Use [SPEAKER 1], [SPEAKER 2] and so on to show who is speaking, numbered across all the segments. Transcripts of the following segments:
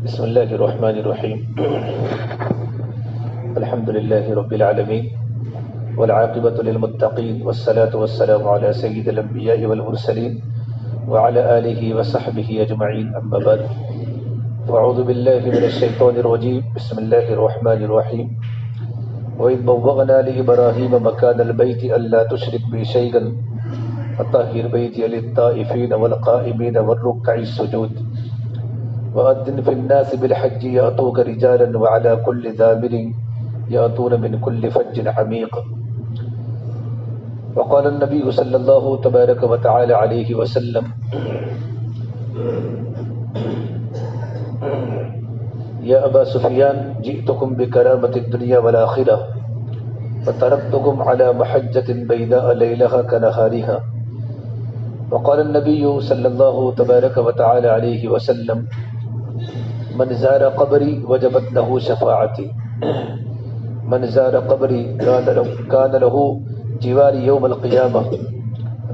[SPEAKER 1] بسم الله الرحمن الرحيم. الحمد لله رب العالمين والعاقبة للمتقين والصلاة والسلام على سيد الأنبياء والمرسلين وعلى آله وصحبه أجمعين، أما بعد. فأعوذ بالله من الشيطان الرجيم. بسم الله الرحمن الرحيم. وإذ بوّأنا لإبراهيم مكان البيت ألا تشرك بي شيئا وطهر بيتي للطائفين والقائمين والركع السجود وأذن في الناس بالحج يأتوك رجالا وعلى كل ضامر يأتون من كل فج عميق. وقال النبي صلى الله تبارك وتعالى عليه وسلم: يا أبا سفيان جئتكم بكرامة الدنيا والآخرة وتركتكم على محجة بيداء ليلها كنهارها. وقال النبي صلى الله تبارك وتعالى عليه وسلم: من زار قبري وجبت له شفاعتي، من زار قبري كان له جوار يوم القيامة.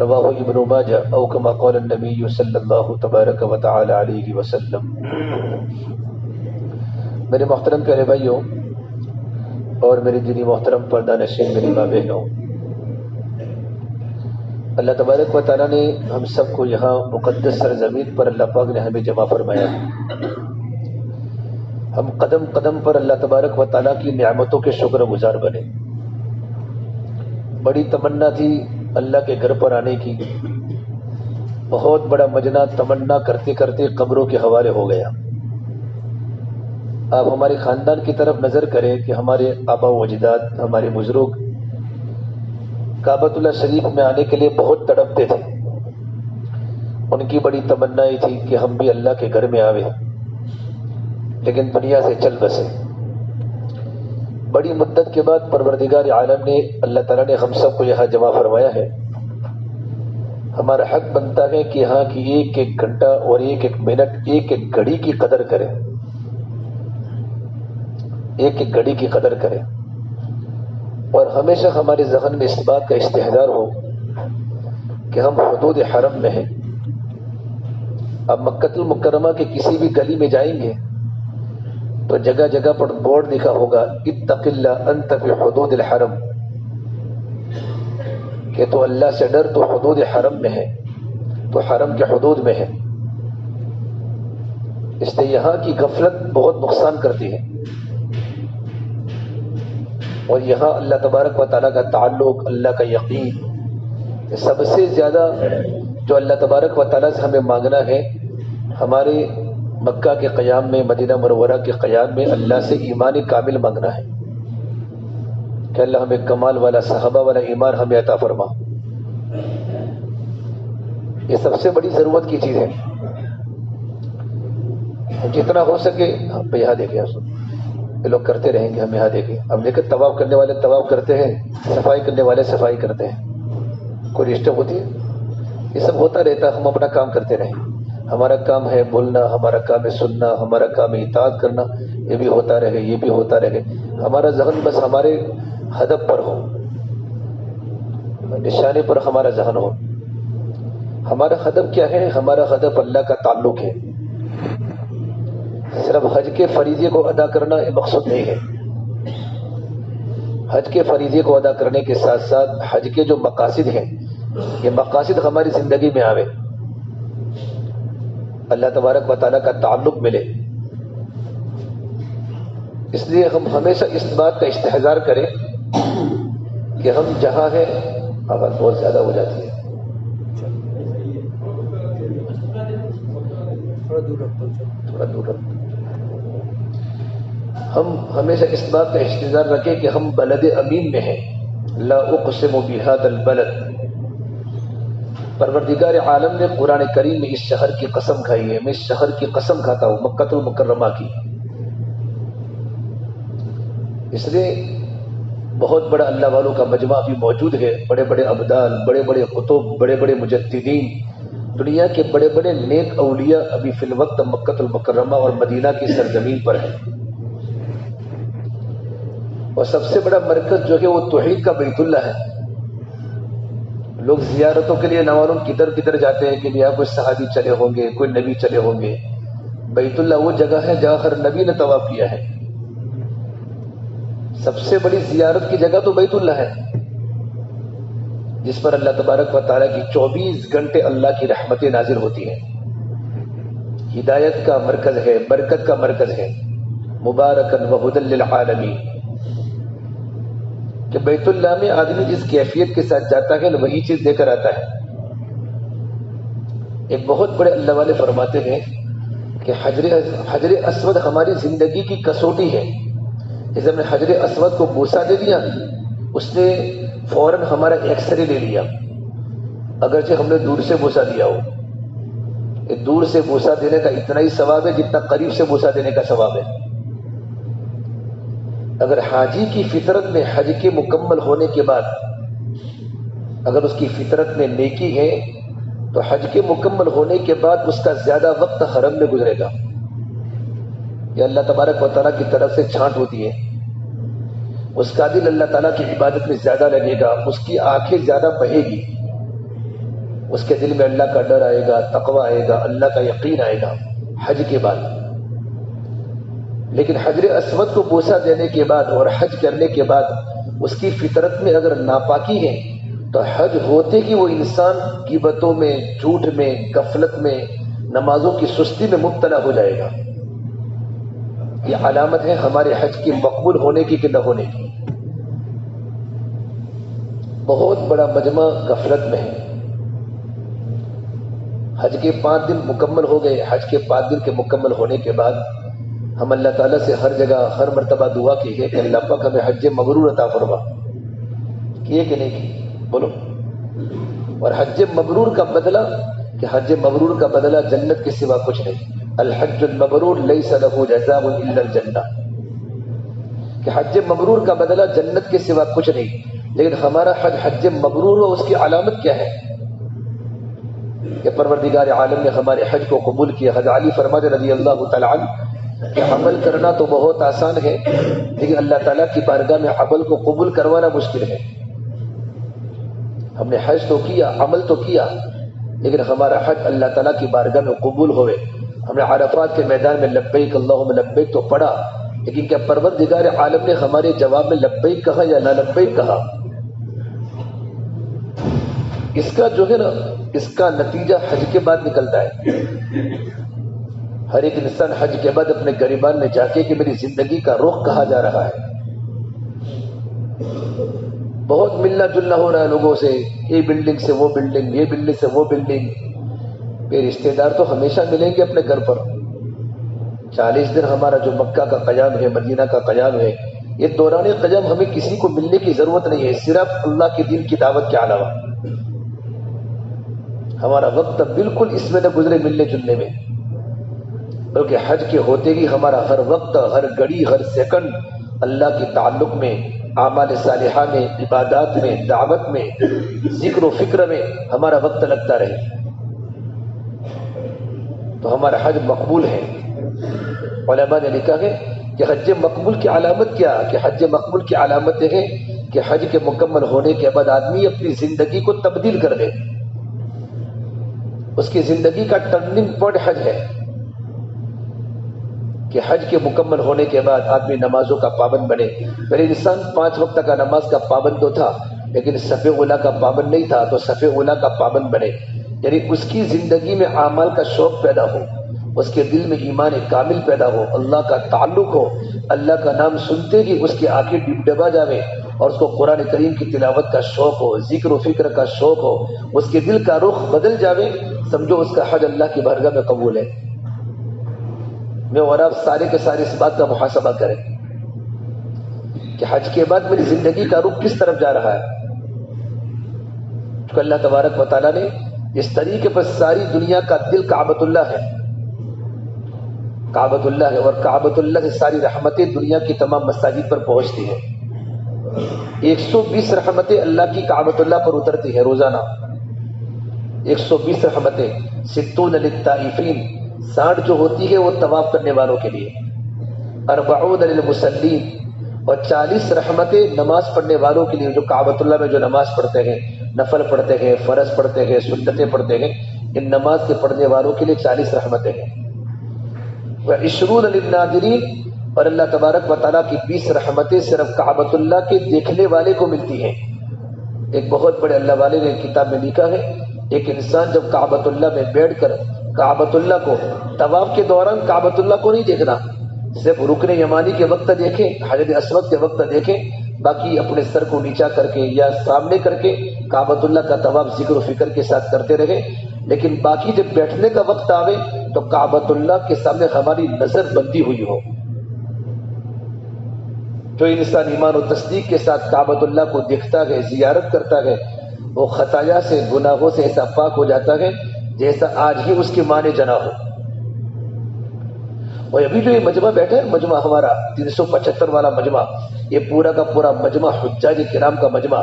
[SPEAKER 1] رواه ابن ماجہ او كما قال النبي صلی اللہ تبارک وتعالى علیہ وسلم. میرے محترم پیارے بھائیوں اور میری دینی محترم پردہ نشین میری ماں بہنوں، اللہ تبارک و تعالیٰ نے ہم سب کو یہاں مقدس سرزمین پر اللہ پاک نے ہمیں جمع فرمایا ہے. ہم قدم قدم پر اللہ تبارک و تعالیٰ کی نعمتوں کے شکر گزار بنے. بڑی تمنا تھی اللہ کے گھر پر آنے کی، بہت بڑا مجنہ تمنا کرتے کرتے قبروں کے حوالے ہو گیا. آپ ہمارے خاندان کی طرف نظر کریں کہ ہمارے آبا و اجداد، ہمارے بزرگ کعبۃ اللہ شریف میں آنے کے لیے بہت تڑپتے تھے. ان کی بڑی تمنا یہ تھی کہ ہم بھی اللہ کے گھر میں آویں، لیکن دنیا سے چل بسے. بڑی مدت کے بعد پروردگار عالم نے، اللہ تعالیٰ نے ہم سب کو یہاں جمع فرمایا ہے. ہمارا حق بنتا ہے کہ یہاں کی ایک ایک گھنٹہ اور ایک ایک منٹ، ایک ایک گھڑی کی قدر کریں، ایک ایک گھڑی کی قدر کریں. اور ہمیشہ ہمارے ذہن میں اس بات کا استحضار ہو کہ ہم حدود حرم میں ہیں. اب مکۃ المکرمہ کے کسی بھی گلی میں جائیں گے تو جگہ جگہ پر بورڈ لکھا ہوگا: اتق اللہ انت فی حدود الحرم، کہ تو اللہ سے ڈر، تو حدود حرم میں ہے، تو حرم کے حدود میں ہے. اس لیے یہاں کی غفلت بہت نقصان کرتی ہے. اور یہاں اللہ تبارک و تعالیٰ کا تعلق، اللہ کا یقین، سب سے زیادہ جو اللہ تبارک و تعالیٰ سے ہمیں مانگنا ہے، ہمارے مکہ کے قیام میں، مدینہ منورہ کے قیام میں اللہ سے ایمان کامل مانگنا ہے کہ اللہ ہمیں کمال والا، صحابہ والا ایمان ہمیں عطا فرما. یہ سب سے بڑی ضرورت کی چیز ہے. جتنا ہو سکے ہم یہاں دیکھیں، یہ لوگ کرتے رہیں گے، ہم یہاں دیکھیں. ہم دیکھیں طواف کرنے والے طواف کرتے ہیں، صفائی کرنے والے صفائی کرتے ہیں. کوئی ڈسٹرب ہوتی ہے؟ یہ سب ہوتا رہتا ہے. ہم اپنا کام کرتے رہیں. ہمارا کام ہے بولنا، ہمارا کام ہے سننا، ہمارا کام ہے اطاعت کرنا. یہ بھی ہوتا رہے، یہ بھی ہوتا رہے. ہمارا ذہن بس ہمارے ہدف پر ہو، نشانے پر ہمارا ذہن ہو. ہمارا ہدف کیا ہے؟ ہمارا ہدف اللہ کا تعلق ہے. صرف حج کے فریضے کو ادا کرنا یہ مقصود نہیں ہے. حج کے فریضے کو ادا کرنے کے ساتھ ساتھ حج کے جو مقاصد ہیں، یہ مقاصد ہماری زندگی میں آوے، اللہ تبارک و تعالیٰ کا تعلق ملے. اس لیے ہم ہمیشہ اس بات کا استحضار کریں کہ ہم جہاں ہیں، آواز بہت زیادہ ہو جاتی ہے، تھوڑا دور رکھو. ہم ہمیشہ اس بات کا استحضار رکھیں کہ ہم بلد امین میں ہیں. لا اقسم بہذا البلد، پروردگار عالم نے قرآن کریم میں اس شہر کی قسم کھائی ہے. میں اس شہر کی قسم کھاتا ہوں، مکۃ المکرمہ کی. اس لیے بہت بڑا اللہ والوں کا مجمع بھی موجود ہے. بڑے بڑے ابدال، بڑے بڑے قطب، بڑے بڑے مجددین، دنیا کے بڑے بڑے نیک اولیاء ابھی فی الوقت مکۃ المکرمہ اور مدینہ کی سرزمین پر ہیں. اور سب سے بڑا مرکز جو ہے وہ توحید کا بیت اللہ ہے. لوگ زیارتوں کے لیے نہ معلوم کدھر کدھر جاتے ہیں کہ یہاں کوئی صحابی چلے ہوں گے، کوئی نبی چلے ہوں گے. بیت اللہ وہ جگہ ہے جہاں ہر نبی نے طواف کیا ہے. سب سے بڑی زیارت کی جگہ تو بیت اللہ ہے، جس پر اللہ تبارک و تعالیٰ کی 24 گھنٹے اللہ کی رحمتیں نازل ہوتی ہیں. ہدایت کا مرکز ہے، برکت کا مرکز ہے، مبارکن وہدی للعالمین. کہ بیت اللہ میں آدمی جس کیفیت کے ساتھ جاتا ہے وہی چیز دے کر آتا ہے. ایک بہت بڑے اللہ والے فرماتے ہیں کہ حجر اسود ہماری زندگی کی کسوٹی ہے. جیسے ہم نے حجر اسود کو بوسہ دے دیا، اس نے فوراً ہمارا ایکس رے لے لیا، اگرچہ ہم نے دور سے بوسہ دیا ہو. دور سے بوسہ دینے کا اتنا ہی ثواب ہے جتنا قریب سے بوسہ دینے کا ثواب ہے. اگر حاجی کی فطرت میں حج کے مکمل ہونے کے بعد اگر اس کی فطرت میں نیکی ہے تو حج کے مکمل ہونے کے بعد اس کا زیادہ وقت حرم میں گزرے گا. یہ اللہ تبارک و تعالیٰ کی طرف سے چھانٹ ہوتی ہے. اس کا دل اللہ تعالیٰ کی عبادت میں زیادہ لگے گا، اس کی آنکھیں زیادہ بہے گی، اس کے دل میں اللہ کا ڈر آئے گا، تقوی آئے گا، اللہ کا یقین آئے گا حج کے بعد. لیکن حجر اسود کو بوسہ دینے کے بعد اور حج کرنے کے بعد اس کی فطرت میں اگر ناپاکی ہے تو حج ہوتے کہ وہ انسان غیبتوں میں، جھوٹ میں، غفلت میں، نمازوں کی سستی میں مبتلا ہو جائے گا. یہ علامت ہے ہمارے حج کی مقبول ہونے کی کہ نہ ہونے کی. بہت بڑا مجمع غفلت میں ہے. حج کے 5 دن مکمل ہو گئے. حج کے 5 دن کے مکمل ہونے کے بعد ہم اللہ تعالیٰ سے ہر جگہ ہر مرتبہ دعا کی ہے کہ اللہ پاک ہمیں حج مبرور عطا فرما. کیے کہ نہیں کی بولو. اور حج مبرور کا بدلہ کہ حج مبرور کا بدلہ جنت کے سوا کچھ نہیں. الحج المبرور لیس له جزاء الا الجنہ. کہ حج مبرور کا بدلہ جنت کے سوا کچھ نہیں. لیکن ہمارا حج مبرور ہو اس کی علامت کیا ہے کہ پروردگار عالم نے ہمارے حج کو قبول کیا. حضرت علی فرماتے رضی اللہ تعالی عنہ کہ عمل کرنا تو بہت آسان ہے لیکن اللہ تعالیٰ کی بارگاہ میں عمل کو قبول کروانا مشکل ہے. ہم نے حج تو کیا، عمل تو کیا، لیکن ہمارا حج اللہ تعالیٰ کی بارگاہ میں قبول ہوئے. ہم نے عرفات کے میدان میں لبیک اللہم لبیک تو پڑھا، لیکن کیا پروردگار عالم نے ہمارے جواب میں لبیک کہا یا لا لبیک کہا؟ اس کا جو ہے نا اس کا نتیجہ حج کے بعد نکلتا ہے. ہر ایک انسان حج کے بعد اپنے گریبان میں جا کے کہ میری زندگی کا رخ کہا جا رہا ہے. بہت ملنا جلنا ہو رہا ہے لوگوں سے، یہ بلڈنگ سے وہ بلڈنگ، یہ بلڈنگ سے وہ بلڈنگ. پھر رشتے دار تو ہمیشہ ملیں گے اپنے گھر پر. 40 دن ہمارا جو مکہ کا قیام ہے، مدینہ کا قیام ہے، یہ دوران قیام ہمیں کسی کو ملنے کی ضرورت نہیں ہے صرف اللہ کے دین کی دعوت کے علاوہ. ہمارا وقت بالکل اس میں نہ گزرے ملنے جلنے میں، بلکہ حج کے ہوتے ہی ہمارا ہر وقت، ہر گھڑی، ہر سیکنڈ اللہ کے تعلق میں، اعمال صالحہ میں، عبادات میں، دعوت میں، ذکر و فکر میں ہمارا وقت لگتا رہے تو ہمارا حج مقبول ہے. علماء نے لکھا ہے کہ حج مقبول کی علامت کیا؟ کہ حج مقبول کی علامت یہ ہے کہ حج کے مکمل ہونے کے بعد آدمی اپنی زندگی کو تبدیل کر دے. اس کی زندگی کا ٹرننگ پوائنٹ حج ہے کہ حج کے مکمل ہونے کے بعد آدمی نمازوں کا پابند بنے. پہلے انسان 5 وقت کا نماز کا پابند تو تھا لیکن صف اولیٰ کا پابند نہیں تھا، تو صف اولیٰ کا پابند بنے. یعنی اس کی زندگی میں اعمال کا شوق پیدا ہو، اس کے دل میں ایمان کامل پیدا ہو، اللہ کا تعلق ہو، اللہ کا نام سنتے ہی اس کی آنکھیں ڈبڈبا جاوے اور اس کو قرآن کریم کی تلاوت کا شوق ہو، ذکر و فکر کا شوق ہو، اس کے دل کا رخ بدل جاوے. سمجھو اس کا حج اللہ کی بارگاہ میں قبول ہے. میں اور آپ سارے کے سارے اس بات کا محاسبہ کریں کہ حج کے بعد میری زندگی کا رخ کس طرف جا رہا ہے. تو اللہ تبارک و تعالیٰ نے اس طریقے پر ساری دنیا کا دل کعبۃ اللہ ہے، کعبۃ اللہ ہے، اور کعبۃ اللہ سے ساری رحمتیں دنیا کی تمام مساجد پر پہنچتی ہیں. 120 رحمتیں اللہ کی کعبۃ اللہ پر اترتی ہے روزانہ. 120 رحمتیں 60 للطائفین، 60 جو ہوتی ہے وہ طواف کرنے والوں کے لیے، 40 للمصلین، اور 40 رحمتیں نماز پڑھنے والوں کے لیے جو کعبۃ اللہ میں جو نماز پڑھتے ہیں، نفل پڑھتے ہیں، فرض پڑھتے ہیں، سنتیں پڑھتے ہیں، ان نماز کے پڑھنے والوں کے لیے 40 رحمتیں ہیں. وعشرون للناظرین، اور اللہ تبارک و تعالیٰ کی 20 رحمتیں صرف کعبۃ اللہ کے دیکھنے والے کو ملتی ہیں۔ ایک بہت بڑے اللہ والے نے کتاب میں لکھا ہے، ایک انسان جب کعبۃ اللہ میں بیٹھ کر کعبۃ اللہ کو طواف کے دوران کعبۃ اللہ کو نہیں دیکھنا، صرف رکن یمانی کے وقت دیکھیں، حجر اسود کے وقت دیکھیں، باقی اپنے سر کو نیچا کر کے یا سامنے کر کے کعبۃ اللہ کا طواف ذکر و فکر کے ساتھ کرتے رہے، لیکن باقی جب بیٹھنے کا وقت آوے تو کعبۃ اللہ کے سامنے ہماری نظر بندی ہوئی ہو۔ جو انسان ایمان و تصدیق کے ساتھ کعبۃ اللہ کو دیکھتا ہے، زیارت کرتا ہے، وہ خطایا سے، گناہوں سے ایسا پاک ہو جاتا ہے جیسا آج ہی اس کی ماں نے جنا ہو۔ اور ابھی جو یہ مجمع بیٹھا ہے، مجمع ہمارا 375 والا مجمع، یہ پورا کا پورا مجمع حجاج کرام کا مجمع،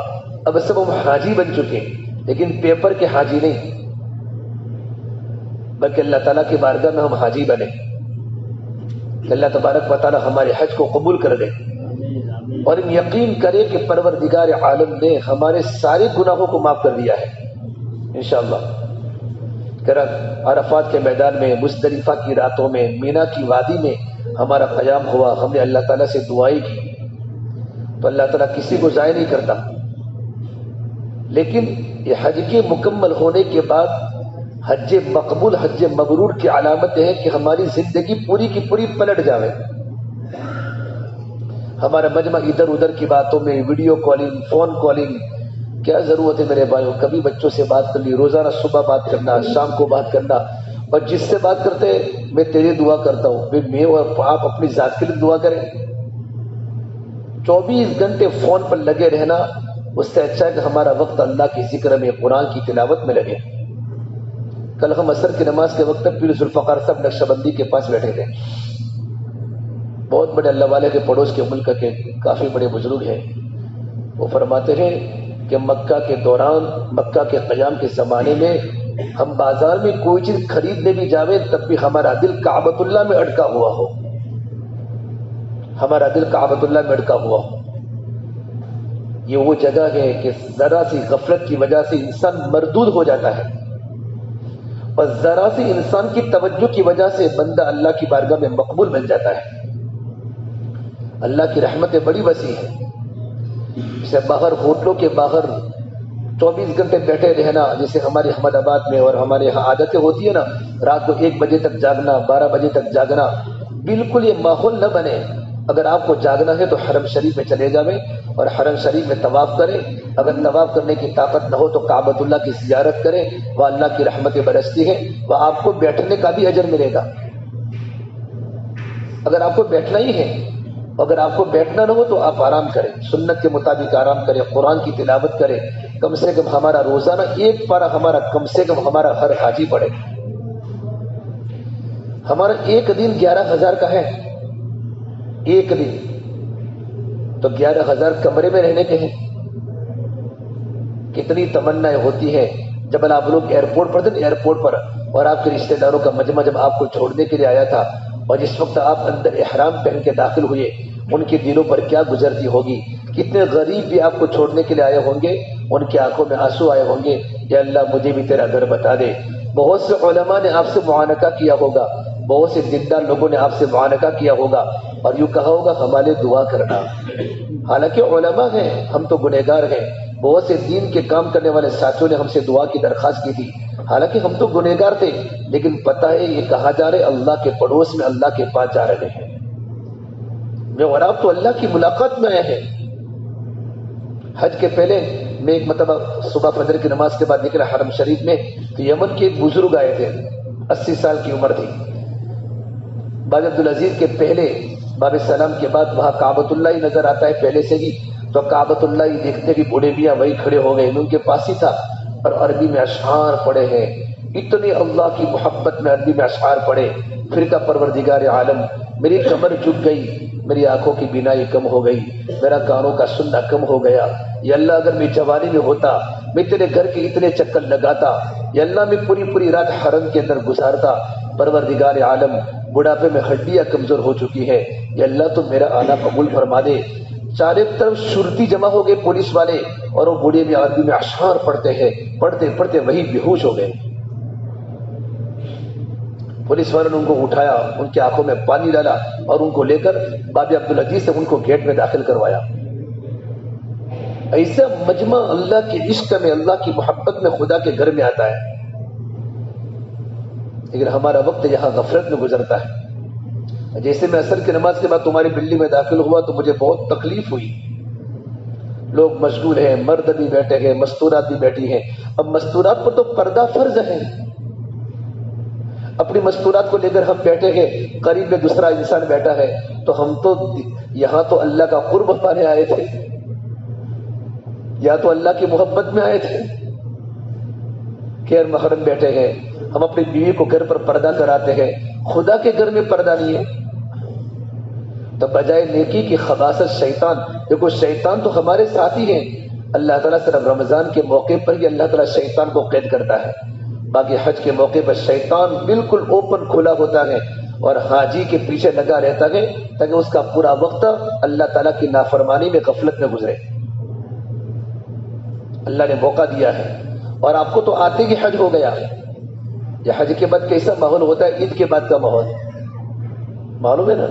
[SPEAKER 1] اب سب ہم حاجی بن چکے، لیکن پیپر کے حاجی نہیں، بلکہ اللہ تعالیٰ کی بارگاہ میں ہم حاجی بنے کہ اللہ تبارک و تعالیٰ ہمارے حج کو قبول کر دے، اور ہم یقین کرے کہ پروردگار عالم نے ہمارے سارے گناہوں کو معاف کر دیا ہے انشاءاللہ۔ عرفات کے میدان میں، مزدلفہ کی راتوں میں، مینا کی وادی میں ہمارا قیام ہوا، ہم نے اللہ تعالیٰ سے دعائیں کی، تو اللہ تعالیٰ کسی کو ضائع نہیں کرتا۔ لیکن یہ حج کے مکمل ہونے کے بعد حج مقبول، حج مبرور کی علامت ہے کہ ہماری زندگی پوری کی پوری پلٹ جاوے۔ ہمارا مجمع ادھر ادھر کی باتوں میں، ویڈیو کالنگ، فون کالنگ، کیا ضرورت ہے میرے بھائیوں؟ کبھی بچوں سے بات کر لی، روزانہ صبح بات کرنا، شام کو بات کرنا، اور جس سے بات کرتے ہیں میں تیری دعا کرتا ہوں، میں اور آپ اپنی ذات کے لیے دعا کریں۔ 24 گھنٹے فون پر لگے رہنا اس سے اچھا ہے کہ ہمارا وقت اللہ کی ذکر میں، قرآن کی تلاوت میں لگے۔ کل ہم عصر کی نماز کے وقت پیر ذوالفقار صاحب نقشہ بندی کے پاس بیٹھے تھے، بہت بڑے اللہ والے کے پڑوس کے ملک کے کافی بڑے بزرگ ہیں۔ وہ فرماتے ہیں کہ مکہ کے دوران، مکہ کے قیام کے زمانے میں ہم بازار میں کوئی چیز خریدنے بھی جاویں تب بھی ہمارا دل کعبۃ اللہ میں اٹکا ہوا ہو، ہمارا دل کعبۃ اللہ میں اٹکا ہوا ہو۔ یہ وہ جگہ ہے کہ ذرا سی غفلت کی وجہ سے انسان مردود ہو جاتا ہے، اور ذرا سی انسان کی توجہ کی وجہ سے بندہ اللہ کی بارگاہ میں مقبول بن جاتا ہے۔ اللہ کی رحمتیں بڑی وسیع ہیں۔ جیسے باہر ہوٹلوں کے باہر 24 گھنٹے بیٹھے رہنا، جیسے ہمارے احمد آباد میں اور ہمارے یہاں عادتیں ہوتی ہے نا، رات کو 1 بجے تک جاگنا، 12 بجے تک جاگنا، بالکل یہ ماحول نہ بنے۔ اگر آپ کو جاگنا ہے تو حرم شریف میں چلے جاویں اور حرم شریف میں طواف کریں، اگر طواف کرنے کی طاقت نہ ہو تو کعبۃ اللہ کی زیارت کریں، وہ اللہ کی رحمتیں برستی ہیں، وہ آپ کو بیٹھنے کا بھی اجر ملے گا۔ اگر آپ کو بیٹھنا ہی ہے، اگر آپ کو بیٹھنا نہ ہو تو آپ آرام کریں، سنت کے مطابق آرام کریں، قرآن کی تلاوت کریں، کم سے کم ہمارا روزانہ 1 پارہ ہمارا کم سے کم ہمارا ہر حاجی پڑھے۔ ہمارا ایک دن 11,000 کا ہے، ایک دن تو 11,000 کمرے میں رہنے کے ہیں۔ کتنی تمنائیں ہوتی ہیں جب آپ لوگ ایئرپورٹ پر تھے، ایئرپورٹ پر، اور آپ کے رشتہ داروں کا مجمع جب آپ کو چھوڑنے کے لیے آیا تھا، اور جس وقت آپ اندر احرام پہن کے داخل ہوئے، ان کے دلوں پر کیا گزرتی ہوگی۔ کتنے غریب بھی آپ کو چھوڑنے کے لیے آئے ہوں گے، ان کی آنکھوں میں آنسو آئے ہوں گے، یا اللہ مجھے بھی تیرا گھر بتا دے۔ بہت سے علماء نے آپ سے معانقہ کیا ہوگا، بہت سے دیندار لوگوں نے آپ سے معانقہ کیا ہوگا، اور یوں کہا ہوگا ہمارے دعا کرنا۔ حالانکہ علماء ہیں، ہم تو گنہگار ہیں۔ بہت سے دین کے کام کرنے والے ساتھیوں نے ہم سے دعا کی درخواست کی تھی، حالانکہ ہم تو گنہگار تھے، لیکن پتہ ہے یہ کہا جا رہے اللہ کے پڑوس میں، اللہ کے پاس جا رہے ہیں۔ میں اور آپ تو اللہ کی ملاقات میں آئے ہیں۔ حج کے پہلے میں ایک مرتبہ صبح فجر کی نماز کے بعد نکلا حرم شریف میں، تو یمن کے ایک بزرگ آئے تھے، 80 سال کی عمر تھی۔ باب عبدالعزیز کے پہلے، باب السلام کے بعد وہاں کعبۃ اللہ ہی نظر آتا ہے پہلے سے ہی، تو کعبۃ اللہ ہی دیکھتے کہ بوڑھے میاں وہی کھڑے ہو گئے، ان کے پاس ہی تھا، اور عربی میں اشعار پڑھے ہیں، اتنی اللہ کی محبت میں عربی میں اشعار پڑھے۔ پھر کا پروردگار عالم، میری کمر جھک گئی، میری آنکھوں کی بینائی کم ہو گئی، میرا کانوں کا سننا کم ہو گیا، یا اللہ اگر میں جوانی میں ہوتا، میں تیرے گھر کے اتنے چکر لگاتا، یا اللہ میں پوری پوری رات حرم کے اندر گزارتا۔ پروردگار عالم، بڑھاپے میں ہڈیاں کمزور ہو چکی ہے، یا اللہ تو میرا آنا قبول فرما دے۔ چارے طرف شرطی جمع ہو گئے پولیس والے، اور وہ بوڑھے میں عربی میں اشعار پڑھتے ہیں، پڑھتے پڑھتے وہی بے ہوش ہو گئے۔ پولیس والوں نے ان کو اٹھایا، ان کی آنکھوں میں پانی ڈالا اور ان کو لے کر باب عبدالعزیز سے ان کو گیٹ میں داخل کروایا۔ ایسا مجمع اللہ کے عشق میں، اللہ کی محبت میں، خدا کے گھر میں آتا ہے، لیکن ہمارا وقت یہاں غفلت میں گزرتا ہے۔ جیسے میں عصر کی نماز کے بعد تمہاری بلڈنگ میں داخل ہوا تو مجھے بہت تکلیف ہوئی، لوگ مشغول ہیں، مرد بھی بیٹھے ہیں، مستورات بھی بیٹھی ہیں۔ اب مستورات پر تو پردہ فرض ہے، اپنی مستورات کو لے کر ہم بیٹھے ہیں، قریب میں دوسرا انسان بیٹھا ہے، تو ہم تو یہاں تو اللہ کا قرب پانے آئے تھے، یا تو اللہ کی محبت میں آئے تھے، غیر محرم بیٹھے ہیں، ہم اپنی بیوی کو گھر پر پردہ کراتے ہیں، خدا کے گھر میں پردہ نہیں ہے۔ تو بجائے نیکی کی خباثت شیطان، دیکھو شیطان تو ہمارے ساتھی ہیں، اللہ تعالیٰ صرف رمضان کے موقع پر ہی اللہ تعالیٰ شیطان کو قید کرتا ہے، باقی حج کے موقع پر شیطان بالکل اوپن کھلا ہوتا ہے اور حاجی کے پیچھے لگا رہتا ہے تاکہ اس کا پورا وقت اللہ تعالیٰ کی نافرمانی میں، غفلت میں گزرے۔ اللہ نے موقع دیا ہے، اور آپ کو تو آتے ہی حج ہو گیا۔ یہ حج کے بعد کیسا ماحول ہوتا ہے؟ عید کے بعد کا ماحول معلوم ہے نا؟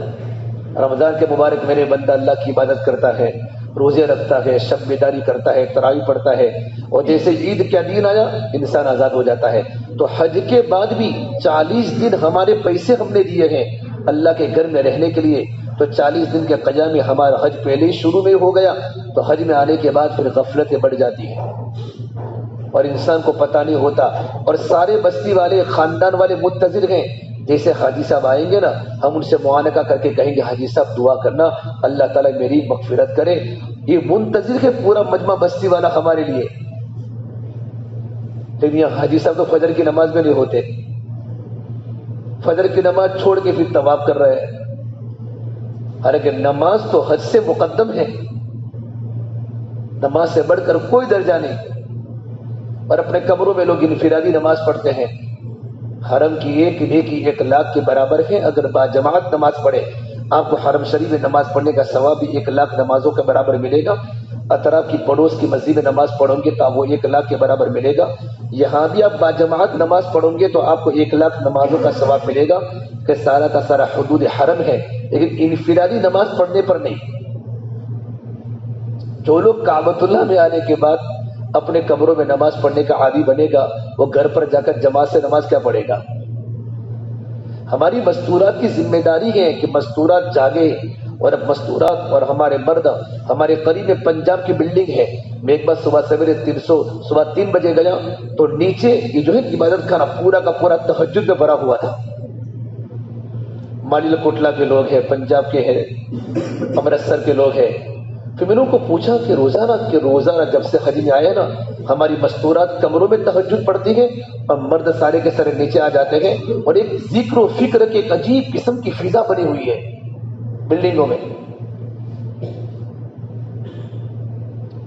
[SPEAKER 1] رمضان کے مبارک میرے بندہ اللہ کی عبادت کرتا ہے، روزے رکھتا ہے، شب بیداری کرتا ہے، تراویح پڑھتا ہے، اور جیسے عید کا دن آیا انسان آزاد ہو جاتا ہے۔ تو حج کے بعد بھی 40 دن ہمارے پیسے ہم نے دیے ہیں اللہ کے گھر میں رہنے کے لیے، تو 40 دن کے قیام میں ہمارا حج پہلے ہی شروع میں ہو گیا، تو حج میں آنے کے بعد پھر غفلتیں بڑھ جاتی ہیں اور انسان کو پتہ نہیں ہوتا، اور سارے بستی والے، خاندان والے منتظر ہیں، جیسے حاجی صاحب آئیں گے نا ہم ان سے معانقہ کر کے کہیں گے حاجی صاحب دعا کرنا اللہ تعالیٰ میری مغفرت کرے، یہ منتظر ہے پورا مجمع بستی والا ہمارے لیے۔ لیکن یہاں حاجی صاحب تو فجر کی نماز میں نہیں ہوتے، فجر کی نماز چھوڑ کے پھر طواف کر رہے ہیں، حالانکہ نماز تو حج سے مقدم ہے، نماز سے بڑھ کر کوئی درجہ نہیں، اور اپنے قبروں میں لوگ انفرادی نماز پڑھتے ہیں۔ حرم کی ایک نیکی 1 لاکھ کے برابر ہے، اگر با جماعت نماز پڑھے آپ کو حرم شریف میں نماز پڑھنے کا ثواب بھی 1 لاکھ نمازوں کے برابر ملے گا، اطراف کی پڑوس کی مسجد میں نماز پڑھیں گے تو وہ 1 لاکھ کے برابر ملے گا، یہاں بھی آپ با جماعت نماز پڑھیں گے تو آپ کو 1 لاکھ نمازوں کا ثواب ملے گا، کہ سارا کا سارا حدود حرم ہے، لیکن انفرادی نماز پڑھنے پر نہیں۔ جو لوگ کعبۃ اللہ میں آنے کے بعد اپنے قبروں میں نماز پڑھنے کا عادی بنے گا، وہ گھر پر جا کر جماعت سے نماز کیا پڑھے گا؟ ہماری مستورات کی ذمہ داری ہے کہ مستورات جاگے، اور اب مستورات اور ہمارے مرد، ہمارے قریب پنجاب کی بلڈنگ ہے، میں ایک بار صبح سویرے 3 بجے گیا تو نیچے یہ جو ہے عبادت خانہ پورا کا پورا تہجد میں بھرا ہوا تھا، مالیل کوٹلا کے لوگ ہیں، پنجاب کے ہیں، امرتسر کے لوگ ہیں۔ پھر میں نے ان کو پوچھا کہ روزانہ جب سے حج میں آئے نا ہماری مستورات کمروں میں تہجد پڑھتی ہیں اور مرد سارے کے سارے نیچے آ جاتے ہیں، اور ایک ذکر و فکر کی ایک عجیب قسم کی فضا بنی ہوئی ہے بلڈنگوں میں۔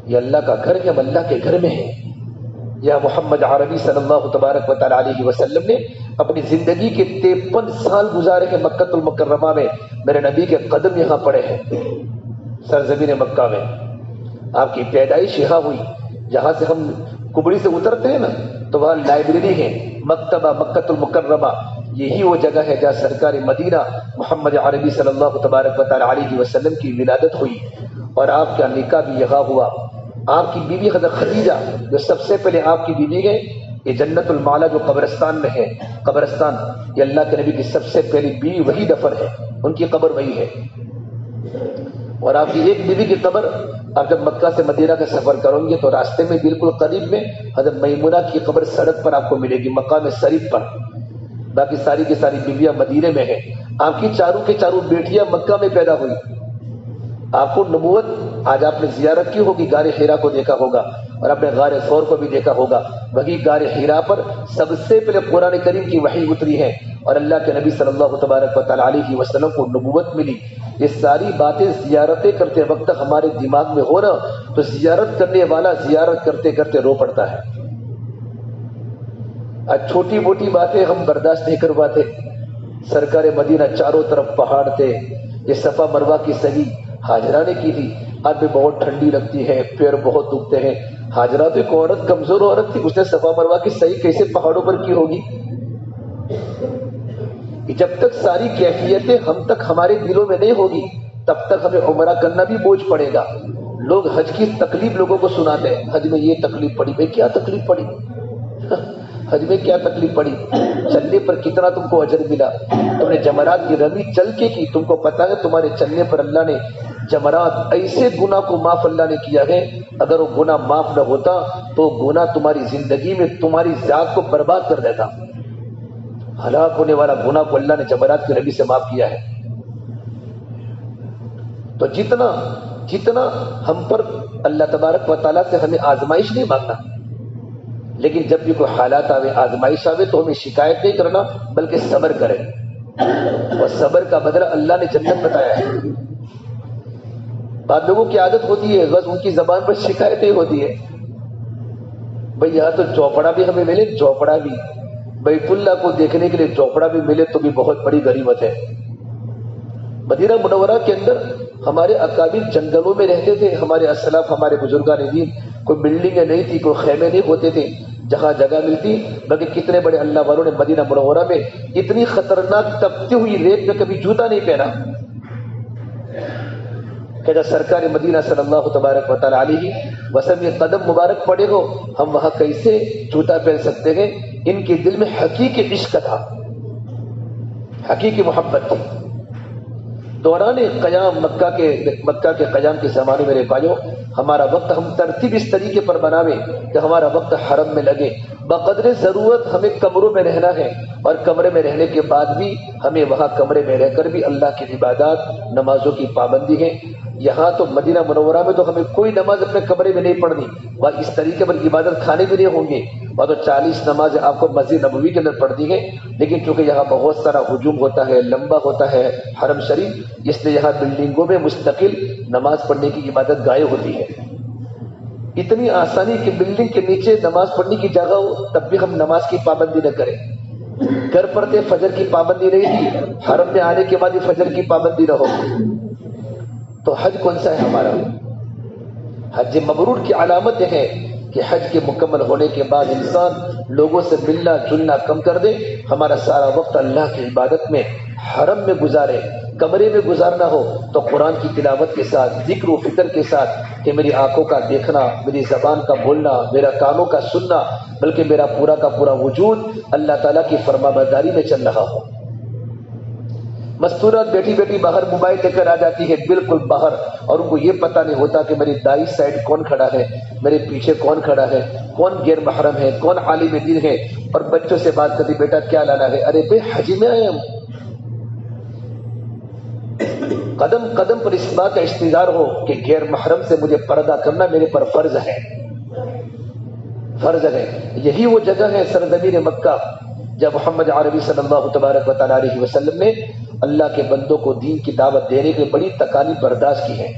[SPEAKER 1] یہ اللہ کا گھر ہے، ہم اللہ کے گھر میں ہیں۔ یا محمد عربی صلی اللہ تبارک و تعالی علیہ وسلم نے اپنی زندگی کے 53 سال گزارے ہیں مکہ المکرمہ میں، میرے نبی کے قدم یہاں پڑے ہیں سرزمین مکہ میں، آپ کی پیدائش یہاں ہوئی، جہاں سے ہم کبڑی سے اترتے ہیں نا تو وہاں لائبریری ہے، مکتبہ مکہ المکرمہ، یہی وہ جگہ ہے جہاں سرکار مدینہ محمد عربی صلی اللہ تبارک و تعالی علیہ وسلم کی ولادت ہوئی، اور آپ کا نکاح بھی یہاں ہوا۔ آپ کی بیوی حضرت خدیجہ جو سب سے پہلے آپ کی بیوی ہے، یہ جنت المعلا جو قبرستان میں ہے، قبرستان یہ اللہ کے نبی کی سب سے پہلی بیوی وہی دفن ہے، ان کی قبر وہی ہے۔ اور آپ کی ایک بیوی کی قبر، آپ جب مکہ سے مدینہ کا سفر کریں گے تو راستے میں بالکل قریب میں حضرت میمونہ کی قبر سڑک پر آپ کو ملے گی، مقام شریف پر، باقی ساری کی ساری بیویاں مدینے میں ہیں۔ آپ کی چاروں کے چاروں بیٹیاں مکہ میں پیدا ہوئی۔ آپ کو نبوت، آج آپ نے زیارت کی ہوگی، غار حرا کو دیکھا ہوگا، اور آپ نے غار ثور کو بھی دیکھا ہوگا، وہی غار حرا پر سب سے پہلے قرآن کریم کی وحی اتری ہے، اور اللہ کے نبی صلی اللہ تبارک و تعالی علیہ وسلم کو نبوت ملی۔ یہ ساری باتیں زیارتیں کرتے وقت ہمارے دماغ میں ہو نا تو زیارت کرنے والا زیارت کرتے کرتے رو پڑتا ہے۔ آج چھوٹی موٹی باتیں ہم برداشت نہیں کر پاتے، سرکار مدینہ چاروں طرف پہاڑ تھے، یہ صفا مروہ کی صحیح حاجرہ نے کی تھی، آج بھی بہت ٹھنڈی لگتی ہے، پیر بہت دکھتے ہیں، حاجرہ تو ایک عورت، کمزور عورت تھی، اس نے صفا مروہ کی صحیح کیسے پہاڑوں پر کی ہوگی؟ کہ جب تک ساری کیفیتیں ہم تک ہمارے دلوں میں نہیں ہوگی تب تک ہمیں عمرہ کرنا بھی بوجھ پڑے گا. لوگ حج کی تکلیف لوگوں کو سناتے ہیں, حج میں یہ تکلیف پڑی. بھائی کیا تکلیف پڑی؟ حج میں کیا تکلیف پڑی؟ چلنے پر کتنا تم کو اجر ملا؟ تم نے جمرات کی رمی چل کے کی, تم کو پتا ہے تمہارے چلنے پر اللہ نے جمرات ایسے گناہ کو معاف اللہ نے کیا ہے, اگر وہ گناہ معاف نہ ہوتا تو گناہ تمہاری زندگی میں تمہاری ذات کو برباد کر دیتا. ہلاک ہونے والا گناہ کو اللہ نے جمرات کی رمی سے معاف کیا ہے. تو جتنا ہم پر اللہ تبارک و تعالیٰ سے ہمیں آزمائش نہیں مانگنا, لیکن جب بھی کوئی حالات آوے, آزمائش آوے تو ہمیں شکایت نہیں کرنا بلکہ صبر کریں, اور صبر کا بدلہ اللہ نے جنت بتایا ہے. بعض لوگوں کی عادت ہوتی ہے بس ان کی زبان پر شکایتیں ہوتی ہے. بھئی یہاں تو چوپڑا بھی ہمیں ملے, چوپڑا بھی بیت اللہ کو دیکھنے کے لیے چوپڑا بھی ملے تو بھی بہت بڑی غنیمت ہے. مدینہ منورہ کے اندر ہمارے اکابر جنگلوں میں رہتے تھے, ہمارے اسلاف, ہمارے بزرگان دین. کوئی بلڈنگیں نہیں تھی, کوئی خیمے نہیں ہوتے تھے, جہاں جگہ ملتی. بلکہ کتنے بڑے اللہ والوں نے مدینہ منورہ میں اتنی خطرناک تپتی ہوئی ریت میں کبھی جوتا نہیں پہنا کہ جب سرکار مدینہ صلی اللہ تبارک و تعالی علیہ وسلم یہ قدم مبارک پڑے ہو, ہم وہاں کیسے جوتا پہن سکتے ہیں؟ ان کے دل میں حقیقی عشق تھا, حقیقی محبت تھی. دوران قیام مکہ کے قیام کے زمانے میرے بھائیوں, ہمارا وقت ہم ترتیب اس طریقے پر بناویں کہ ہمارا وقت حرم میں لگے. بقدر ضرورت ہمیں کمروں میں رہنا ہے, اور کمرے میں رہنے کے بعد بھی ہمیں وہاں کمرے میں رہ کر بھی اللہ کی عبادات, نمازوں کی پابندی ہے. یہاں تو مدینہ منورہ میں تو ہمیں کوئی نماز اپنے کمرے میں نہیں پڑھنی, وہاں اس طریقے پر عبادت کھانے بھی نہیں ہوں گے. وہاں تو 40 نمازیں آپ کو مسجد نبوی کے اندر پڑھنی ہے. لیکن چونکہ یہاں بہت سارا ہجوم ہوتا ہے, لمبا ہوتا ہے حرم شریف, اس لیے یہاں بلڈنگوں میں مستقل نماز پڑھنے کی عبادت گاہ ہوتی ہے. اتنی آسانی کہ بلڈنگ کے نیچے نماز پڑھنے کی جگہ ہو تب بھی ہم نماز کی پابندی نہ کریں. گھر پڑتے فجر کی پابندی نہیں تھی, حرم میں آنے کے بعد ہی فجر کی پابندی نہ ہو. تو حج کون سا ہے ہمارا؟ حج مبرور کی علامت یہ ہے کہ حج کے مکمل ہونے کے بعد انسان لوگوں سے ملنا جلنا کم کر دے, ہمارا سارا وقت اللہ کی عبادت میں حرم میں گزارے. کمرے میں گزارنا ہو تو قرآن کی تلاوت کے ساتھ, ذکر و فکر کے ساتھ, کہ میری آنکھوں کا دیکھنا, میری زبان کا بولنا, میرا کانوں کا سننا, بلکہ میرا پورا کا پورا وجود اللہ تعالیٰ کی فرمانبرداری میں چل رہا ہو. مستورات بیٹھی بیٹھی باہر موبائل لے کر آ جاتی ہے, بالکل باہر, اور ان کو یہ پتہ نہیں ہوتا کہ میری دائیں سائڈ کون کھڑا ہے, میرے پیچھے کون کھڑا ہے, کون غیر محرم ہے, کون عالم دین ہے. اور بچوں سے بات کرتی, بیٹا کیا لانا ہے؟ ارے بے حج میں آئے ہم. قدم قدم پر اس بات کا استظہار ہو کہ غیر محرم سے مجھے پردہ کرنا میرے پر فرض ہے, فرض ہے. یہی وہ جگہ ہے سرزمین مکہ جب محمد عربی صلی اللہ تبارک و تعالی علیہ وسلم نے اللہ کے بندوں کو دین کی دعوت دینے کی بڑی تکالیف برداشت کی ہے.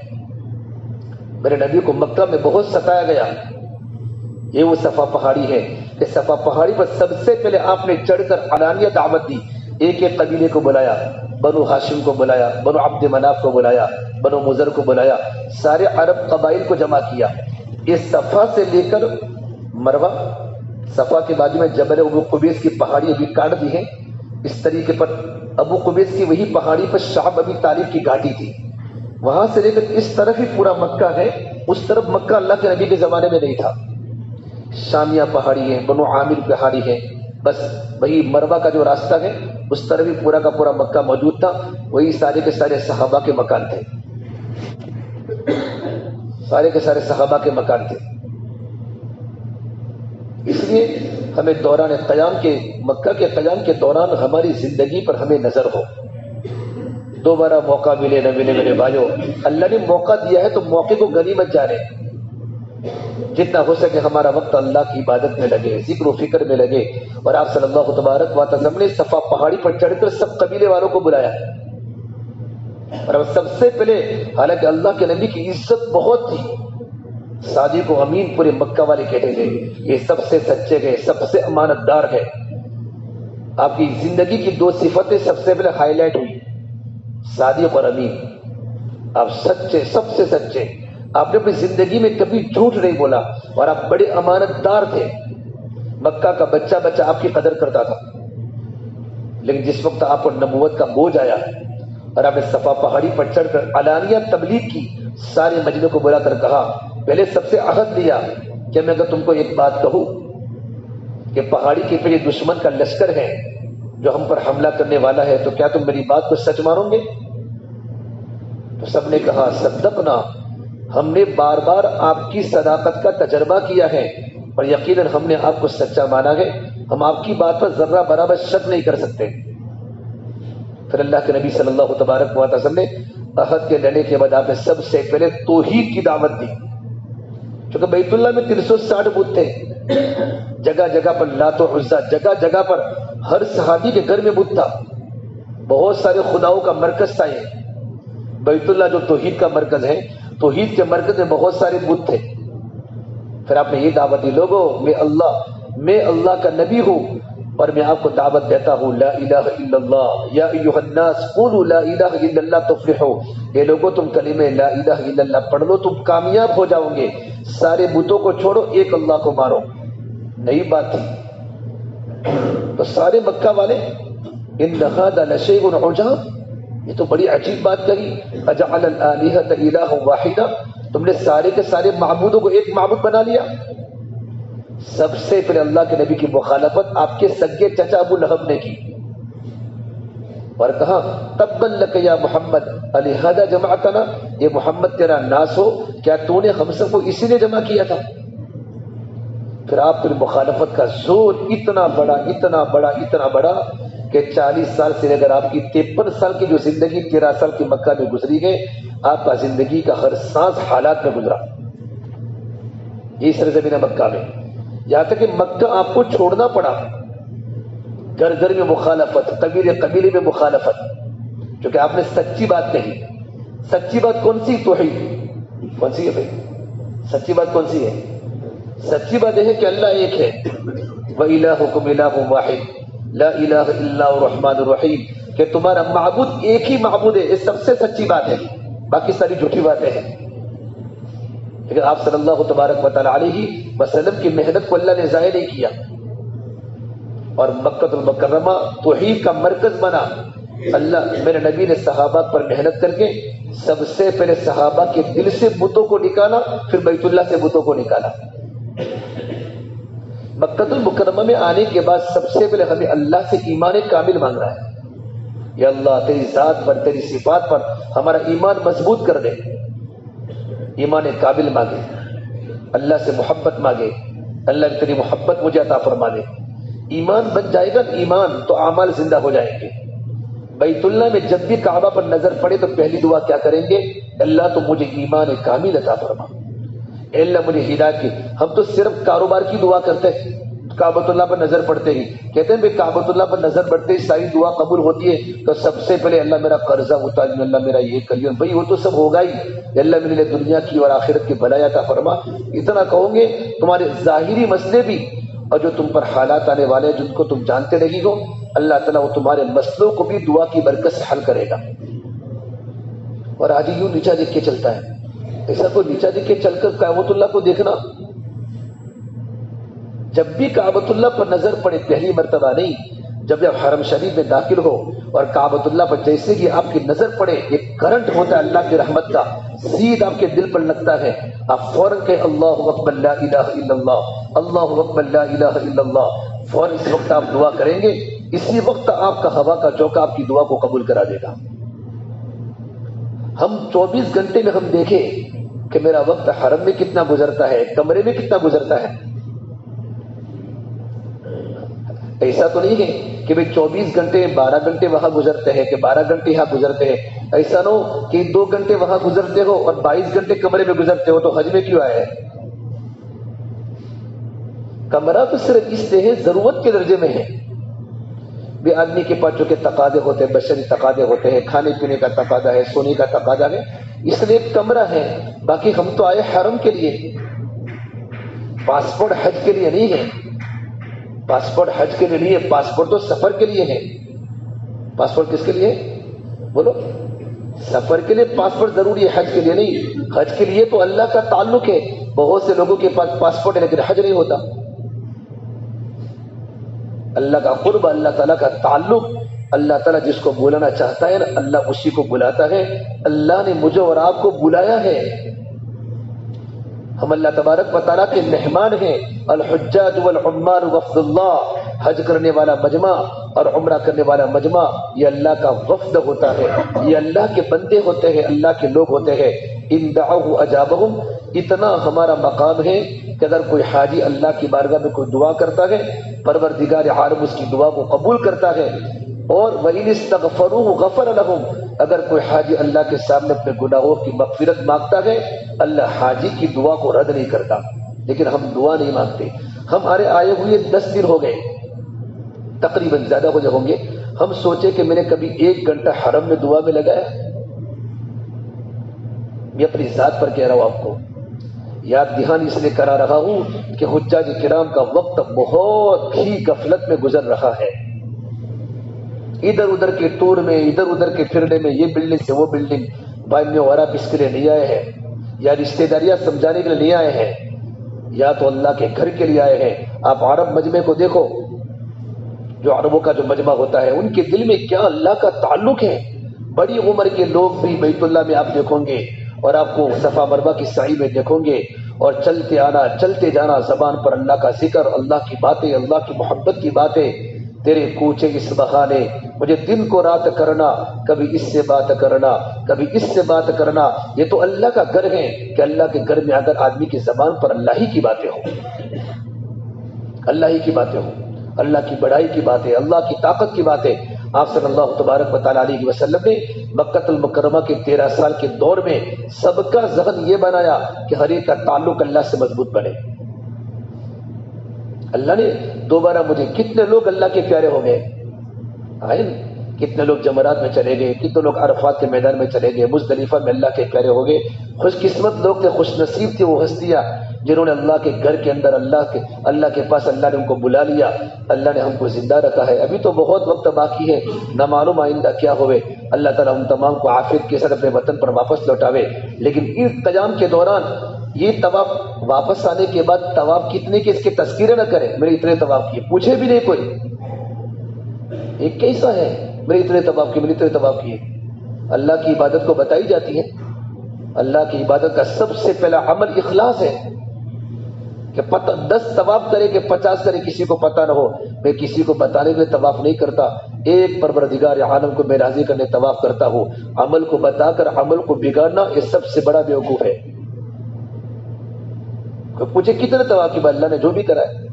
[SPEAKER 1] میرے نبی کو مکہ میں بہت ستایا گیا. یہ وہ صفا پہاڑی ہے کہ صفا پہاڑی پر سب سے پہلے آپ نے چڑھ کر علانیہ دعوت دی. ایک ایک قبیلے کو بلایا, بنو ہاشم کو بلایا, بنو عبد مناف کو بلایا, بنو مضر کو بلایا, سارے عرب قبائل کو جمع کیا. یہ صفا سے لے کر مروہ, صفا کے بازو میں جبل ابو قبیس کی پہاڑی ابھی کاٹ دی ہے. اس طریقے پر ابو قبیس کی وہی پہاڑی پر شعب ابی طالب کی گھاٹی تھی. وہاں سے لے کر اس طرف ہی پورا مکہ ہے, اس طرف مکہ اللہ کے نبی کے زمانے میں نہیں تھا. شامیہ پہاڑی ہے, بنو عامر پہاڑی ہے, بس وہی مروہ کا جو راستہ ہے اس طرف ہی پورا کا پورا مکہ موجود تھا. وہی سارے کے سارے صحابہ کے مکان تھے, سارے کے سارے صحابہ کے مکان تھے. اس لیے ہمیں دوران قیام کے مکہ کے قیام کے دوران ہماری زندگی پر ہمیں نظر ہو. دوبارہ موقع ملے نہ ملے میرے بھائیوں, اللہ نے موقع دیا ہے تو موقع کو غنیمت جانے. جتنا ہو سکے ہمارا وقت اللہ کی عبادت میں لگے, ذکر و فکر میں لگے. اور آپ صلی اللہ تبارک و تعالی نے صفا پہاڑی پر چڑھ کر سب قبیلے والوں کو بلایا. اور سب سے پہلے, حالانکہ اللہ کے نبی کی عزت بہت تھی, صادق و امین پورے مکہ والے کہتے تھے یہ سب سے سچے گئے, سب سے امانت دار ہے. آپ کی زندگی کی دو صفتیں سب سے پہلے ہائی لائٹ ہوئی, صادق اور امین. آپ سچے, سب سے سچے. آپ نے اپنی زندگی میں کبھی جھوٹ نہیں بولا, اور آپ بڑے امانت دار تھے. مکہ کا بچہ بچہ آپ کی قدر کرتا تھا. لیکن جس وقت آپ کو نبوت کا بوجھ آیا اور آپ نے صفا پہاڑی پر چڑھ کر علانیہ تبلیغ کی، سارے مجلس کو بلا کر کہا، پہلے سب سے عہد لیا کہ میں اگر تم کو ایک بات کہوں کہ پہاڑی کے پیچھے دشمن کا لشکر ہے جو ہم پر حملہ کرنے والا ہے، تو کیا تم میری بات کو سچ مانو گے؟ تو سب نے کہا صدقنا، ہم نے بار بار آپ کی صداقت کا تجربہ کیا ہے اور یقیناً ہم نے آپ کو سچا مانا ہے، ہم آپ کی بات پر ذرہ برابر شک نہیں کر سکتے۔ پھر اللہ کے نبی صلی اللہ تبارک و تعالی نے عہد کے لینے کے بعد آپ نے سب سے پہلے توحید کی دعوت دی، کیونکہ بیت اللہ میں 360 بت تھے، جگہ جگہ پر لات و عزا، جگہ جگہ پر ہر صحابی کے گھر میں بت تھا، بہت سارے خداؤں کا مرکز تھا یہ بیت اللہ جو توحید کا مرکز ہے، توحید کے مرکز میں بہت سارے بت تھے۔ پھر آپ نے یہ دعوت دی، لوگوں میں اللہ کا نبی ہوں اور میں آپ کو دعوت دیتا ہوں لا الہ الا اللہ، یا ایھا الناس قولوا لا الہ الا اللہ تفلحوا، یہ لوگوں تم کلمہ لا الہ الا اللہ پڑھ لو تم کامیاب ہو جاؤ گے، سارے بتوں کو چھوڑو ایک اللہ کو مانو۔ نئی بات تھی تو سارے مکہ والے ان ھذا لشیء عجاب، یہ تو بڑی عجیب بات کہی، اجعل الآلہۃ الہا واحدا، تم نے سارے کے سارے معبودوں کو ایک معبود بنا لیا۔ سب سے پہلے اللہ کے نبی کی مخالفت آپ کے سگے چچا ابو لہب نے کی اور کہا تبا لک یا محمد لہذا جمعتنا، یہ محمد تیرا ناس ہو، کیا تو نے ہم سب کو اسی نے جمع کیا تھا؟ پھر آپ کی مخالفت کا زور اتنا بڑا کہ 40 سال سے اگر آپ کی 53 سال کی جو زندگی 13 سال کی مکہ میں گزری گئے، آپ کا زندگی کا ہر سانس حالات میں گزرا، یہ سرزمین مکہ میں، یہاں تک کہ مکہ آپ کو چھوڑنا پڑا، گھر گھر میں مخالفت، قبیلے قبیلے میں مخالفت، کیونکہ آپ نے سچی بات کہی۔ سچی بات کون سی؟ توحید۔ کون سی ہے بھائی سچی بات؟ کون سی ہے سچی بات؟ یہ ہے کہ اللہ ایک ہے، وَإِلَٰهُكُمْ إِلَٰهٌ وَاحِدٌ لَا إِلَٰهَ إِلَّا هُوَ الرَّحْمَٰنُ الرَّحِيمُ، کہ تمہارا معبود ایک ہی معبود ہے، یہ سب سے سچی بات ہے، باقی ساری جھوٹی باتیں ہیں۔ لیکن آپ صلی اللہ تبارک و تعالی علیہ وسلم کی محنت کو اللہ نے ضائع نہیں کیا اور مکہ المکرمہ توحید کا مرکز بنا۔ اللہ میرے نبی نے صحابہ پر محنت کر کے سب سے پہلے صحابہ کے دل سے بتوں کو نکالا، پھر بیت اللہ سے بتوں کو نکالا۔ مکہ المکرمہ میں آنے کے بعد سب سے پہلے ہمیں اللہ سے ایمان کامل مانگ رہا ہے، یا اللہ تیری ذات پر، تیری صفات پر ہمارا ایمان مضبوط کر دے۔ ایمان کامل مانگے، اللہ سے محبت مانگے، اللہ تیری محبت مجھے عطا فرما دے۔ ایمان بن جائے گا ایمان تو اعمال زندہ ہو جائیں گے۔ بیت اللہ میں جب بھی کعبہ پر نظر پڑے تو پہلی دعا کیا کریں گے؟ اللہ تو مجھے ایمان کامل عطا فرما، اے اللہ مجھے ہدایت کی۔ ہم تو صرف کاروبار کی دعا کرتے ہیں، کعبۃ اللہ پر نظر پڑتے ہی کہتے ہیں بھائی کعبۃ اللہ پر نظر پڑتے ہی ساری دعا قبول ہوتی ہے، تو سب سے پہلے اللہ میرا قرضہ اتار، اللہ میرا یہ کریے، بھائی وہ تو سب ہوگا ہی، اللہ میرے لیے دنیا کی اور آخرت کی بھلائی عطا فرما۔ اتنا کہو گے تمہارے ظاہری مسئلے بھی اور جو تم پر حالات آنے والے ہیں جن کو تم جانتے نہیں ہو، اللہ تعالیٰ وہ تمہارے مسئلوں کو بھی دعا کی برکت سے حل کرے گا۔ اور آج یوں نیچا دیکھ کے چلتا ہے، ایسا کوئی نیچا دیکھ کے چل کر کعبۃ اللہ کو دیکھنا، جب بھی کعبۃ اللہ پر نظر پڑے، پہلی مرتبہ نہیں، جب آپ حرم شریف میں داخل ہو اور کعبۃ اللہ پر جیسے کہ آپ کی نظر پڑے، ایک کرنٹ ہوتا ہے اللہ کی رحمت کا، سیدھ آپ کے دل پر لگتا ہے، آپ فوراً کہ اللہ اکبر لا الہ الا اللہ، اللہ اکبر لا الہ الا اللہ، فوراً اس وقت آپ دعا کریں گے، اسی وقت آپ کا ہوا کا چوکا آپ کی دعا کو قبول کرا دے گا۔ ہم 24 گھنٹے میں ہم دیکھیں کہ میرا وقت حرم میں کتنا گزرتا ہے، کمرے میں کتنا گزرتا ہے، ایسا تو نہیں ہے کہ 24 گھنٹے 12 گھنٹے وہاں گزرتے ہیں کہ 12 گھنٹے یہاں گزرتے ہیں، ایسا نہ ہو کہ 2 گھنٹے وہاں گزرتے ہو اور 22 گھنٹے کمرے میں گزرتے ہو، تو حج میں کیوں آئے ہیں؟ کمرہ تو صرف اس لیے ہے ضرورت کے درجے میں ہے، بھی آدمی کے پاس جو کہ تقاضے ہوتے ہیں، بشری تقاضے ہوتے ہیں، کھانے پینے کا تقاضا ہے، سونے کا تقاضا ہے، اس لیے کمرہ ہے، باقی ہم تو آئے حرم کے لیے، پاسپورٹ حج کے لیے نہیں ہے، پاسپورٹ حج کے لیے نہیں ہے، پاسپورٹ تو سفر کے لیے ہے۔ پاسپورٹ کس کے لیے؟ بولو، سفر کے لیے پاسپورٹ ضروری ہے، حج کے لیے نہیں۔ حج کے لیے تو اللہ کا تعلق ہے، بہت سے لوگوں کے پاس پاسپورٹ ہے لیکن حج نہیں ہوتا۔ اللہ کا قرب، اللہ تعالیٰ کا تعلق اللہ تعالیٰ جس کو بلانا چاہتا ہے نا اللہ اسی کو بلاتا ہے. اللہ نے مجھے اور آپ کو بلایا ہے. ہم اللہ تبارک و تعالیٰ کے مہمان ہیں. الحجاج والعمار وفد اللہ، حج کرنے والا مجمع اور عمرہ کرنے والا مجمع یہ اللہ کا وفد ہوتا ہے، یہ اللہ کے بندے ہوتے ہیں، اللہ کے لوگ ہوتے ہیں. ان دعوه اجابهم، اتنا ہمارا مقام ہے کہ اگر کوئی حاجی اللہ کی بارگاہ میں کوئی دعا کرتا ہے پروردگار عالم اس کی دعا کو قبول کرتا ہے. اور وَإِنِ اسْتَغْفَرُوهُ غَفَرَ لَهُمْ، اگر کوئی حاجی اللہ کے سامنے اپنے گناہوں کی مغفرت مانگتا ہے اللہ حاجی کی دعا کو رد نہیں کرتا. لیکن ہم دعا نہیں مانگتے. ہمارے آئے ہوئے 10 دن ہو گئے، تقریباً زیادہ ہو جائے ہوں گے. ہم سوچے کہ میں نے کبھی 1 گھنٹہ حرم میں دعا میں لگایا؟ میں اپنی ذات پر کہہ رہا ہوں، آپ کو یاد دہانی اس لیے کرا رہا ہوں کہ حجاج کرام کا وقت بہت ہی غفلت میں گزر رہا ہے. ادھر ادھر کے ٹور میں، ادھر ادھر کے پھرنے میں، یہ بلڈنگ سے وہ بلڈنگ. بھائی میں اور آپ اس کے لیے نہیں آئے ہیں، یا رشتے داریاں سمجھانے کے لیے نہیں آئے ہیں، یا تو اللہ کے گھر کے لیے آئے ہیں. آپ عرب مجمع کو دیکھو، جو عربوں کا جو مجمع ہوتا ہے ان کے دل میں کیا اللہ کا تعلق ہے. بڑی عمر کے لوگ بھی بیت اللہ میں آپ دیکھیں گے اور آپ کو صفا مروہ کی سعی میں دیکھیں گے، اور چلتے آنا چلتے جانا، زبان پر اللہ کا ذکر، اللہ کی باتیں، اللہ کی محبت کی باتیں. تیرے کوچے اس بہانے مجھے دن کو رات کرنا، کبھی اس سے بات کرنا کبھی اس سے بات کرنا. یہ تو اللہ کا گھر ہے کہ اللہ کے گھر میں اگر آدمی کی زبان پر اللہ ہی کی باتیں ہوں، اللہ ہی کی باتیں ہوں، اللہ کی بڑائی کی باتیں، اللہ کی طاقت کی باتیں. آپ صلی اللہ تبارک و تعالیٰ علیہ وسلم نے مکہ المکرمہ کے 13 سال کے دور میں سب کا ذہن یہ بنایا کہ ہر ایک کا تعلق اللہ سے مضبوط بنے. اللہ نے دوبارہ مجھے، کتنے لوگ اللہ کے پیارے ہو گئے آئے، کتنے لوگ جمرات میں چلے گئے، کتنے لوگ عرفات کے میدان میں چلے گئے، مزدلفہ میں اللہ کے پیارے ہو گئے. خوش قسمت لوگ تھے، خوش نصیب تھے وہ ہستیاں جنہوں نے اللہ کے گھر کے اندر اللہ کے پاس اللہ نے ان کو بلا لیا. اللہ نے ہم کو زندہ رکھا ہے. ابھی تو بہت وقت باقی ہے، نہ معلوم آئندہ کیا ہوئے. اللہ تعالیٰ ہم تمام کو عافیت کے ساتھ اپنے وطن پر واپس لوٹاوے. لیکن اس قیام کے دوران یہ طواف واپس آنے کے بعد طواف کتنے کے اس کے تذکرے نہ کرے. میں نے اتنے طواف کیے، پوچھے بھی نہیں کوئی ایک کیسا ہے، میں نے اتنے طواف کیے، میں نے اتنے طواف کیے. اللہ کی عبادت کو بتائی جاتی ہے. اللہ کی عبادت کا سب سے پہلا عمل اخلاص ہے کہ 10 طواف کرے کہ 50 کرے کسی کو پتہ نہ ہو. میں کسی کو بتانے کے لیے طواف نہیں کرتا، ایک پروردگار عالم کو میں راضی کرنے طواف کرتا ہوں. عمل کو بتا کر عمل کو بگاڑنا یہ سب سے بڑا بیوقوف ہے. پوچھے کتنے طواف کی بات، اللہ نے جو بھی کرا ہے.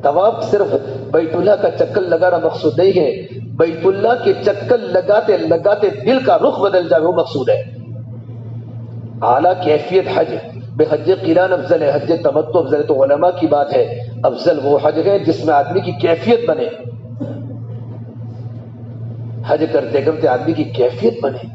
[SPEAKER 1] طواف صرف بیت اللہ کا چکر لگانا مقصود نہیں ہے، بیت اللہ کے چکر لگاتے لگاتے دل کا رخ بدل جائے وہ مقصود ہے. اعلیٰ کیفیت حج بے حج قران افضل ہے، حج تمتع افضل ہے. تو علماء کی بات ہے افضل وہ حج ہے جس میں آدمی کی کیفیت بنے، حج کرتے کرتے آدمی کی کیفیت بنے.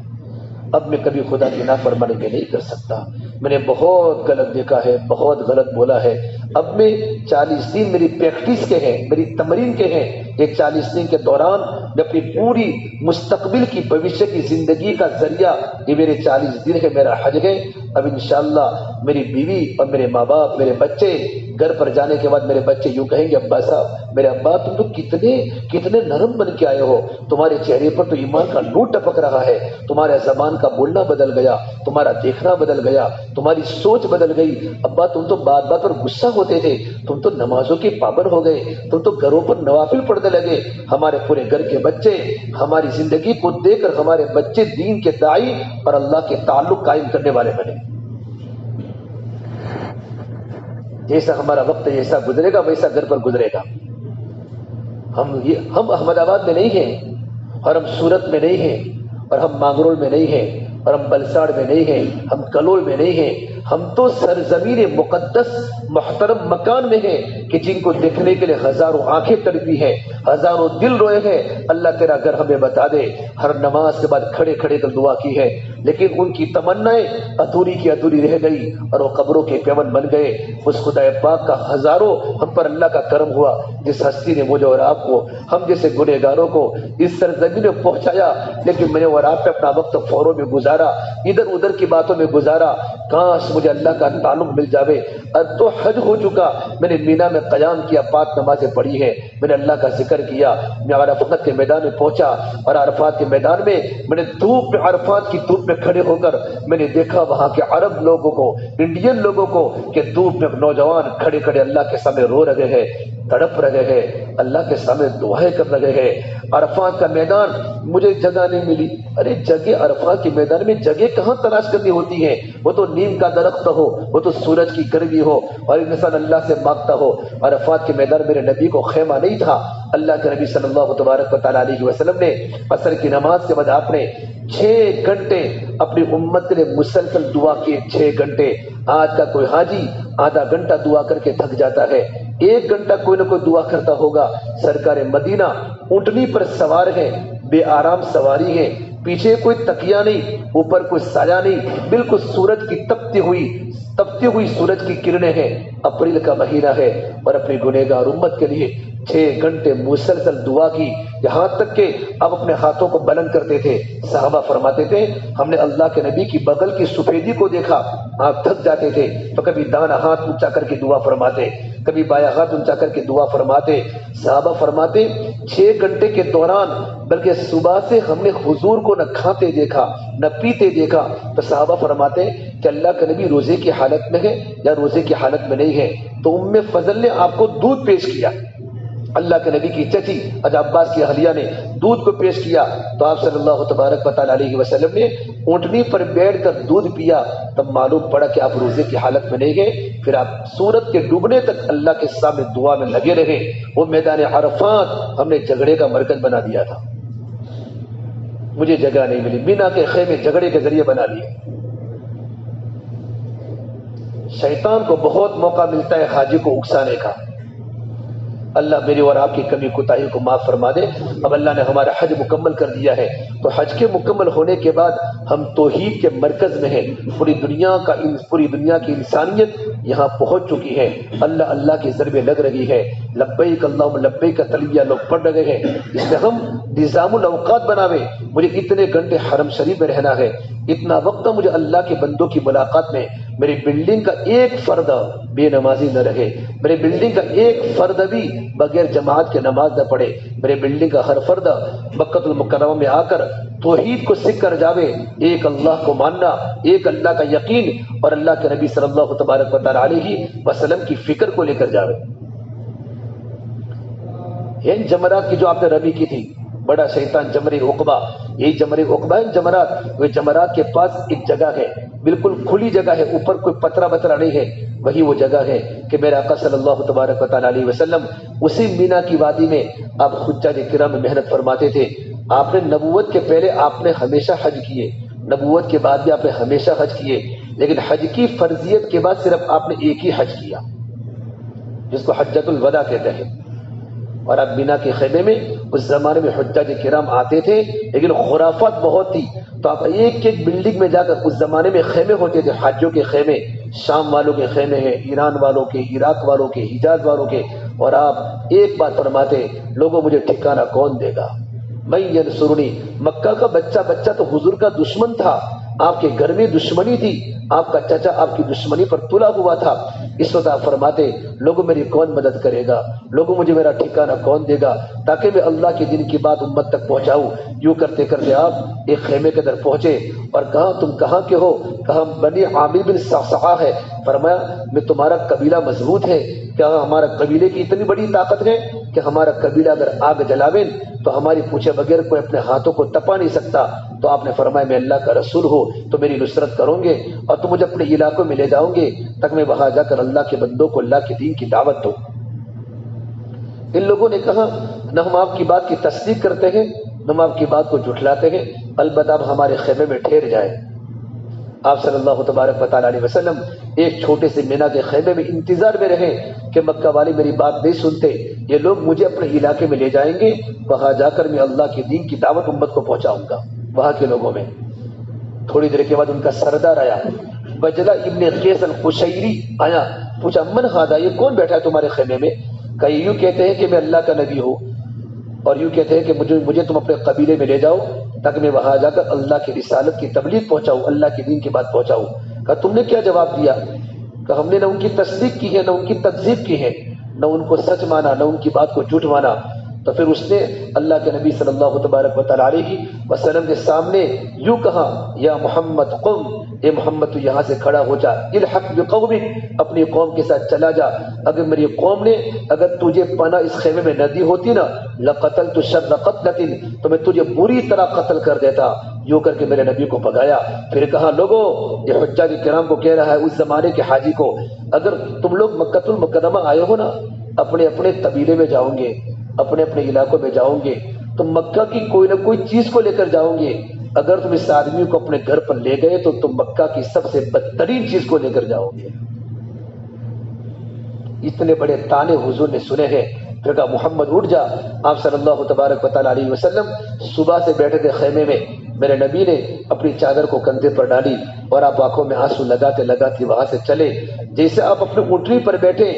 [SPEAKER 1] اب میں کبھی خدا کی نافرمانی میں نہیں کر سکتا. میں نے بہت غلط دیکھا ہے، بہت غلط بولا ہے. اب میں 40 دن میری پریکٹس کے ہیں، میری تمرین کے ہیں. یہ 40 دن کے دوران میں اپنی پوری مستقبل کی بھوشیہ کی زندگی کا ذریعہ یہ میرے 40 دن ہے، میرا حج ہے. اب انشاءاللہ میری بیوی اور میرے ماں باپ، میرے بچے گھر پر جانے کے بعد میرے بچے یوں کہیں گے ابا صاحب، میرے ابا تم تو کتنے نرم بن کے آئے ہو، تمہارے چہرے پر تو ایمان کا نور ٹپک رہا ہے، تمہارے زبان کا بولنا بدل گیا، تمہارا دیکھنا بدل گیا، تمہاری سوچ بدل گئی. ابا تم تو بات بات پر غصہ ہوتے تھے، تم تو نمازوں کے پابند ہو گئے، تم تو گھروں پر نوافل پڑھنے لگے. ہمارے پورے گھر کے بچے ہماری زندگی کو دیکھ کر ہمارے بچے دین کے داعی اور اللہ کے تعلق قائم کرنے والے بنے. جیسا ہمارا وقت جیسا گزرے گا ویسا گھر پر گزرے گا. ہم احمد آباد میں نہیں ہیں، اور ہم سورت میں نہیں ہیں، اور ہم مانگرول میں نہیں ہیں، اور ہم بلساڑ میں نہیں ہیں، ہم کلول میں نہیں ہیں. ہم تو سرزمین مقدس محترم مکان میں ہیں کہ جن کو دیکھنے کے لیے ہزاروں آنکھیں تڑپی ہیں، ہزاروں دل روئے ہیں. اللہ تیرا گھر ہمیں بتا دے. ہر نماز کے بعد کھڑے کھڑے کر دعا کی ہے، لیکن ان کی تمنائیں ادھوری کی ادھوری رہ گئی اور وہ قبروں کے پیون بن گئے. اس خدا پاک کا ہزاروں ہم پر اللہ کا کرم ہوا جس ہستی نے مجھے اور آپ کو، ہم جیسے گنہگاروں کو اس سرزمین میں پہنچایا. لیکن میں نے اور آپ نے اپنا وقت فوروں میں گزارا، ادھر ادھر کی باتوں میں گزارا. کاش مجھے اللہ کا تعلق مل جاوے، اب تو حج ہو چکا، میں نے مینا میں قیام کیا، 5 نمازیں پڑھی ہے، میں نے اللہ کا ذکر کیا، میں عرفات کے میدان میں پہنچا، اور عرفات کے میدان میں میں نے دھوپ میں، عرفات کی دھوپ میں کھڑے ہو کر میں نے دیکھا وہاں کے عرب لوگوں کو، انڈین لوگوں کو، کہ دھوپ میں نوجوان کھڑے کھڑے اللہ کے سامنے رو رہے ہیں، تڑپ رہے ہیں، اللہ کے سامنے دعائیں کر رہے ہیں۔ عرفات کا میدان، مجھے جگہ نہیں ملی۔ ارے جگہ عرفات کے میدان میں جگہ کہاں تلاش کرنی ہوتی ہے؟ وہ تو نیم کا درخت ہو، وہ تو سورج کی گرمی ہو، اور انسان اللہ سے مانگتا ہو۔ عرفات کے میدان میرے نبی کو خیمہ نہیں تھا۔ اللہ کے نبی صلی اللہ تبارک و تعالیٰ علیہ وسلم نے عصر کی نماز کے بعد آپ نے 6 گھنٹے اپنی امت کے لیے مسلسل دعا کیے، 6 گھنٹے۔ آج کا کوئی حاجی آدھا گھنٹہ دعا کر کے تھک جاتا ہے، 1 گھنٹہ کوئی نہ کوئی دعا کرتا ہوگا۔ سرکار مدینہ اونٹنی پر سوار ہے، بے آرام سواری ہے، پیچھے کوئی تکیہ نہیں، اوپر کوئی سایہ نہیں، بالکل سورج کی تپتی ہوئی سورج کی کرنیں ہیں، اپریل کا مہینہ ہے، اور اپنی گنہگار امت کے لیے 6 گھنٹے مسلسل دعا کی، یہاں تک کہ اب اپنے ہاتھوں کو بلند کرتے تھے۔ صحابہ فرماتے تھے ہم نے اللہ کے نبی کی بغل کی سفیدی کو دیکھا، آپ تھک جاتے تھے تو کبھی دانا ہاتھ اونچا کر کے دعا فرماتے، کبھی بایاں ہاتھ اونچا کر کے دعا فرماتے۔ صحابہ فرماتے 6 گھنٹے کے دوران، بلکہ صبح سے ہم نے حضور کو نہ کھاتے دیکھا نہ پیتے دیکھا۔ تو صحابہ فرماتے کہ اللہ کا نبی روزے کی حالت میں ہے یا روزے کی حالت میں نہیں ہے؟ تو ام فضل نے آپ کو دودھ پیش کیا، اللہ کے نبی کی چچی حضرت عباس کی اہلیہ نے دودھ کو پیش کیا، تو آپ صلی اللہ تبارک و تعالیٰ علیہ وسلم نے اونٹنی پر بیٹھ کر دودھ پیا، تب معلوم پڑا کہ آپ روزے کی حالت میں نہیں گئے۔ پھر آپ سورج کے ڈوبنے تک اللہ کے سامنے دعا میں لگے رہے۔ وہ میدان عرفات ہم نے جھگڑے کا مرکز بنا دیا تھا، مجھے جگہ نہیں ملی، مینا کے خیمے جھگڑے کے ذریعے بنا لیے۔ شیطان کو بہت موقع ملتا ہے حاجی کو اکسانے کا۔ اللہ میری اور آپ کی کمی کوتاہی کو معاف فرما دے۔ اب اللہ نے ہمارا حج مکمل کر دیا ہے، تو حج کے مکمل ہونے کے بعد ہم توحید کے مرکز میں ہیں۔ پوری دنیا کی انسانیت یہاں پہنچ چکی ہے، اللہ اللہ کی ضربیں لگ رہی ہے، لبیک اللہم لبیک کا تلبیہ لوگ پڑھ رہے ہیں۔ اس میں ہم نظام الاوقات بناوے، مجھے اتنے گھنٹے حرم شریف میں رہنا ہے، اتنا وقت مجھے اللہ کے بندوں کی ملاقات میں، میری بلڈنگ کا ایک فرد بے نمازی نہ رہے، میری بلڈنگ کا ایک فرد بھی بغیر جماعت کے نماز نہ پڑھے، میرے بلڈنگ کا ہر فرد مکہ المکرمہ میں آ کر توحید کو سیکھ کر جاوے، ایک اللہ کو ماننا، ایک اللہ کا یقین، اور اللہ کے نبی صلی اللہ تبارک و تعالیٰ علیہ وسلم کی فکر کو لے کر جاوے۔ یہ جمرات کی جو آپ نے رمی کی تھی، بڑا شیطان جمر عقبہ، یہی جمر عقبہ ہے جمرات۔ وہ جمرات کے پاس ایک جگہ ہے، بالکل کھلی جگہ ہے، اوپر کوئی پترا بترا نہیں ہے، وہی وہ جگہ ہے کہ میرے آقا صلی اللہ تبارک و تعالیٰ علیہ وسلم اسی مینا کی وادی میں آپ حجاج کرام میں محنت فرماتے تھے۔ آپ نے نبوت کے پہلے آپ نے ہمیشہ حج کیے، نبوت کے بعد بھی آپ نے ہمیشہ حج کیے، لیکن حج کی فرضیت کے بعد صرف آپ نے ایک ہی حج کیا، جس کو حجۃ الوداع کہتے ہیں۔ اور اب مینا کے خیمے میں اس زمانے میں حجاج کرام آتے تھے، لیکن خرافات بہت تھی، تو آپ ایک ایک بلڈنگ میں جا کر، اس زمانے میں خیمے ہوتے تھے، حاجیوں کے خیمے، شام والوں کے خیمے ہیں، ایران والوں کے، عراق والوں کے، حجاز والوں کے، اور آپ ایک بات فرماتے، لوگوں مجھے ٹھکانہ کون دے گا؟ میں ینصرنی۔ مکہ کا بچہ تو حضور کا دشمن تھا، آپ کے گھر میں دشمنی تھی، آپ کا چچا آپ کی دشمنی پر تلا ہوا تھا۔ اس وقت آپ فرماتے لوگوں میری کون مدد کرے گا، لوگوں مجھے میرا ٹھکانہ کون دے گا، تاکہ میں اللہ کے دین کی بات امت تک پہنچاؤں۔ یوں کرتے کرتے آپ ایک خیمے کے در پہنچے اور کہا تم کہاں کے ہو؟ کہا بنی عامر بن صعصعہ ہے۔ فرمایا میں تمہارا قبیلہ مضبوط ہے؟ کیا ہمارا قبیلے کی اتنی بڑی طاقت ہے کہ ہمارا قبیلہ اگر آگ جلاوے تو ہماری پوچھے بغیر کوئی اپنے ہاتھوں کو تپا نہیں سکتا؟ تو آپ نے فرمایا میں اللہ کا رسول ہوں تو میری نصرت کرو گے اور تم مجھے اپنے علاقوں میں لے جاؤ گے تاکہ میں وہاں جا کر اللہ کے بندوں کو اللہ کے دین کی دعوت دوں۔ ان لوگوں نے کہا نہ ہم آپ کی بات کی تصدیق کرتے ہیں نہ ہم آپ کی بات کو جھٹلاتے ہیں، البتہ آپ ہمارے خیمے میں ٹھہر جائیں۔ آپ صلی اللہ تبارک و تعالیٰ علیہ وسلم ایک چھوٹے سے مینا کے خیمے میں انتظار میں رہے کہ مکہ والے میری بات نہیں سنتے، یہ لوگ مجھے اپنے علاقے میں لے جائیں گے، وہاں جا کر میں اللہ کے دین کی دعوت امت کو پہنچاؤں گا وہاں کے لوگوں میں۔ تھوڑی دیر کے بعد ان کا سردار آیا، بجلہ ابن قیس القشیری آیا، پوچھا من ہذا، یہ کون بیٹھا ہے تمہارے خیمے میں؟ کہ یوں کہتے ہیں کہ میں اللہ کا نبی ہوں، اور یوں کہتے ہیں کہ مجھے تم اپنے قبیلے میں لے جاؤ تاکہ میں وہاں جا کر اللہ کی رسالت کی تبلیغ پہنچاؤں، اللہ کے دین کی بات پہنچاؤں۔ کہا تم نے کیا جواب دیا؟ کہ ہم نے نہ ان کی تصدیق کی ہے نہ ان کی تکذیب کی ہے، نہ ان کو سچ مانا نہ ان کی بات کو جھوٹ مانا۔ تو پھر اس نے اللہ کے نبی صلی اللہ تبارک و تعالی علیہ وسلم کے سامنے یوں کہا، یا محمد قم، اے محمد تو یہاں سے کھڑا ہو جا، الحق بقومک، اپنی قوم کے ساتھ چلا جا، اگر میری قوم نے اگر تجھے پناہ اس خیمے میں نہ دی ہوتی نا لقتلت شر قتلۃ، تو میں تجھے بری طرح قتل کر دیتا۔ یوں کر کے میرے نبی کو بھگایا۔ پھر کہا لوگوں، یہ حجاج کرام کو کہہ رہا ہے، اس زمانے کے حاجی کو، اگر تم لوگ مکۃ المکرمہ آئے ہو نا، اپنے اپنے قبیلے میں جاؤں گے، اپنے اپنے علاقوں میں جاؤں گے، تم مکہ کی کوئی نہ کوئی چیز کو لے کر جاؤں گے، اگر تم اس آدمی کو اپنے گھر پر لے گئے تو تم مکہ کی سب سے بدترین چیز کو لے کر جاؤ گے۔ اتنے بڑے تانے حضور نے سنے ہیں۔ پھر کہا محمد اٹھ جا۔ آپ صلی اللہ تبارک و تعالی علیہ وسلم صبح سے بیٹھے تھے خیمے میں، میرے نبی نے اپنی چادر کو کندھے پر ڈالی اور آپ آنکھوں میں آنسو لگاتے لگاتے وہاں سے چلے۔ جیسے آپ اپنے اونٹنی پر بیٹھے،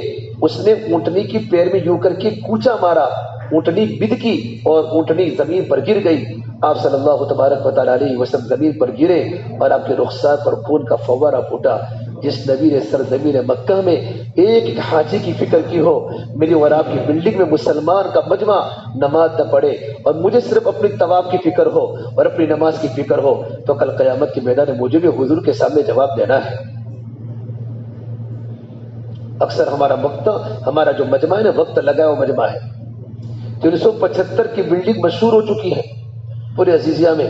[SPEAKER 1] اس نے اونٹنی کی پیر میں یوں کر کے کوچا مارا، اونٹنی بدکی اور اونٹنی زمین پر گر گئی۔ آپ صلی اللہ تبارک و تعالی علیہ وسلم زمین پر گرے اور آپ کے رخسار پر خون کا فوارہ پھوٹا۔ جس نبی نے سرزمین مکہ میں ایک ایک حاجی کی فکر کی ہو، میری اور آپ کی بلڈنگ میں مسلمان کا مجمع نماز نہ پڑھے اور مجھے صرف اپنی طواف کی فکر ہو اور اپنی نماز کی فکر ہو، تو کل قیامت کے میدان میں مجھے بھی حضور کے سامنے جواب دینا ہے۔ اکثر ہمارا وقت، ہمارا جو مجمع ہے نا، وقت لگایا ہوا مجمع ہے۔ 375 کی بلڈنگ مشہور ہو چکی ہے پورے عزیزیہ میں،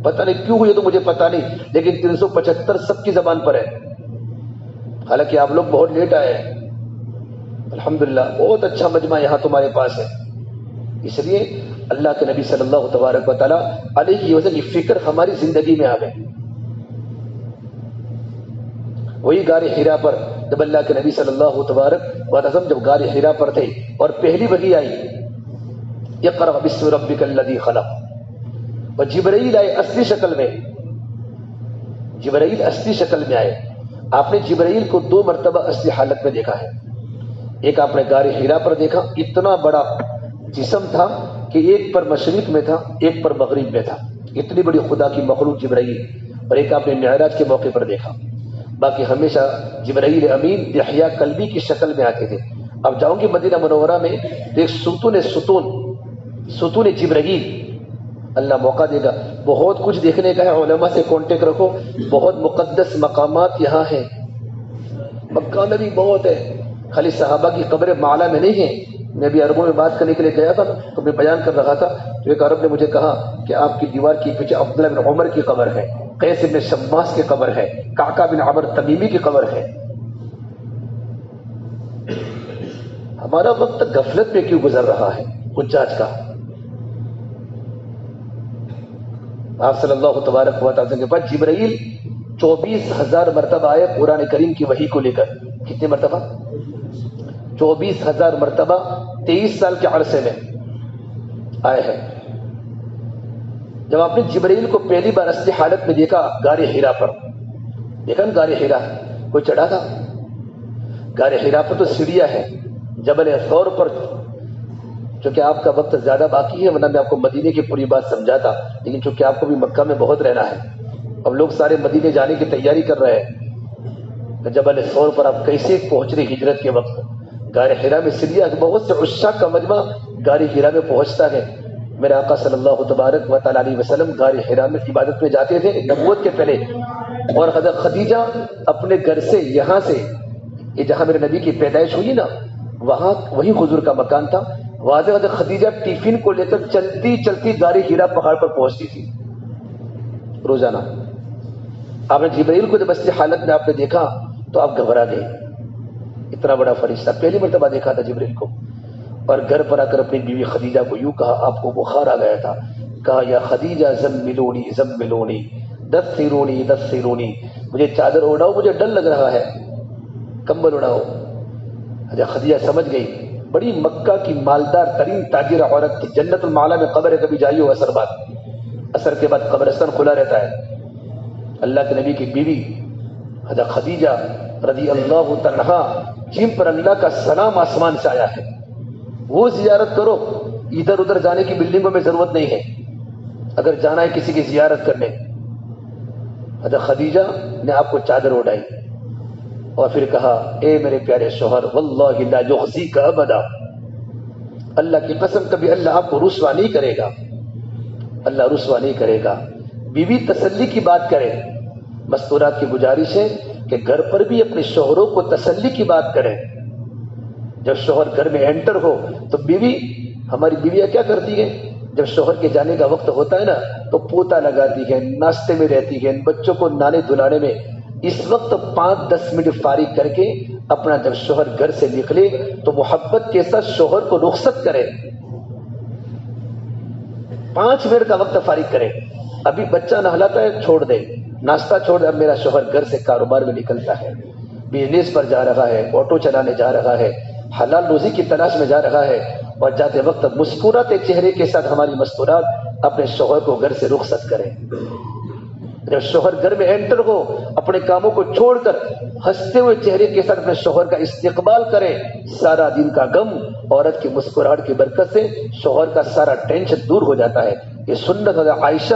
[SPEAKER 1] پتہ نہیں کیوں ہوئی تو مجھے پتہ نہیں، لیکن 375 سب کی زبان پر ہے۔ حالانکہ آپ لوگ بہت لیٹ آئے ہیں، الحمدللہ بہت اچھا مجمع یہاں تمہارے پاس ہے۔ اس لیے اللہ کے نبی صلی اللہ تبارک و تعالیٰ علیہ وسلم کی فکر ہماری زندگی میں آوے۔ وہی غار حرا پر جب اللہ کے نبی صلی اللہ تبارک و تعالیٰ جب غار حرا پر تھے اور پہلی وحی آئی، اقرأ باسم ربک الذی خلق، اور جبرائیل آئے اصلی شکل میں، جبرائیل اصلی شکل میں آئے۔ آپ نے جبرائیل کو 2 مرتبہ اصلی حالت میں دیکھا ہے۔ ایک آپ نے غار حرا پر دیکھا، اتنا بڑا جسم تھا کہ ایک پر مشرق میں تھا ایک پر مغرب میں تھا، اتنی بڑی خدا کی مخلوق جبرائیل۔ اور ایک آپ نے معراج کے موقع پر دیکھا۔ باقی ہمیشہ جبرائیل امین دحیہ قلبی کی شکل میں آتے تھے۔ اب جاؤں گی مدینہ منورہ میں تو ایک ستون جبرائیل، اللہ موقع دے گا، بہت کچھ دیکھنے کا ہے، علماء سے کانٹیکٹ رکھو، بہت مقدس مقامات یہاں ہیں۔ مکہ میں بھی بہت ہے، خالی صحابہ کی قبر معلا میں نہیں ہے۔ میں بھی عربوں میں بات کرنے کے لیے گیا تھا تو میں بیان کر رہا تھا، تو ایک عرب نے مجھے کہا کہ آپ کی دیوار کے پیچھے عبداللہ بن عمر کی قبر ہے، قیس بن شماس کی قبر ہے، قعقاع بن عمر تمیمی کی قبر ہے۔ ہمارا وقت غفلت میں کیوں گزر رہا ہے حجاج کا؟ آپ صلی اللہ تبارک و تعالیٰ کے بعد جبرائیل 24,000 مرتبہ آئے قرآن کریم کی وحی کو لے کر۔ کتنے مرتبہ؟ 24,000 مرتبہ 23 سال کے عرصے میں آئے ہیں۔ جب آپ نے جبرائیل کو پہلی بار اصلی حالت میں دیکھا غار حرا پر، دیکھا نا غار حرا کوئی چڑھا تھا؟ غار حرا پر تو سیڑھیاں ہے، جبل ثور پر، چونکہ آپ کا وقت زیادہ باقی ہے ورنہ میں آپ کو مدینے کی پوری بات سمجھاتا، لیکن چونکہ آپ کو بھی مکہ میں بہت رہنا ہے، اب لوگ سارے مدینے جانے کی تیاری کر رہے ہیں۔ جبل ثور پر آپ کیسے پہنچ رہے ہجرت کے وقت؟ غار حرا میں سیڑھیاں، بہت سے عشاق کا مجمع غار حرا میں پہنچتا ہے۔ میرے آقا صلی اللہ تبارک و تعالی علیہ وسلم غار حرا میں عبادت میں جاتے تھے نبوت کے پہلے، اور حضرت خدیجہ اپنے گھر سے یہاں سے، یہ جہاں میرے نبی کی پیدائش ہوئی نا، وہاں وہی حضور کا مکان تھا، وہاں سے حضرت خدیجہ ٹیفن کو لے کر چلتی چلتی غار حرا پہاڑ پر پہنچتی تھی روزانہ۔ آپ نے جبرائیل کو جب اصلی حالت میں آپ نے دیکھا تو آپ گھبرا گئے، اتنا بڑا فرشتہ پہلی مرتبہ دیکھا تھا جبرائیل کو، اور گھر پر آ کر اپنی بیوی خدیجہ کو یوں کہا، آپ کو بخار آ گیا تھا، کہا یا خدیجہ زملونی زملونی دثرونی دثرونی، مجھے چادر اڑاؤ، مجھے ڈر لگ رہا ہے، کمبل اڑاؤ۔ خدیجہ سمجھ گئی، بڑی مکہ کی مالدار ترین تاجرہ عورت تھی، جنت المعلا میں قبر ہے، کبھی جائیے ہو اثر بعد، اثر کے بعد قبرستان کھلا رہتا ہے۔ اللہ کے نبی کی بیوی حضرت خدیجہ رضی اللہ تعالیٰ، جن پر اللہ کا سلام آسمان سے آیا ہے، وہ زیارت کرو، ادھر ادھر جانے کی بلڈنگوں میں ضرورت نہیں ہے۔ اگر جانا ہے کسی کی زیارت کرنے، حضرت خدیجہ نے آپ کو چادر اڑائی اور پھر کہا اے میرے پیارے شوہر واللہ لا یخزیک ابدا، اللہ کی قسم کبھی اللہ آپ کو رسوا نہیں کرے گا، اللہ رسوا نہیں کرے گا۔ بیوی تسلی کی بات کرے۔ مستورات کی گزارش ہے کہ گھر پر بھی اپنے شوہروں کو تسلی کی بات کریں۔ جب شوہر گھر میں انٹر ہو تو بیوی، ہماری بیویاں کیا کرتی ہیں، جب شوہر کے جانے کا وقت ہوتا ہے نا تو پوتا لگاتی ہے، ناشتے میں رہتی ہے، بچوں کو نانے دھلانے میں، اس وقت 5-10 منٹ فارغ کر کے اپنا جب شوہر گھر سے نکلے تو محبت کے ساتھ شوہر کو رخصت کرے، 5 منٹ کا وقت فارغ کرے۔ ابھی بچہ نہلاتا ہے چھوڑ دے، ناشتہ چھوڑ دے، اب میرا شوہر گھر سے کاروبار میں نکلتا ہے، بزنس پر جا رہا ہے، آٹو چلانے جا رہا ہے، حلال روزی کی تلاش میں جا رہا ہے، اور جاتے وقت مسکراتے چہرے کے ساتھ ہماری مستورات اپنے شوہر کو گھر سے رخصت کریں۔ جب شوہر گھر میں انٹر ہو اپنے کاموں کو چھوڑ کر ہنستے ہوئے چہرے کے ساتھ اپنے شوہر کا استقبال کرے، سارا دن کا غم عورت کی مسکراہٹ کی برکت سے شوہر کا سارا ٹینشن دور ہو جاتا ہے۔ یہ سنت حضرت عائشہ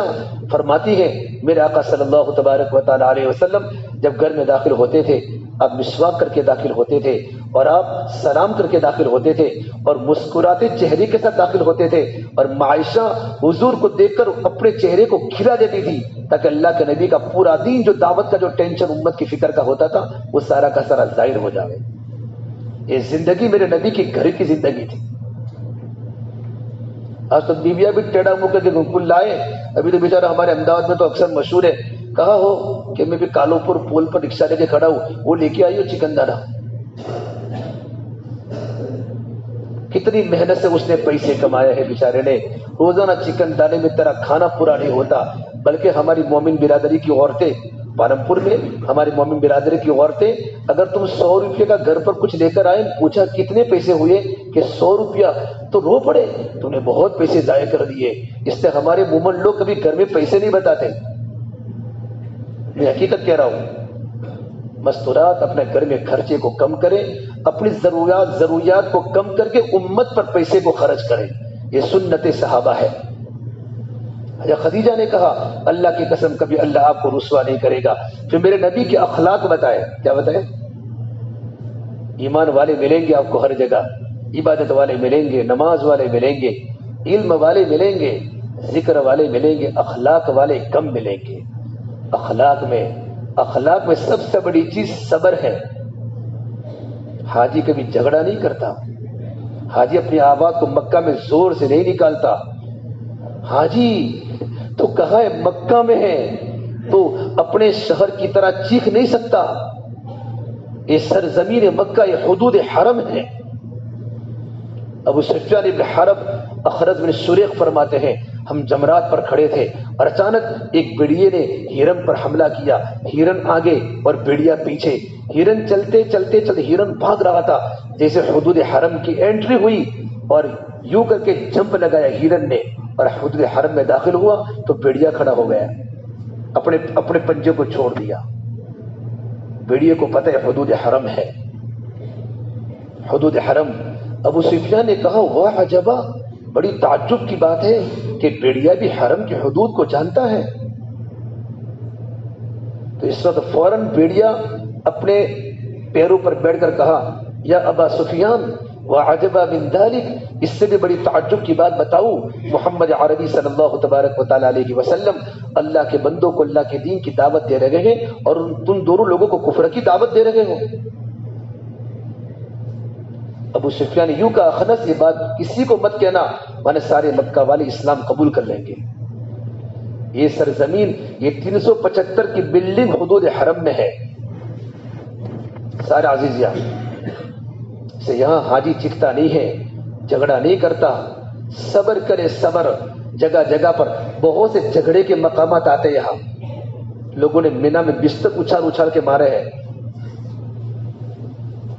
[SPEAKER 1] فرماتی ہے میرے آقا صلی اللہ تبارک و تعالی علیہ وسلم جب گھر میں داخل ہوتے تھے آپ مسواک کر کے داخل ہوتے تھے اور آپ سلام کر کے داخل ہوتے تھے اور مسکراتے چہرے کے ساتھ داخل ہوتے تھے، اور عائشہ حضور کو دیکھ کر اپنے چہرے کو کھلا دیتی تھی تاکہ اللہ کے نبی کا پورا دین جو دعوت کا جو ٹینشن امت کی فکر کا ہوتا تھا وہ سارا کا سارا ظاہر ہو جائے۔ یہ زندگی میرے نبی کی گھر کی زندگی تھی۔ آج تو بیویاں بھی ٹیڑھا منہ کر کے کل لائے۔ ابھی تو بیچارہ ہمارے احمدآباد میں تو اکثر مشہور ہے، کہا ہو کہ میں بھی کالو پور پول پر رکشہ لے کے کھڑا ہوں، وہ لے کے آئی ہو چکن دانا۔ کتنی محنت سے اس نے پیسے کمایا ہے بیچارے نے، روزانہ چکن دانے میں تیرا کھانا پورا نہیں ہوتا۔ بلکہ ہماری مومن برادری کی عورتیں پالمپور میں، ہماری مومن برادری کی عورتیں اگر تم 100 روپے کا گھر پر کچھ لے کر آئے، پوچھا کتنے پیسے ہوئے کہ 100 روپیہ، تو رو پڑے تم نے بہت پیسے ضائع کر دیے۔ اس سے ہمارے مومن لوگ کبھی گھر میں پیسے نہیں بتاتے، میں حقیقت کہہ رہا ہوں۔ مستورات اپنے گھر میں خرچے کو کم کریں، اپنی ضروریات کو کم کر کے امت پر پیسے کو خرچ کریں، یہ سنت صحابہ ہے۔ خدیجہ نے کہا اللہ کی قسم کبھی اللہ آپ کو رسوا نہیں کرے گا۔ پھر میرے نبی کے اخلاق بتائے، کیا بتائے؟ ایمان والے ملیں گے آپ کو ہر جگہ، عبادت والے ملیں گے، نماز والے ملیں گے، علم والے ملیں گے، ذکر والے ملیں گے، اخلاق والے کم ملیں گے۔ اخلاق میں سب سے بڑی چیز صبر ہے۔ حاجی کبھی جھگڑا نہیں کرتا، حاجی اپنی آواز کو مکہ میں زور سے نہیں نکالتا۔ حاجی تو کہاں ہے، مکہ میں ہے تو اپنے شہر کی طرح چیخ نہیں سکتا، یہ سرزمین مکہ، یہ حدود حرم ہے۔ ابو سفیان بن حرب اخرج بن شریق فرماتے ہیں ہم جمرات پر کھڑے تھے اور اچانک ایک بھیڑیے نے ہرن پر حملہ کیا، ہرن آگے اور بھیڑیا پیچھے، ہرن چلتے چلتے ہرن بھاگ رہا تھا، جیسے حدود حرم کی انٹری ہوئی اور یوں کر کے جمپ لگایا ہرن نے اور حدود حرم میں داخل ہوا تو بھیڑیا کھڑا ہو گیا، اپنے پنجے کو چھوڑ دیا۔ بھیڑیے کو پتہ ہے حدود حرم ہے، حدود حرم۔ ابو سفیان نے کہا واہ عجبا، بڑی تعجب کی بات ہے کہ بھیڑیا بھی حرم کی حدود کو جانتا ہے۔ تو اس وقت فوراً بھیڑیا اپنے پیروں پر بیٹھ کر کہا یا ابا سفیان وعجبا من ذلک، اس سے بھی بڑی تعجب کی بات بتاؤ، محمد عربی صلی اللہ تبارک و تعالی علیہ وسلم اللہ کے بندوں کو اللہ کے دین کی دعوت دے رہے ہیں اور تم دونوں لوگوں کو کفر کی دعوت دے رہے ہو۔ ابو سفیان یوں کا اخنس، یہ بات کسی کو مت کہنا مانے سارے مکہ والے اسلام قبول کر لیں گے۔ یہ سرزمین، یہ 375 کی بلڈنگ حدود حرم میں ہے۔ سارے عزیزیاں سے یہاں حاجی چکھتا نہیں ہے، جھگڑا نہیں کرتا، صبر کرے صبر۔ جگہ جگہ پر بہت سے جھگڑے کے مقامات آتے، یہاں لوگوں نے مینا میں بستر اچھال اچھال کے مارے ہیں،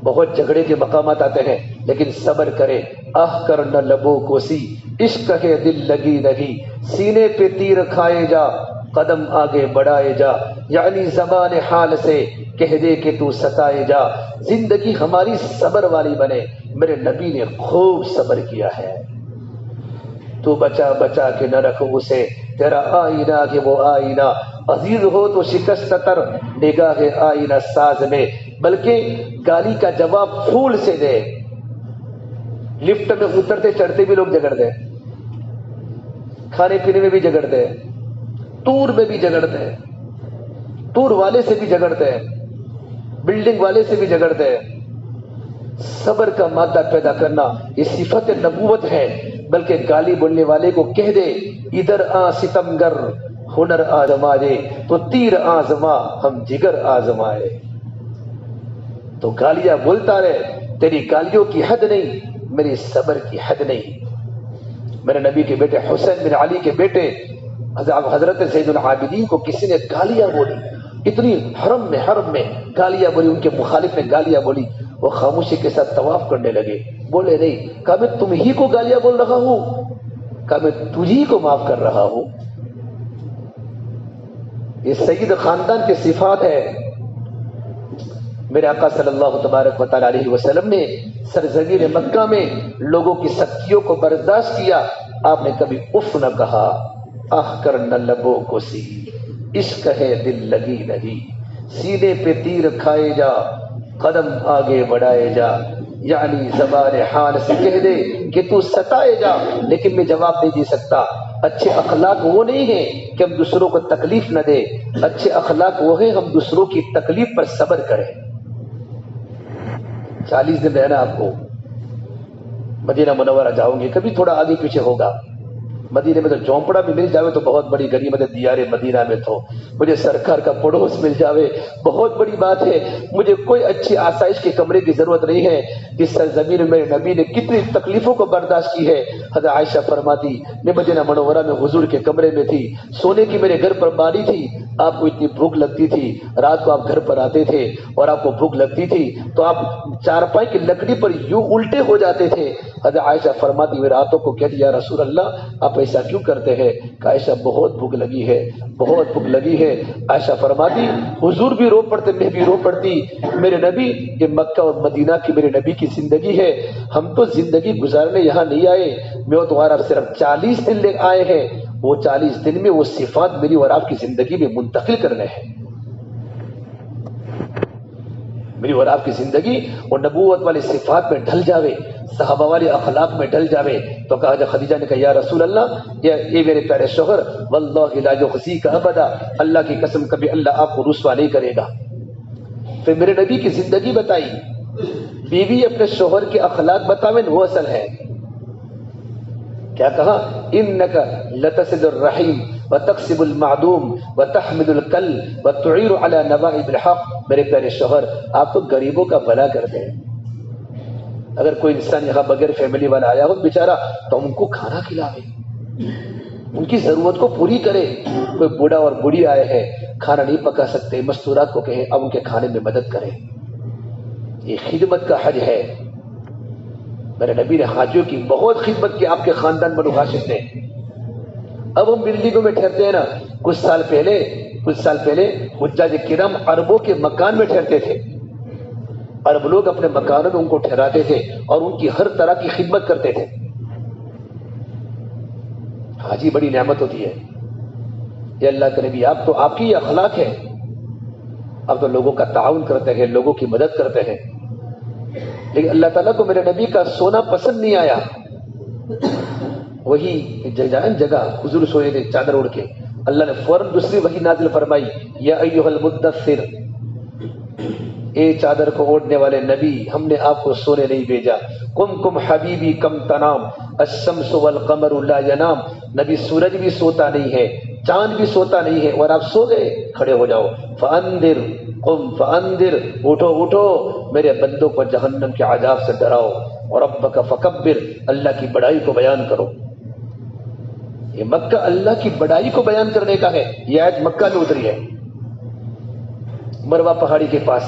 [SPEAKER 1] بہت جھگڑے کے مقامات آتے ہیں، لیکن صبر کرے۔ آہ کر نہ لبوں کو سی، عشق ہے دل لگی نہیں، سینے پہ تیر کھائے جا، قدم آگے بڑھائے جا، یعنی زبان حال سے کہہ دے کہ تو ستائے جا۔ زندگی ہماری صبر والی بنے، میرے نبی نے خوب صبر کیا ہے۔ تو بچا بچا کے نہ رکھ اسے تیرا آئینہ کہ وہ آئینہ، عزیز ہو تو شکست تر نگاہ آئینہ ساز میں، بلکہ گالی کا جواب پھول سے دے۔ لفٹ میں اترتے چڑھتے بھی لوگ جھگڑتے ہیں، کھانے پینے میں بھی جھگڑتے ہیں، ٹور میں بھی جھگڑتے ہیں، ٹور والے سے بھی جھگڑتے ہیں، بلڈنگ والے سے بھی جھگڑتے ہیں۔ صبر کا مادہ پیدا کرنا یہ صفت نبوت ہے، بلکہ گالی بولنے والے کو کہہ دے ادھر آ ستمگر ہنر آزما دے تو تیر آزما ہم جگر آزمائے۔ تو گالیاں بولتا رہے، تیری گالیوں کی حد نہیں، میری صبر کی حد نہیں۔ میرے نبی کے بیٹے حسین بن علی کے بیٹے حضرت زید العابدین کو کسی نے گالیاں بولی، اتنی حرم میں گالیاں بولی، ان کے مخالف نے گالیاں بولی، وہ خاموشی کے ساتھ طواف کرنے لگے، بولے نہیں، کہا میں تم ہی کو گالیاں بول رہا ہوں، کہا میں تجھی کو معاف کر رہا ہوں۔ یہ سید خاندان کی صفات ہے۔ میرے آقا صلی اللہ تبارک و تعالی علیہ وسلم نے سرزمین مکہ میں لوگوں کی سختیوں کو برداشت کیا، آپ نے کبھی اف نہ کہا، آہ کر نہ لبوں کو سی، عشق ہے دل لگی نہیں، سینے پہ تیر کھائے جا، قدم آگے بڑھائے جا، یعنی زبان حال سے کہہ دے کہ تو ستائے جا، لیکن میں جواب نہیں دے سکتا۔ اچھے اخلاق وہ نہیں ہیں کہ ہم دوسروں کو تکلیف نہ دے، اچھے اخلاق وہ ہیں ہم دوسروں کی تکلیف پر صبر کریں۔ 40 دن رہنا آپ کو، مدینہ منورہ جاؤ گے، کبھی تھوڑا آگے پیچھے ہوگا، مدینے میں تو جھونپڑا بھی مل جاوے تو بہت بڑی غنیمت ہے، دیار مدینہ میں تو مجھے سرکار کا پڑوس مل جاوے بہت بڑی بات ہے۔ مجھے کوئی اچھی آسائش کے کمرے کی ضرورت نہیں ہے۔ جس سرزمین میں میرے نبی نے کتنی تکلیفوں کو برداشت کی ہے، حضرت عائشہ فرماتی میں مدینہ منورہ میں حضور کے کمرے میں تھی، سونے کی میرے گھر پر باری تھی، آپ کو اتنی بھوک لگتی تھی، رات کو آپ گھر پر آتے تھے اور آپ کو بھوک لگتی تھی تو آپ چارپائی کی لکڑی پر یوں الٹے ہو جاتے تھے۔ حضرت عائشہ فرماتی میں راتوں کو کہتی یا رسول اللہ آپ ایسا کیوں کرتے ہیں؟ کہ عائشہ بہت بھوک لگی ہے، بہت بھوک لگی ہے۔ عائشہ فرماتی حضور بھی رو پڑتے، میں بھی رو پڑتی۔ میرے نبی، یہ مکہ اور مدینہ کی میرے نبی کی زندگی ہے، ہم تو زندگی گزارنے یہاں نہیں آئے، میں اور تمہارا صرف 40 دن لے آئے ہیں، وہ 40 دن میں وہ صفات میری اور آپ کی زندگی میں منتقل کرنے ہیں۔ میری اور آپ کی زندگی اور نبوت والی صفات میں ڈھل جاوے، صحابہ والے اخلاق میں ڈھل جاوے۔ تو کہا جب خدیجہ نے کہا یا رسول اللہ، یہ میرے پیارے شوہر، واللہ لا یخزیک ابدا، اللہ کی قسم کبھی اللہ آپ کو رسوا نہیں کرے گا۔ پھر میرے نبی کی زندگی بتائی، بیوی اپنے شوہر کے اخلاق بتاویں وہ اصل ہے۔ کیا کہا؟ انک لتصل الرحیم وتقسم المعدوم وتحمد الکل وتعیر علی نوائب الحق۔ میرے پیارے شوہر آپ تو غریبوں کا بھلا کرتے ہیں، اگر کوئی انسان یہاں بغیر فیملی والا آیا ہو بیچارہ تو ان کو کھانا کھلاوے، ان کی ضرورت کو پوری کرے۔ کوئی بوڑھا اور بوڑھی آئے ہیں، کھانا نہیں پکا سکتے، مستورات کو کہیں اب ان کے کھانے میں مدد کریں، یہ خدمت کا حج ہے۔ میرے نبی نے حاجیوں کی بہت خدمت کی، آپ کے خاندان بنو ہاشم نے۔ اب ہم بلڈنگوں میں ٹھہرتے ہیں نا، کچھ سال پہلے حجاج کرام عربوں کے مکان میں ٹھہرتے تھے، عرب لوگ اپنے مکانوں میں ان کو ٹھہراتے تھے اور ان کی ہر طرح کی خدمت کرتے تھے۔ حاجی بڑی نعمت ہوتی ہے۔ یہ اللہ کے نبی، آپ تو آپ کی یہ اخلاق ہے، آپ تو لوگوں کا تعاون کرتے ہیں، لوگوں کی مدد کرتے ہیں۔ لیکن اللہ تعالیٰ کو میرے نبی کا سونا پسند نہیں آیا۔ وہی جگہ حضور سوئے تھے چادر اوڑھ کے، اللہ نے فوراً دوسری وحی نازل فرمائی، یا ایھا المدثر، اے چادر کو اوڑھنے والے نبی، ہم نے آپ کو سونے نہیں بھیجا۔ قم حبیبی کم تنام الشمس والقمر لا ینام، نبی سورج بھی سوتا نہیں ہے، چاند بھی سوتا نہیں ہے، اور آپ سو گئے، کھڑے ہو جاؤ۔ فانذر قم فانذر، اٹھو میرے بندوں کو جہنم کے عذاب سے ڈراؤ، اور ربک فکبر، اللہ کی بڑائی کو بیان کرو۔ یہ مکہ اللہ کی بڑائی کو بیان کرنے کا ہے، یہ آیت مکہ میں اتری ہے، مروہ پہاڑی کے پاس۔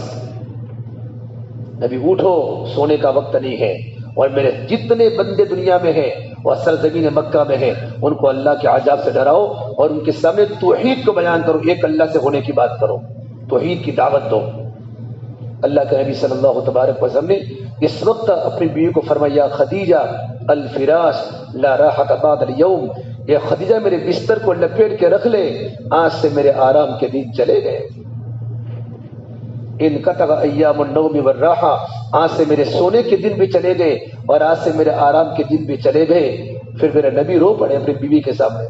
[SPEAKER 1] نبی اٹھو، سونے کا وقت نہیں ہے، اور میرے جتنے بندے دنیا میں ہیں وہ سرزمین مکہ میں ہیں، ان کو اللہ کے عذاب سے ڈراؤ اور ان کے سامنے توحید کو بیان کرو، ایک اللہ سے ہونے کی بات کرو، توحید کی دعوت دو۔ اللہ کے نبی صلی اللہ تبارک وسلم نے اس وقت اپنی بیوی کو فرمایا خدیجہ الفراش لا راحت بعد اليوم، یہ خدیجہ میرے بستر کو لپیٹ کے رکھ لے، آج سے میرے آرام کے دن چلے گئے، ان قطع ایام النوم والراحہ، آج سے میرے سونے کے دن بھی چلے گئے اور آج سے میرے آرام کے دن بھی چلے گئے۔ پھر میرے نبی رو پڑے اپنی بیوی کے سامنے،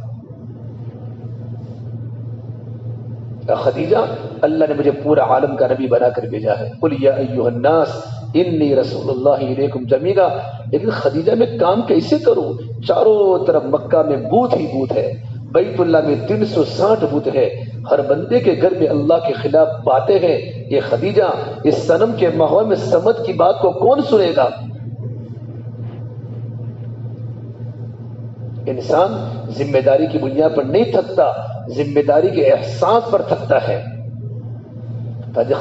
[SPEAKER 1] خدیجہ اللہ نے مجھے پورا عالم کا نبی بنا کر بھیجا ہے، قل یا ایھا الناس انی رسول اللہ الیکم جمیعا، لیکن خدیجہ میں کام کیسے کروں؟ چاروں طرف مکہ میں بت ہی بت ہے، بیت اللہ میں 360 بت ہے، ہر بندے کے گھر میں اللہ کے خلاف باتیں ہیں، یہ خدیجہ اس صنم کے ماحول میں سمت کی بات کو کون سنے گا؟ انسان ذمہ داری کی بنیاد پر نہیں تھکتا، ذمہ داری کے احساس پر تھکتا ہے۔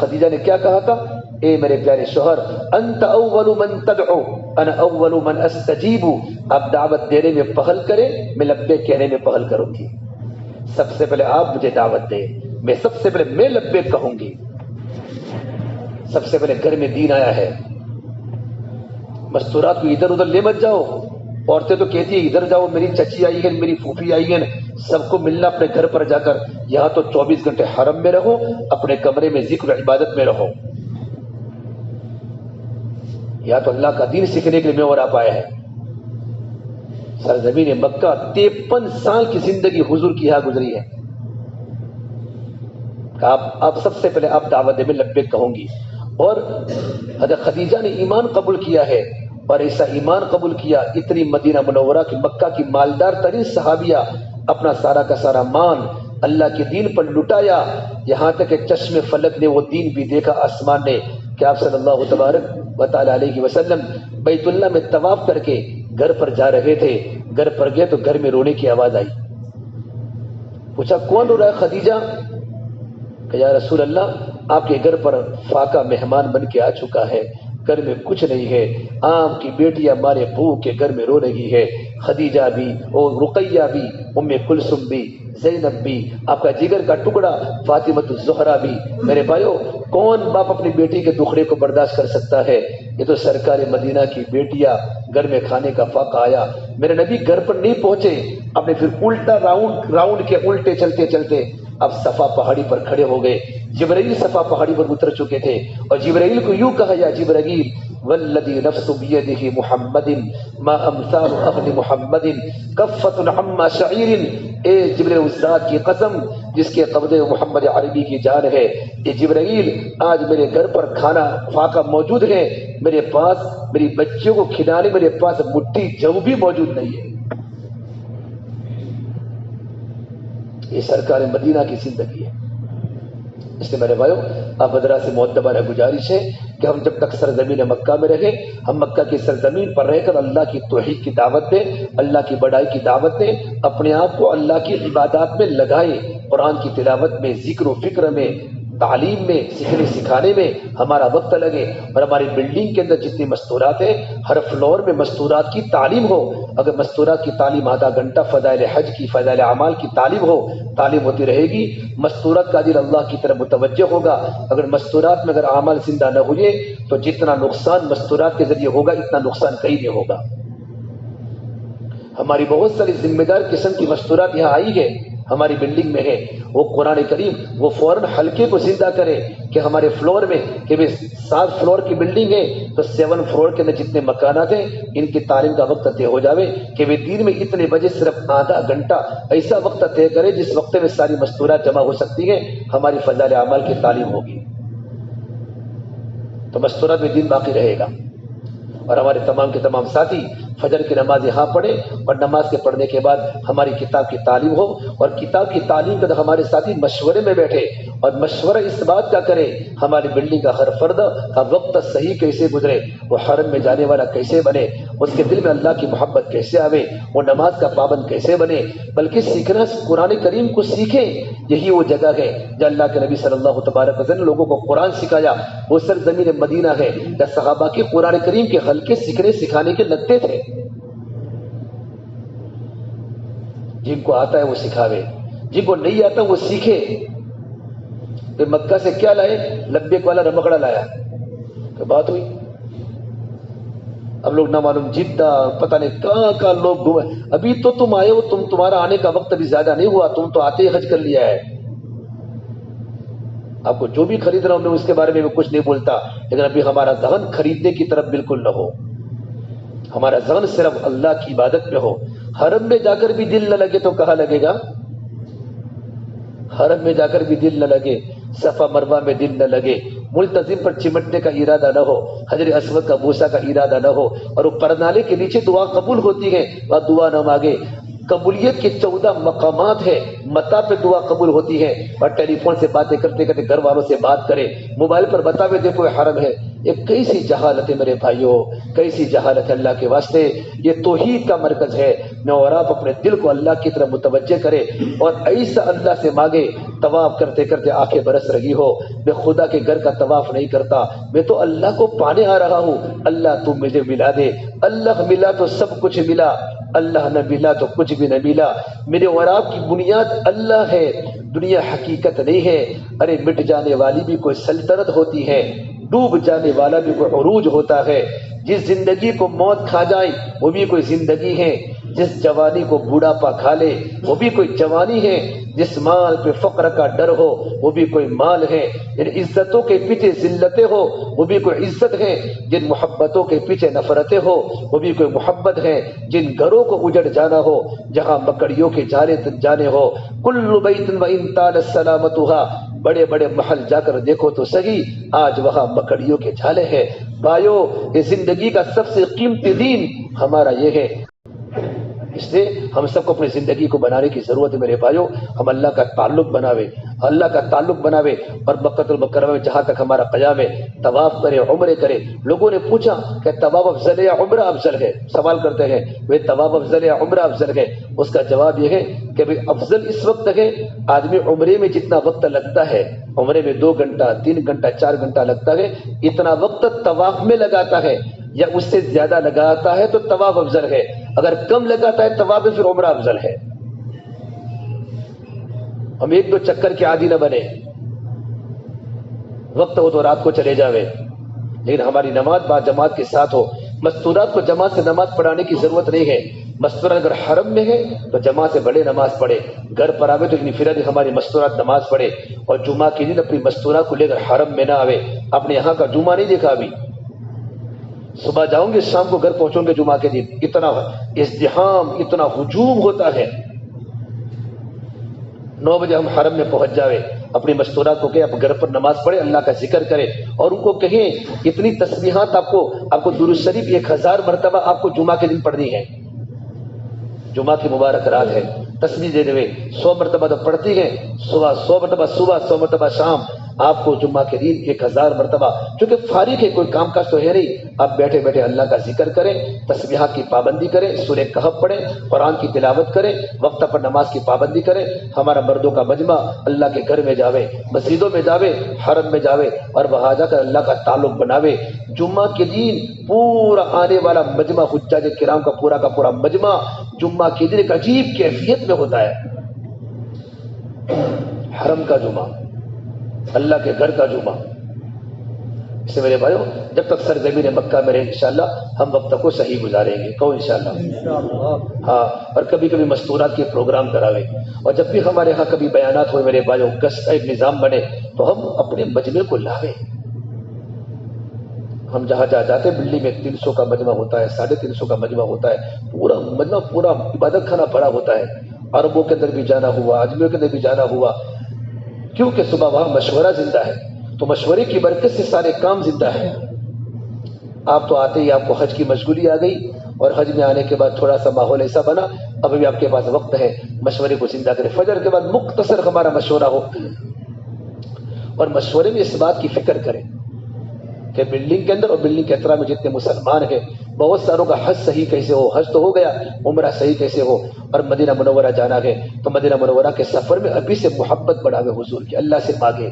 [SPEAKER 1] خدیجہ نے کیا کہا تھا؟ اے میرے پیارے شوہر، انت اول من تدعو انا اول من استجیب، آپ دعوت دینے میں پہل کریں، میں لبیک کہنے میں پہل کروں گی، سب سے پہلے آپ مجھے دعوت دیں، میں سب سے پہلے میں لبیک کہوں گی، سب سے پہلے گھر میں دین آیا ہے۔ مستورات کو ادھر ادھر لے مت جاؤ، عورتیں تو کہتی ہیں ادھر جاؤ، میری چچی آئی ہے، میری پھوپھی آئی ہے، سب کو ملنا اپنے گھر پر جا کر، یہاں تو 24 گھنٹے حرم میں رہو، اپنے کمرے میں ذکر و عبادت میں رہو، یا تو اللہ کا دین سیکھنے کے لیے میں اور آپ آیا ہے۔ سرزمین مکہ 53 سال کی زندگی حضور کی یہاں گزری ہے، آپ سب سے پہلے آپ دعوت دے، میں لبیک کہوں گی۔ اور حضرت خدیجہ نے ایمان قبول کیا ہے، اور ایسا ایمان قبول کیا، اتنی مدینہ منورہ کی مکہ کی مالدار ترین صحابیہ اپنا سارا کا سارا مال اللہ کے دین پر لٹایا، یہاں تک کہ چشم فلک نے وہ دین بھی دیکھا آسمان نے کہ آپ صلی اللہ تبارک و تعالی علیہ وسلم بیت اللہ میں طواف کر کے گھر پر جا رہے تھے، گھر پر گئے تو گھر میں رونے کی آواز آئی، پوچھا کون رو رہا ہے؟ خدیجہ۔ کہ یا رسول اللہ آپ کے گھر پر فاقہ مہمان بن کے آ چکا ہے، گھر میں کچھ نہیں ہے، آپ کی بیٹی ہمارے ابو کے گھر میں رو رہی ہے، خدیجہ بھی اور رقیہ بھی، ام کلثوم بھی، زینب بھی، آپ کا جگر کا ٹکڑا فاطمۃ الزہرا بھی۔ میرے بھائیو، کون باپ اپنی بیٹی کے دکھڑے کو برداشت کر سکتا ہے؟ یہ تو سرکار مدینہ کی بیٹیاں، گھر میں کھانے کا فاقہ آیا، میرے نبی گھر پر نہیں پہنچے، اپنے پھر الٹا راؤنڈ کے الٹے چلتے چلتے اب صفا پہاڑی پر کھڑے ہو گئے۔ جبرائیل صفا پہاڑی پر اتر چکے تھے، اور جبرائیل کو یوں کہا، یا جبرائیل والذی نفس بیدہ محمد ما امثال اہل محمد کفۃ عما شعیر، اے جبرائیل اس ذات کی قسم جس کے قبضے محمد عربی کی جان ہے، اے جبرائیل آج میرے گھر پر کھانا فاقہ موجود ہے، میرے پاس میری بچیوں کو کھلانے میرے پاس مٹھی جو بھی موجود نہیں ہے۔ یہ سرکار مدینہ کی زندگی ہے۔ اس لیے میرے بھائیو، آپ حضرات سے معتبرہ گزارش ہے کہ ہم جب تک سرزمین مکہ میں رہے، ہم مکہ کی سرزمین پر رہ کر اللہ کی توحید کی دعوت دیں، اللہ کی بڑائی کی دعوت دیں، اپنے آپ کو اللہ کی عبادات میں لگائیں، قرآن کی تلاوت میں، ذکر و فکر میں، تعلیم میں، سیکھنے سکھانے میں ہمارا وقت لگے، اور ہماری بلڈنگ کے اندر جتنی مستورات ہیں ہر فلور میں مستورات کی تعلیم ہو۔ اگر مستورات کی تعلیم آدھا گھنٹہ، فضائل حج کی، فضائل اعمال کی تعلیم ہو، تعلیم ہوتی رہے گی، مستورات کا دل اللہ کی طرف متوجہ ہوگا۔ اگر مستورات میں اگر اعمال زندہ نہ ہوئے تو جتنا نقصان مستورات کے ذریعے ہوگا اتنا نقصان کہیں نہیں ہوگا۔ ہماری بہت ساری ذمہ دار قسم کی مستورات یہاں آئی ہے، ہماری بلڈنگ میں ہے، وہ قرآن کریم وہ فوراً حلقے کو زندہ کرے کہ ہمارے فلور میں کہ 7 فلور کی بلڈنگ ہے تو 7 فلور کے اندر جتنے مکانات ہیں ان کی تعلیم کا وقت طے ہو جاوے کہ وہ دن میں اتنے بجے صرف آدھا گھنٹہ ایسا وقت طے کرے جس وقت میں ساری مستورات جمع ہو سکتی ہیں، ہماری فضائل اعمال کی تعلیم ہوگی تو مستورات میں دن باقی رہے گا۔ اور ہمارے تمام کے تمام ساتھی فجر کی نماز یہاں پڑھے، اور نماز کے پڑھنے کے بعد ہماری کتاب کی تعلیم ہو، اور کتاب کی تعلیم کے ہمارے ساتھی مشورے میں بیٹھے اور مشورہ اس بات کا کرے ہماری بلڈنگ کا ہر فرد کا وقت صحیح کیسے گزرے، وہ حرم میں جانے والا کیسے بنے، اس کے دل میں اللہ کی محبت کیسے آوے، وہ نماز کا پابند کیسے بنے، بلکہ سیکھنا قرآن کریم کو سیکھے۔ یہی وہ جگہ ہے جہاں اللہ کے نبی صلی اللہ تبارک وسلم نے لوگوں کو قرآن سکھایا، وہ سرزمین مدینہ ہے جہاں صحابہ کے قرآن کریم کے حلقے سیکھنے سکھانے کے لگتے تھے۔ جن کو آتا ہے وہ سکھاوے، جن کو نہیں آتا وہ سیکھے۔ مکہ سے کیا لائے؟ لبیک والا رمکڑا لایا، تو بات ہوئی۔ اب لوگ نہ معلوم جدہ پتہ نہیں کہاں کہاں لوگ گھومے. ابھی تو تم آئے ہو، تمہارا آنے کا وقت ابھی زیادہ نہیں ہوا، تم تو آتے ہی حج کر لیا ہے. آپ کو جو بھی خرید رہا ہوں میں اس کے بارے میں کچھ نہیں بولتا، لیکن ابھی ہمارا ذہن خریدنے کی طرف بالکل نہ ہو، ہمارا ذہن صرف اللہ کی عبادت میں ہو. حرم میں جا کر بھی دل نہ لگے تو کہاں لگے گا؟ حرم میں جا کر بھی دل نہ لگے، صفا مروہ میں دل نہ لگے، ملتزم پر چمٹنے کا ارادہ نہ ہو، حجر اسود کا بوسہ کا ارادہ نہ ہو، اور وہ پرنالے کے نیچے دعا قبول ہوتی ہے اور دعا نہ مانگے. قبولیت کے 14 مقامات ہیں، متا پہ دعا قبول ہوتی ہے، اور ٹیلی فون سے باتیں کرتے کرتے گھر والوں سے بات کرے، موبائل پر بتاوے دیکھو یہ حرم ہے. یہ کیسی جہالت ہے میرے بھائیوں، کیسی جہالت ہے اللہ کے واسطے. یہ توحید کا مرکز ہے. میں اور آپ اپنے دل کو اللہ کی طرف متوجہ کرے اور ایسا اللہ سے مانگے. طواف کرتے کرتے آنکھیں برس رہی ہو، میں خدا کے گھر کا طواف نہیں کرتا، میں تو اللہ کو پانے آ رہا ہوں. اللہ تو مجھے ملا دے. اللہ ملا تو سب کچھ ملا، اللہ نہ ملا تو کچھ بھی نہ ملا. میرے اور آپ کی بنیاد اللہ ہے، دنیا حقیقت نہیں ہے. ارے مٹ جانے والی بھی کوئی سلطنت ہوتی ہے، ڈوب جانے والا بھی کوئی عروج ہوتا ہے. جس زندگی کو موت کھا جائے وہ بھی کوئی زندگی ہے، جس جوانی کو بوڑھاپا کھا لے وہ بھی کوئی جوانی ہے، جس مال پہ فقر کا ڈر ہو وہ بھی کوئی مال ہے، جن عزتوں کے پیچھے ذلتیں ہو وہ بھی کوئی عزت ہے، جن محبتوں کے پیچھے نفرتیں ہو وہ بھی کوئی محبت ہے، جن گھروں کو اجڑ جانا ہو جہاں مکڑیوں کے جانے ہو. کل بیت وان طال سلامتها، بڑے بڑے محل جا کر دیکھو تو صحیح، آج وہاں مکڑیوں کے جالے ہیں. بھائیو، یہ زندگی کا سب سے قیمتی دین ہمارا یہ ہے. اس لیے ہم سب کو اپنی زندگی کو بنانے کی ضرورت ہے میرے بھائیو. ہم اللہ کا تعلق بناوے، اللہ کا تعلق بناوے، اور مکۃ المکرمہ میں جہاں تک ہمارا قیام ہے طواف کرے، عمرے کرے. لوگوں نے پوچھا کہ طواف افضل ہے یا عمرہ افضل ہے، سوال کرتے ہیں وہ طواف افضل ہے یا عمرہ افضل ہے. اس کا جواب یہ ہے کہ افضل اس وقت ہے آدمی عمرے میں جتنا وقت لگتا ہے، عمرے میں 2 گھنٹہ 3 گھنٹہ 4 گھنٹہ لگتا ہے، اتنا وقت طواف میں لگاتا ہے یا اس سے زیادہ لگاتا ہے تو طواف افضل ہے. اگر کم لگاتا ہے طواف میں پھر عمرہ افضل ہے. ہم 1-2 چکر کے عادی نہ بنے، وقت ہو تو رات کو چلے جاوے، لیکن ہماری نماز با جماعت کے ساتھ ہو. مستورات کو جماعت سے نماز پڑھانے کی ضرورت نہیں ہے. مستورات اگر حرم میں ہے تو جماعت سے بڑے نماز پڑھے، گھر پر آوے تو انفرادی ہماری مستورات نماز پڑھے، اور جمعہ کے دن اپنی مستورات کو لے کر حرم میں نہ آوے. آپ نے یہاں کا جمعہ نہیں دیکھا ابھی، صبح جاؤں گے شام کو گھر پہنچوں گے جمعہ کے دن، اتنا ازدحام اتنا ہجوم ہوتا ہے. 9 بجے ہم حرم میں پہنچ جاوے، اپنی مستورات کو کہ آپ گھر پر نماز پڑھے، اللہ کا ذکر کرے، اور ان کو کہیں اتنی تسبیحات آپ کو درود شریف 1000 مرتبہ آپ کو جمعہ کے دن پڑھنی ہے. جمعہ کی مبارک رات ہے، تسبیح دے دے 100 مرتبہ تو پڑھتی ہے، صبح 100 مرتبہ صبح 100 مرتبہ شام. آپ کو جمعہ کے دن 1000 مرتبہ، چونکہ فارغ ہے کوئی کام کاج تو ہے نہیں، آپ بیٹھے بیٹھے اللہ کا ذکر کریں، تسبیحات کی پابندی کریں، سورہ کہف پڑھیں، قرآن کی تلاوت کریں، وقت پر نماز کی پابندی کریں. ہمارا مردوں کا مجمع اللہ کے گھر میں جاوے، مسجدوں میں جاوے، حرم میں جاوے، اور وہاں جا کر اللہ کا تعلق بناوے. جمعہ کے دن پورا آنے والا مجمع حجاج کرام کا پورا مجمع جمعہ کے دن ایک عجیب کیفیت میں ہوتا ہے. حرم کا جمعہ، اللہ کے گھر کا جمعہ. اس سے میرے بھائیو، جب تک سرزمین مکہ میں رہے انشاءاللہ ہم وقت کو صحیح گزاریں گے. کہو انشاءاللہ. ہاں، اور کبھی کبھی مستورات کے پروگرام کراوے، اور جب بھی ہمارے ہاں کبھی بیانات ہوئے میرے بھائیو، گشت کا ایک نظام بنے تو ہم اپنے مجمع کو لاوے. ہم جہاں جاتے بلی میں 300 کا مجمع ہوتا ہے، 350 کا مجمع ہوتا ہے، پورا مجمع پورا عبادت خانہ بڑا ہوتا ہے. عربوں کے اندر بھی جانا ہوا، اجمیوں کے اندر بھی جانا ہوا، کیونکہ صبح وہاں مشورہ زندہ ہے، تو مشورے کی برکت سے سارے کام زندہ ہے. آپ تو آتے ہی آپ کو حج کی مشغولی آ گئی، اور حج میں آنے کے بعد تھوڑا سا ماحول ایسا بنا، اب بھی آپ کے پاس وقت ہے مشورے کو زندہ کرے. فجر کے بعد مختصر ہمارا مشورہ ہو، اور مشورے میں اس بات کی فکر کریں کہ بلڈنگ کے اندر اور بلڈنگ کے اطراف میں جتنے مسلمان ہیں بہت ساروں کا حج صحیح کیسے ہو، حج تو ہو گیا، عمرہ صحیح کیسے ہو، اور مدینہ منورہ جانا ہے تو مدینہ منورہ کے سفر میں ابھی سے محبت بڑھاوے حضور کی، اللہ سے مانگے.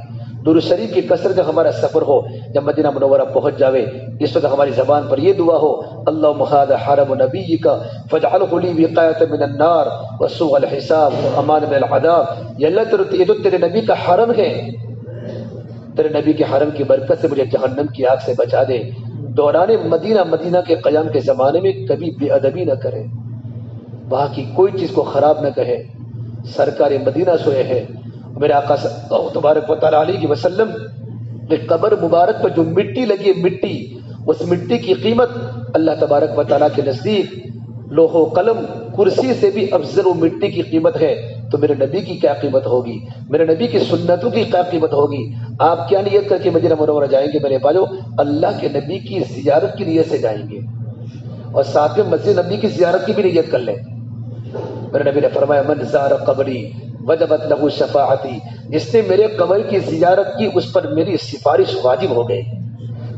[SPEAKER 1] درود شریف کی کثرت کا ہمارا سفر ہو، جب مدینہ منورہ پہنچ جاوے اس وقت ہماری زبان پر یہ دعا ہو، اللہم ھذا حرم نبیک فاجعلہ لی وقایۃ من النار وسوء الحساب وامان من العذاب. یا اللہ یہ تو تیرے نبی کا حرم ہے، تیرے نبی کے حرم کی برکت سے مجھے جہنم کی آگ سے بچا دے. دوران مدینہ کے قیام کے زمانے میں کبھی بے ادبی نہ کرے، وہاں کی کوئی چیز کو خراب نہ کہے۔ سرکار مدینہ سوئے ہیں، میرے آقا صلی اللہ تبارک و تعالیٰ علیہ وسلم کے قبر مبارک پر جو مٹی لگی ہے، مٹی، اس مٹی کی قیمت اللہ تبارک و تعالیٰ کے نزدیک لوح و قلم کرسی سے بھی افضل و مٹی کی قیمت ہے، تو میرے نبی کی کیا قیمت ہوگی، میرے نبی کی سنتوں کی کیا قیمت ہوگی۔ آپ کیا نیت کر کے مدینہ منورہ جائیں گے میرے بھائیو؟ اللہ کے نبی کی زیارت کی نیت سے جائیں گے، اور ساتھ میں مسجد نبی کی زیارت کی بھی نیت کر لیں۔ میرے نبی نے فرمایا من زار قبری وجبت لہ شفاعتی، جس نے میرے قبر کی زیارت کی اس پر میری سفارش واجب ہو گئی۔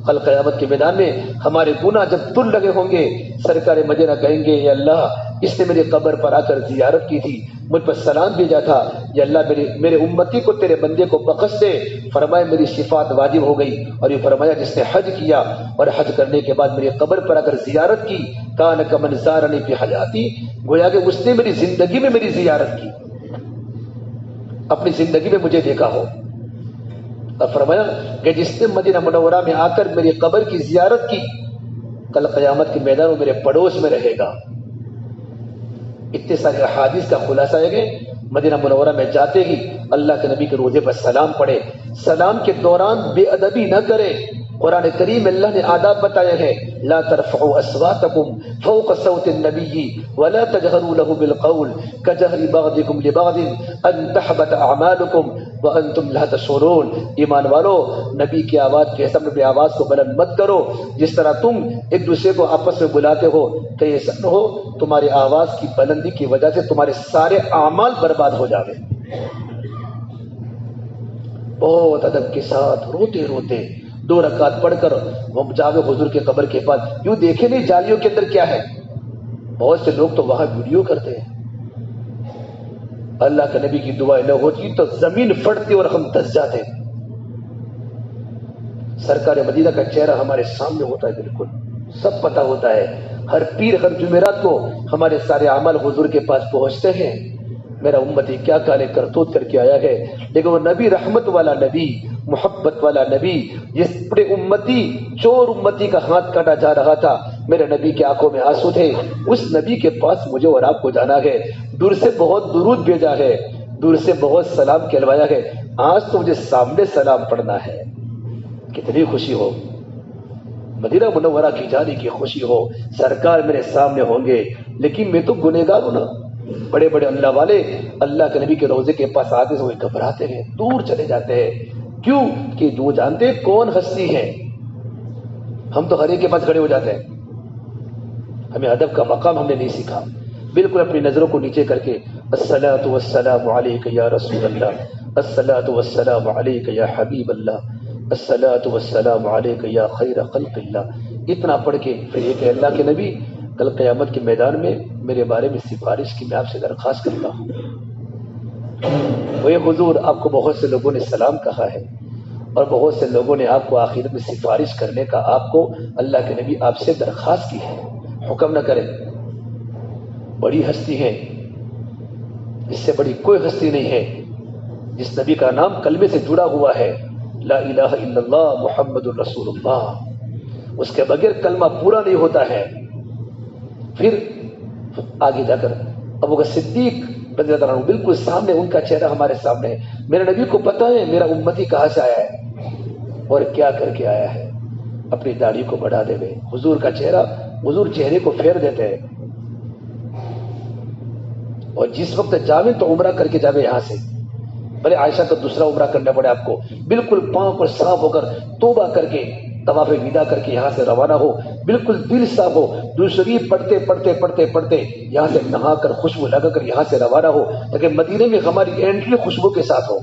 [SPEAKER 1] کل قیامت کے میدان میں ہمارے گناہ جب تل لگے ہوں گے، سرکار مدینہ کہیں گے یا اللہ اس نے میری قبر پر آ کر زیارت کی تھی، مجھ پر سلام بھیجا تھا، یا اللہ میرے امتی کو تیرے بندے کو بخش دے۔ فرمایا میری شفاعت واجب ہو گئی۔ اور یہ فرمایا جس نے حج کیا اور حج کرنے کے بعد میری قبر پر آ کر زیارت کی، کان کمن زارنی فی حیاتی، گویا کہ اس نے میری زندگی میں میری زیارت کی، اپنی زندگی میں مجھے دیکھا ہو۔ اور فرمایا کہ جس نے مدینہ منورہ میں آ کر میری قبر کی زیارت کی، کل قیامت کے میدان میں میرے پڑوس میں رہے گا۔ اتنے سارے احادیث کا خلاصہ ہے کہ مدینہ منورہ میں جاتے ہی اللہ کے نبی کے روضے پر سلام پڑھے، سلام کے دوران بے ادبی نہ کرے۔ قرآن کریم اللہ نے آداب بتایا ہے، لا ترفعوا اصواتکم فوق صوت النبی ولا تجہروا له بالقول کجہر بعضکم لبعض ان تحبط اعمالکم وانتم لا تشعرون۔ ایمان والو، نبی کی آواز کے سامنے اپنی آواز کو بلند مت کرو جس طرح تم ایک دوسرے کو آپس میں بلاتے ہو، کہ ایسا نہ ہو تمہاری آواز کی بلندی کی وجہ سے تمہارے سارے اعمال برباد ہو جاوے۔ بہت ادب کے ساتھ روتے روتے 2 رکعت پڑھ کر وہ جاوے حضور کے قبر کے پاس، یوں دیکھے نہیں جالیوں کے اندر کیا ہے۔ بہت سے لوگ تو وہاں ویڈیو کرتے ہیں۔ اللہ کے نبی کی دعائیں نہ ہوتی تو زمین پھٹتی اور ہم دس جاتے۔ سرکار مدینہ کا چہرہ ہمارے سامنے ہوتا ہے، بالکل سب پتہ ہوتا ہے۔ ہر پیر ہر جمعرات کو ہمارے سارے اعمال حضور کے پاس پہنچتے ہیں۔ میرا امتی کیا کالے کرتوت کر کے آیا ہے، لیکن وہ نبی رحمت والا نبی، محبت والا نبی، جس پورے امتی چور امتی کا ہاتھ کاٹا جا رہا تھا، میرے نبی کی آنکھوں میں آنسو تھے۔ اس نبی کے پاس مجھے اور آپ کو جانا ہے۔ دور سے بہت درود بھیجا ہے، دور سے بہت سلام کہلوایا ہے، آج تو مجھے سامنے سلام پڑھنا ہے۔ کتنی خوشی ہو، مدینہ منورہ کی جانے کی خوشی ہو، سرکار میرے سامنے ہوں گے، لیکن میں تو گنہگار ہوں نا۔ بڑے بڑے اللہ والے اللہ کے نبی کے روضے کے پاس آتے ہوئے گھبراتے ہیں، دور چلے جاتے ہیں۔ کیوں؟ کہ وہ جانتے کون ہستی ہے۔ ہم تو ہر ایک کے پاس کھڑے ہو جاتے ہیں، ہمیں ادب کا مقام ہم نے نہیں سیکھا۔ بالکل اپنی نظروں کو نیچے کر کے الصلاۃ والسلام علیک یا رسول اللہ، الصلاۃ والسلام علیک یا حبیب اللہ، الصلاۃ والسلام علیک یا خیر خلق اللہ، اتنا پڑھ کے پھر یہ کہ اللہ کے نبی کل قیامت کے میدان میں میرے بارے میں سفارش کی میں آپ سے درخواست کرتا ہوں۔ وہ حضور، آپ کو بہت سے لوگوں نے سلام کہا ہے، اور بہت سے لوگوں نے آپ کو آخرت میں سفارش کرنے کا آپ کو اللہ کے نبی آپ سے درخواست کی ہے، حکم نہ کریں۔ بڑی ہستی ہے، اس سے بڑی کوئی ہستی نہیں ہے، جس نبی کا نام کلمے سے جڑا ہوا ہے، لا الہ الا اللہ محمد الرسول اللہ، اس کے بغیر کلمہ پورا نہیں ہوتا ہے۔ پھر آگے جا کر ابو بکر صدیق رضی اللہ عنہ بالکل سامنے، ان کا چہرہ ہمارے سامنے ہے۔ میرے نبی کو پتہ ہے میرا امتی کہاں سے آیا ہے اور کیا کر کے آیا ہے، اپنی داڑھی کو بڑھا دے ہوئے حضور کا چہرہ، حضور چہرے کو پھیر دیتے ہیں، اور جس وقت جاوے تو عمرہ کر کے جاوے یہاں سے، بھلے عائشہ کا دوسرا عمرہ کرنا پڑے آپ کو، بالکل پاؤں پر صاف ہو کر توبہ کر کے طواف ودا کر کے یہاں سے روانہ ہو، بالکل دل صاف ہو، درود شریف پڑھتے پڑھتے پڑھتے پڑھتے یہاں سے نہا کر خوشبو لگا کر یہاں سے روانہ ہو، تاکہ مدینے میں ہماری انٹری خوشبو کے ساتھ ہو۔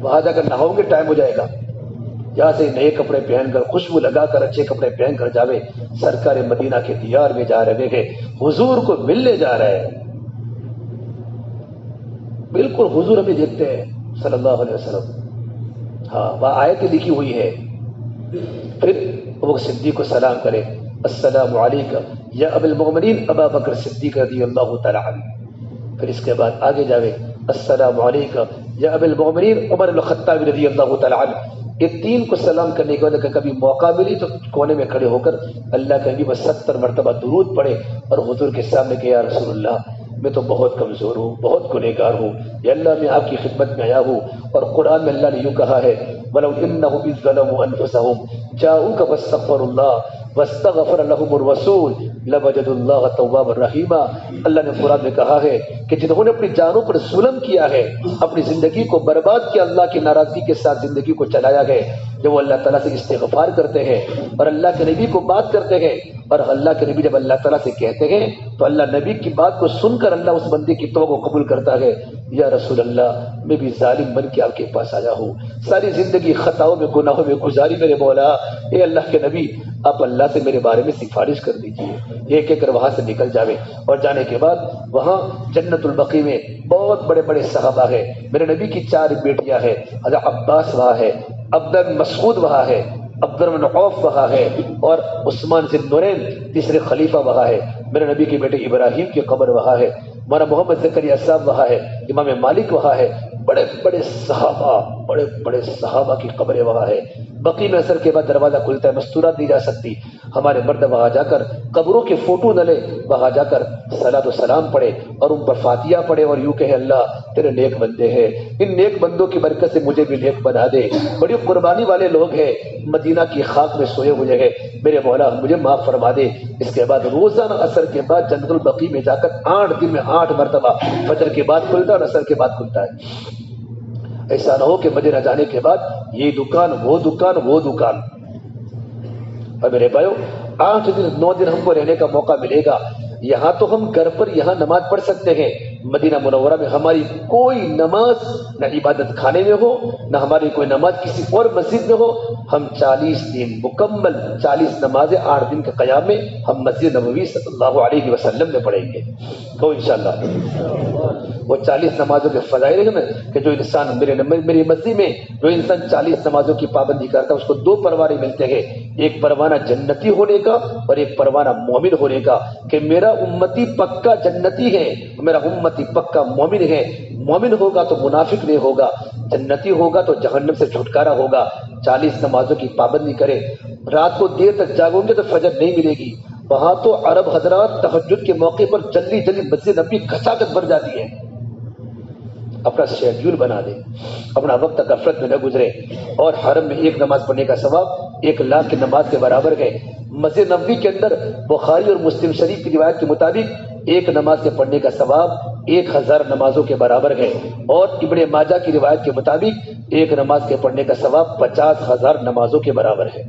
[SPEAKER 1] وہاں جا کر نہاؤ گے ٹائم ہو جائے گا، یہاں سے نئے کپڑے پہن کر خوشبو لگا کر اچھے کپڑے پہن کر جاوے، سرکار مدینہ کے دیار میں جا رہے ہیں، حضور کو ملنے جا رہے ہیں۔ بالکل حضور ہمیں دیکھتے ہیں صلی اللہ علیہ وسلم، ہاں وہ آیت لکھی ہوئی ہے۔ پھر وہ صدیق کو سلام کرے، السلام علیکم یا ابا المؤمنین ابا بکر صدیق رضی اللہ تعالی عنہ۔ پھر اس کے بعد آگے جاوے، السلام علیکم یا ابا المؤمنین عمر بن الخطاب رضی اللہ تعالی عنہ۔ یہ تین کو سلام کرنے کے بعد اگر کبھی موقع ملی تو کونے میں کھڑے ہو کر اللہ کے نبی بس 70 مرتبہ درود پڑھے اور حضور کے سامنے کہ یا رسول اللہ میں تو بہت کمزور ہوں، بہت گنہگار ہوں، یا اللہ میں آپ کی خدمت میں آیا ہوں۔ اور قرآن میں اللہ نے یوں کہا ہے وَلَوْ إِنَّهُمْ إِذْ ظَلَمُوا أَنفُسَهُمْ جَاءُوكَ فَاسْتَغْفَرُوا اللَّهَ وَاسْتَغْفَرَ لَهُمُ الرَّسُولُ لَوَجَدُوا اللَّهَ تَوَّابًا رَحِيمًا۔ اللہ نے قرآن میں کہا ہے کہ جنہوں نے اپنی جانوں پر ظلم کیا ہے، اپنی زندگی کو برباد کیا، اللہ کی ناراضگی کے ساتھ زندگی کو چلایا ہے، جب وہ اللہ تعالیٰ سے استغفار کرتے ہیں اور اللہ کے نبی کو بات کرتے ہیں، اور اللہ کے نبی جب اللہ تعالیٰ سے کہتے ہیں تو اللہ نبی کی بات کو سن کر اللہ اس بندے کی توبہ کو قبول کرتا ہے۔ یا رسول اللہ میں بھی ظالم بن کے آپ کے پاس آیا ہوں، ساری زندگی خطاؤں میں گناہوں میں گزاری میرے مولا، اے اللہ کے نبی آپ اللہ سے میرے بارے میں سفارش کر دیجیے۔ یہ کہہ کر وہاں سے نکل جاوے، اور جانے کے بعد وہاں جنت البقیع میں بہت بڑے بڑے صحابہ ہیں، میرے نبی کی 4 بیٹیاں ہیں، حضرت عباس وہاں ہے، عبد مسعود وہاں ہے، عبد الرحمن عوف وہاں ہے، اور عثمان ذی النورین تیسرے خلیفہ وہاں ہے، میرے نبی کے بیٹے ابراہیم کی قبر وہاں ہے، مولانا محمد زکریا صاحب وہاں ہے، امام مالک وہاں ہے، بڑے بڑے صحابہ کی قبریں وہاں ہے۔ بقیع میں اثر کے بعد دروازہ کھلتا ہے، مستورات دی جا سکتی، ہمارے مرد وہاں جا کر قبروں کے فوٹو نہ لے، وہاں جا کر صلاۃ و سلام پڑھے اور ان پر فاتحہ پڑھے اور یوں کہے اللہ تیرے نیک بندے ہیں، ان نیک بندوں کی برکت سے مجھے بھی نیک بنا دے، بڑی قربانی والے لوگ ہیں، مدینہ کی خاک میں سوئے ہوئے ہیں، میرے مولا مجھے معاف فرما دے۔ اس کے بعد روزانہ عصر کے بعد جنت البقیع میں جا کر 8 دن میں 8 مرتبہ فجر کے بعد کھلتا ہے اور عصر کے بعد کھلتا ہے۔ ایسا نہ ہو کہ مدینہ جانے کے بعد یہ دکان وہ دکان۔ اور میرے بھائیو 8 دن 9 دن ہم کو رہنے کا موقع ملے گا، یہاں تو ہم گھر پر یہاں نماز پڑھ سکتے ہیں، مدینہ منورہ میں ہماری کوئی نماز نہ عبادت خانے میں ہو، نہ ہماری کوئی نماز کسی اور مسجد میں ہو، ہم 40 دن مکمل 40 نمازیں 8 دن کے قیام میں ہم مسجد نبوی صلی اللہ علیہ وسلم میں پڑھیں گے تو انشاءاللہ وہ 40 نمازوں کے فضائل ہیں کہ جو انسان میری مسجد میں جو انسان 40 نمازوں کی پابندی کرتا ہے اس کو 2 پروانے ملتے ہیں، ایک پروانہ جنتی ہونے کا اور ایک پروانہ مومن ہونے کا، کہ میرا امتی پکا جنتی ہے، میرا امتی پکا مومن ہے، مومن ہوگا تو منافق نہیں ہوگا، جنتی ہوگا تو جہنم سے چھٹکارا ہوگا۔ 40 نمازوں کی پابندی کرے، رات کو دیر تک جاگوں گے تو فجر نہیں ملے گی، وہاں تو عرب حضرات تہجد کے موقع پر جلدی مسجد نبی گھساکت بھر جاتی ہے۔ اپنا شیڈیول بنا دے، اپنا وقت غفلت میں نہ گزرے، اور حرم میں ایک نماز پڑھنے کا ثواب 1 لاکھ کی نماز کے برابر ہے۔ مسجد نبوی کے اندر بخاری اور مسلم شریف کی روایت کے مطابق ایک نماز کے پڑھنے کا ثواب 1000 نمازوں کے برابر ہے، اور ابن ماجہ کی روایت کے مطابق ایک نماز کے پڑھنے کا ثواب 50,000 نمازوں کے برابر ہے۔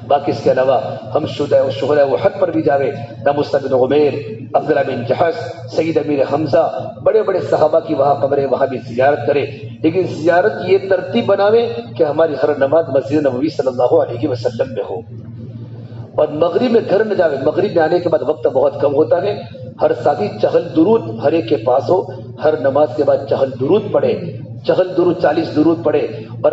[SPEAKER 1] باقی اس کے علاوہ ہم شہداء احد پر بھی جاوے، مصعب بن عمیر، عبداللہ بن جحش، سید امیر حمزہ، بڑے بڑے صحابہ کی وہاں قبریں، وہاں بھی زیارت کرے، لیکن زیارت کی یہ ترتیب بناوے کہ ہماری ہر نماز مسجد نبوی صلی اللہ علیہ وسلم میں ہو، اور مغرب میں گھر نہ جاوے۔ مغرب میں آنے کے بعد وقت بہت کم ہوتا ہے، ہر ساتھی چہل درود ہر ایک کے پاس ہو، ہر نماز کے بعد چہل درود پڑھے، چہل درود 40 درود پڑھے، اور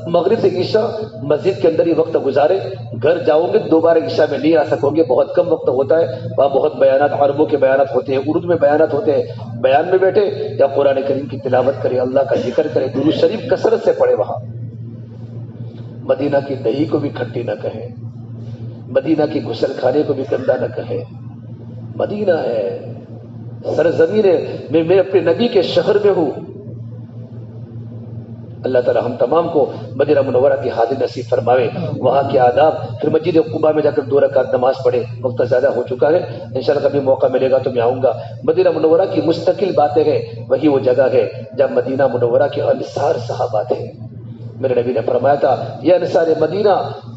[SPEAKER 1] مغرب سے عشاء مسجد کے اندر ہی وقت گزارے۔ گھر جاؤ گے دوبارہ عشاء میں نہیں آ سکو گے، بہت کم وقت ہوتا ہے، وہاں بہت بیانات، عربوں کے بیانات ہوتے ہیں، اردو میں بیانات ہوتے ہیں، بیان میں بیٹھے یا قرآن کریم کی تلاوت کرے، اللہ کا ذکر کرے، درود شریف کثرت سے پڑھے۔ وہاں مدینہ کی دہی کو بھی کھٹی نہ کہیں، مدینہ کی غسل خانے کو بھی گندا نہ کہے، مدینہ ہے، سرزمین ہے، میں اپنے نبی کے شہر میں ہوں۔ اللہ تعالی ہم تمام کو مدینہ منورہ کی حاضر نصیب فرماوے، وہاں کے آداب، پھر مسجد قباء میں جا کر 2 رکعت نماز پڑھے۔ وقت زیادہ ہو چکا ہے، انشاءاللہ کبھی موقع ملے گا تو میں آؤں گا۔ مدینہ منورہ کی مستقل باتیں ہیں، وہی وہ جگہ ہے جب مدینہ منورہ کے انصار صحابہ تھے۔ میرے نبی نے فرمایا تھا یہ انصار مدینہ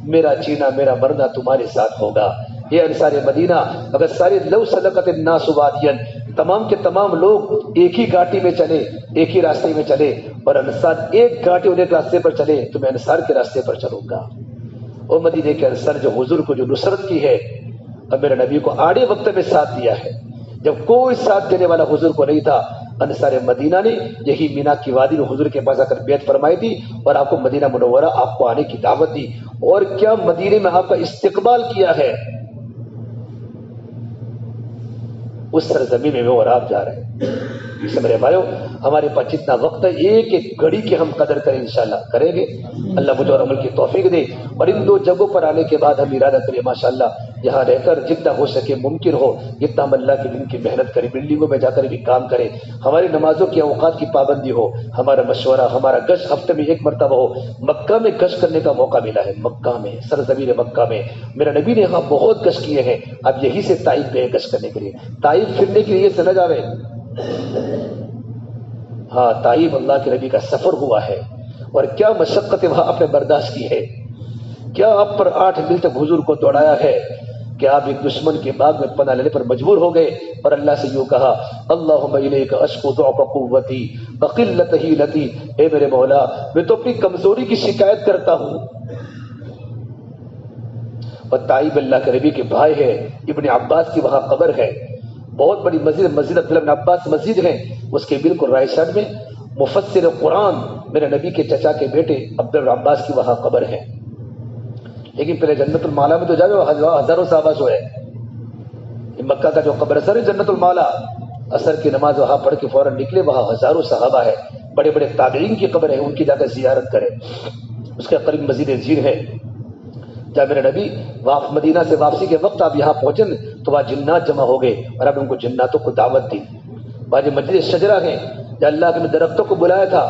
[SPEAKER 1] میرا جینا میرا مرنا تمہارے ساتھ ہوگا۔ یہ انصار مدینہ اگر سارے لو سلکت الناس وادیا، تمام کے تمام لوگ ایک ہی گھاٹی میں چلے، ایک ہی راستے میں چلے، اور انصار ایک گھاٹی اور ایک راستے پر چلے تو میں انصار کے راستے پر چلوں گا۔ اور مدینے کے انصار جو حضور کو جو نصرت کی ہے، اور میرے نبی کو آڑے وقت میں ساتھ دیا ہے، جب کوئی ساتھ دینے والا حضور کو نہیں تھا، انصار مدینہ نے یہی مینا کی وادی میں حضور کے پاس آ کر بیعت فرمائی تھی، اور آپ کو مدینہ منورہ آپ کو آنے کی دعوت دی، اور کیا مدینے میں آپ کا استقبال کیا ہے۔ اس سرزمین میں وہ اور آپ جا رہے ہیں. اس میرے بھائیو ہمارے پاس جتنا وقت ہے ایک ایک گھڑی کی ہم قدر کریں، انشاءاللہ کریں گے. اللہ مجھے اور عمل کی توفیق دے. اور ان دو جگہوں پر آنے کے بعد ہم ارادہ کریں ماشاءاللہ یہاں رہ کر جتنا ہو سکے ممکن ہو جتنا ہم اللہ کے دین کی محنت کریں، بلڈنگوں میں جا کر بھی کام کریں، ہماری نمازوں کے اوقات کی پابندی ہو. ہمارا مشورہ، ہمارا گشت ہفتے میں ایک مرتبہ ہو. مکہ میں گشت کرنے کا موقع ملا ہے، مکہ میں سرزمین مکہ میں میرا نبی نے یہاں بہت گشت کیے ہیں. اب یہی سے طائف گئے گشت کرنے کے لیے، طائف پھرنے کے لیے سے نہ جاوے. ہاں طائف اللہ کے نبی کا سفر ہوا ہے اور کیا مشقت وہاں آپ نے برداشت کی ہے. کیا آپ پر 8 میل تک حضور کو دوڑایا ہے کہ آپ ایک دشمن کے باغ میں پناہ لینے پر مجبور ہو گئے اور اللہ سے یوں کہا اللہم الیک اشکو ضعف قوتی وقلت حیلتی، اے میرے مولا میں تو اپنی کمزوری کی شکایت کرتا ہوں. اور طائف اللہ کے نبی کے بھائی ہے ابن عباس کی وہاں قبر ہے، بہت بڑی مسجد، مسجد عبداللہ بن عباس مسجد ہے، اس کے بالکل رائٹ سائڈ میں مفسر قرآن میرے نبی کے چچا کے بیٹے عبداللہ بن عباس کی وہاں قبر ہے. لیکن پہلے جنت المالا میں تو جاؤ، ہزاروں صحابہ جو ہے. مکہ کا جو قبر اثر ہے جنت المالا، اثر کی نماز وہاں پڑھ کے فوراً نکلے، وہاں ہزاروں صحابہ ہے، بڑے بڑے تابعین کی قبر ہے، ان کی جا کر زیارت کرے. اس کے قریب مسجد زیر ہے جب میرے نبی مدینہ سے واپسی کے وقت آپ یہاں پہنچے تو وہاں جنات جمع ہو گئے اور اب ان کو جناتوں کو دعوت دی. بعض مسجد شجرہ ہیں جہاں اللہ کے درختوں کو بلایا تھا.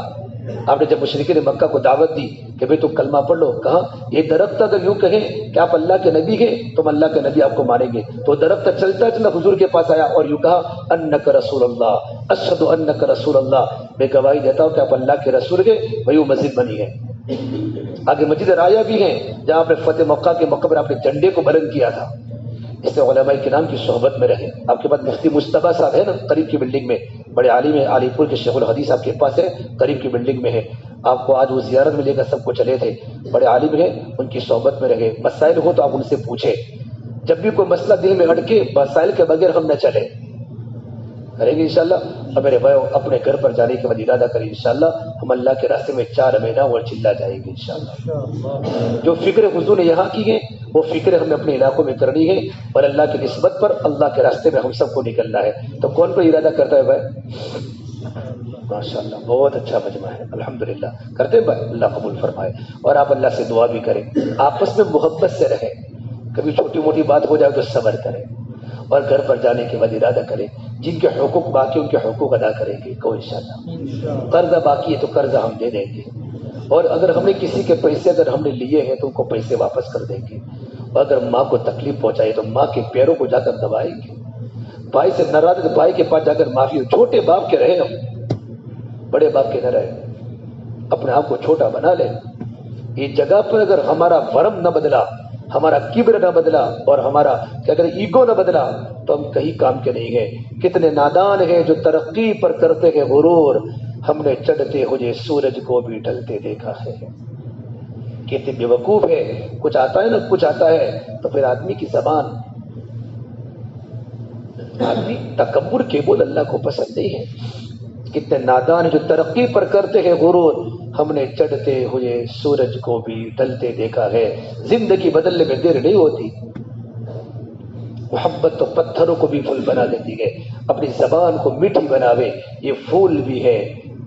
[SPEAKER 1] آپ نے جب مشرکین مکہ کو دعوت دی کہ بھئی تم کلمہ پڑھ لو، کہا یہ درخت اگر یوں کہیں کہ آپ اللہ کے نبی ہیں تم اللہ کے نبی آپ کو مانیں گے. تو درخت چلتا چلتا حضور کے پاس آیا اور یوں کہا انک رسول اللہ اشہد انک رسول اللہ، میں گواہی دیتا ہوں کہ آپ اللہ کے رسول ہیں. وہی وہ مسجد بنی ہے. آگے مسجد رایا بھی ہیں جہاں آپ نے فتح مکہ کے مقبر اپنے جھنڈے کو بلند کیا تھا. اس سے علماء کرام کی صحبت میں رہے. آپ کے پاس مفتی مصطفیٰ صاحب ہے نا قریب کی بلڈنگ میں، بڑے عالم ہے، علی پور کے شیخ الحدیث آپ کے پاس ہے، قریب کی بلڈنگ میں ہے. آپ کو آج وہ زیارت میں لے کر سب کو چلے تھے، بڑے عالم ہیں، ان کی صحبت میں رہے. مسائل ہو تو آپ ان سے پوچھیں. جب بھی کوئی مسئلہ دل میں اٹکے مسائل کے بغیر ہم نہ چلیں، کریں گے انشاءاللہ. اور میرے بھائی اپنے گھر پر جانے کے بعد ارادہ کریں انشاءاللہ ہم اللہ کے راستے میں 4 مہینہ اور چلا جائیں گے انشاءاللہ. جو فکر حضور نے یہاں کی ہے وہ فکر ہمیں اپنے علاقوں میں کرنی ہے اور اللہ کی نسبت پر اللہ کے راستے میں ہم سب کو نکلنا ہے. تو کون کوئی ارادہ کرتا ہے بھائی؟ ماشاءاللہ بہت اچھا مجمع ہے الحمدللہ. کرتے ہیں بھائی، اللہ قبول فرمائے. اور آپ اللہ سے دعا بھی کریں، آپس میں محبت سے رہیں. کبھی چھوٹی موٹی بات ہو جائے تو صبر کریں اور گھر پر جانے کے بعد ارادہ کریں جن کے حقوق باقی ان کے حقوق ادا کریں گے کو انشاءاللہ. قرضہ باقی ہے تو قرضہ ہم دے دیں گے، اور اگر ہم نے کسی کے پیسے اگر ہم نے لیے ہیں تو ان کو پیسے واپس کر دیں گے. اور اگر ماں کو تکلیف پہنچائی تو ماں کے پیروں کو جا کر دبائیں گے. بھائی سے ناراض تو بھائی کے پاس جا کر معافی. چھوٹے باپ کے رہے ہم، بڑے باپ کے نہ رہے. اپنے آپ کو چھوٹا بنا لیں. یہ جگہ پر اگر ہمارا ورم نہ بدلا، ہمارا کبر نہ بدلا اور ہمارا کہ اگر ایگو نہ بدلا تو ہم کہیں کام کے نہیں ہیں. کتنے نادان ہیں جو ترقی پر کرتے ہیں غرور، ہم نے چڑھتے ہوئے سورج کو بھی ڈھلتے دیکھا ہے. کتنے بے وقوف ہے، کچھ آتا ہے نا کچھ آتا ہے تو پھر آدمی کی زبان، آدمی تکبر کے بول اللہ کو پسند نہیں ہے. کتنے نادان جو ترقی پر کرتے ہیں غرور، ہم نے چڑھتے ہوئے سورج کو بھی ڈھلتے دیکھا ہے. زندگی بدلنے میں دیر نہیں ہوتی. محبت تو پتھروں کو بھی پھول بنا دیتی ہے. اپنی زبان کو میٹھی بناوے. یہ پھول بھی ہے،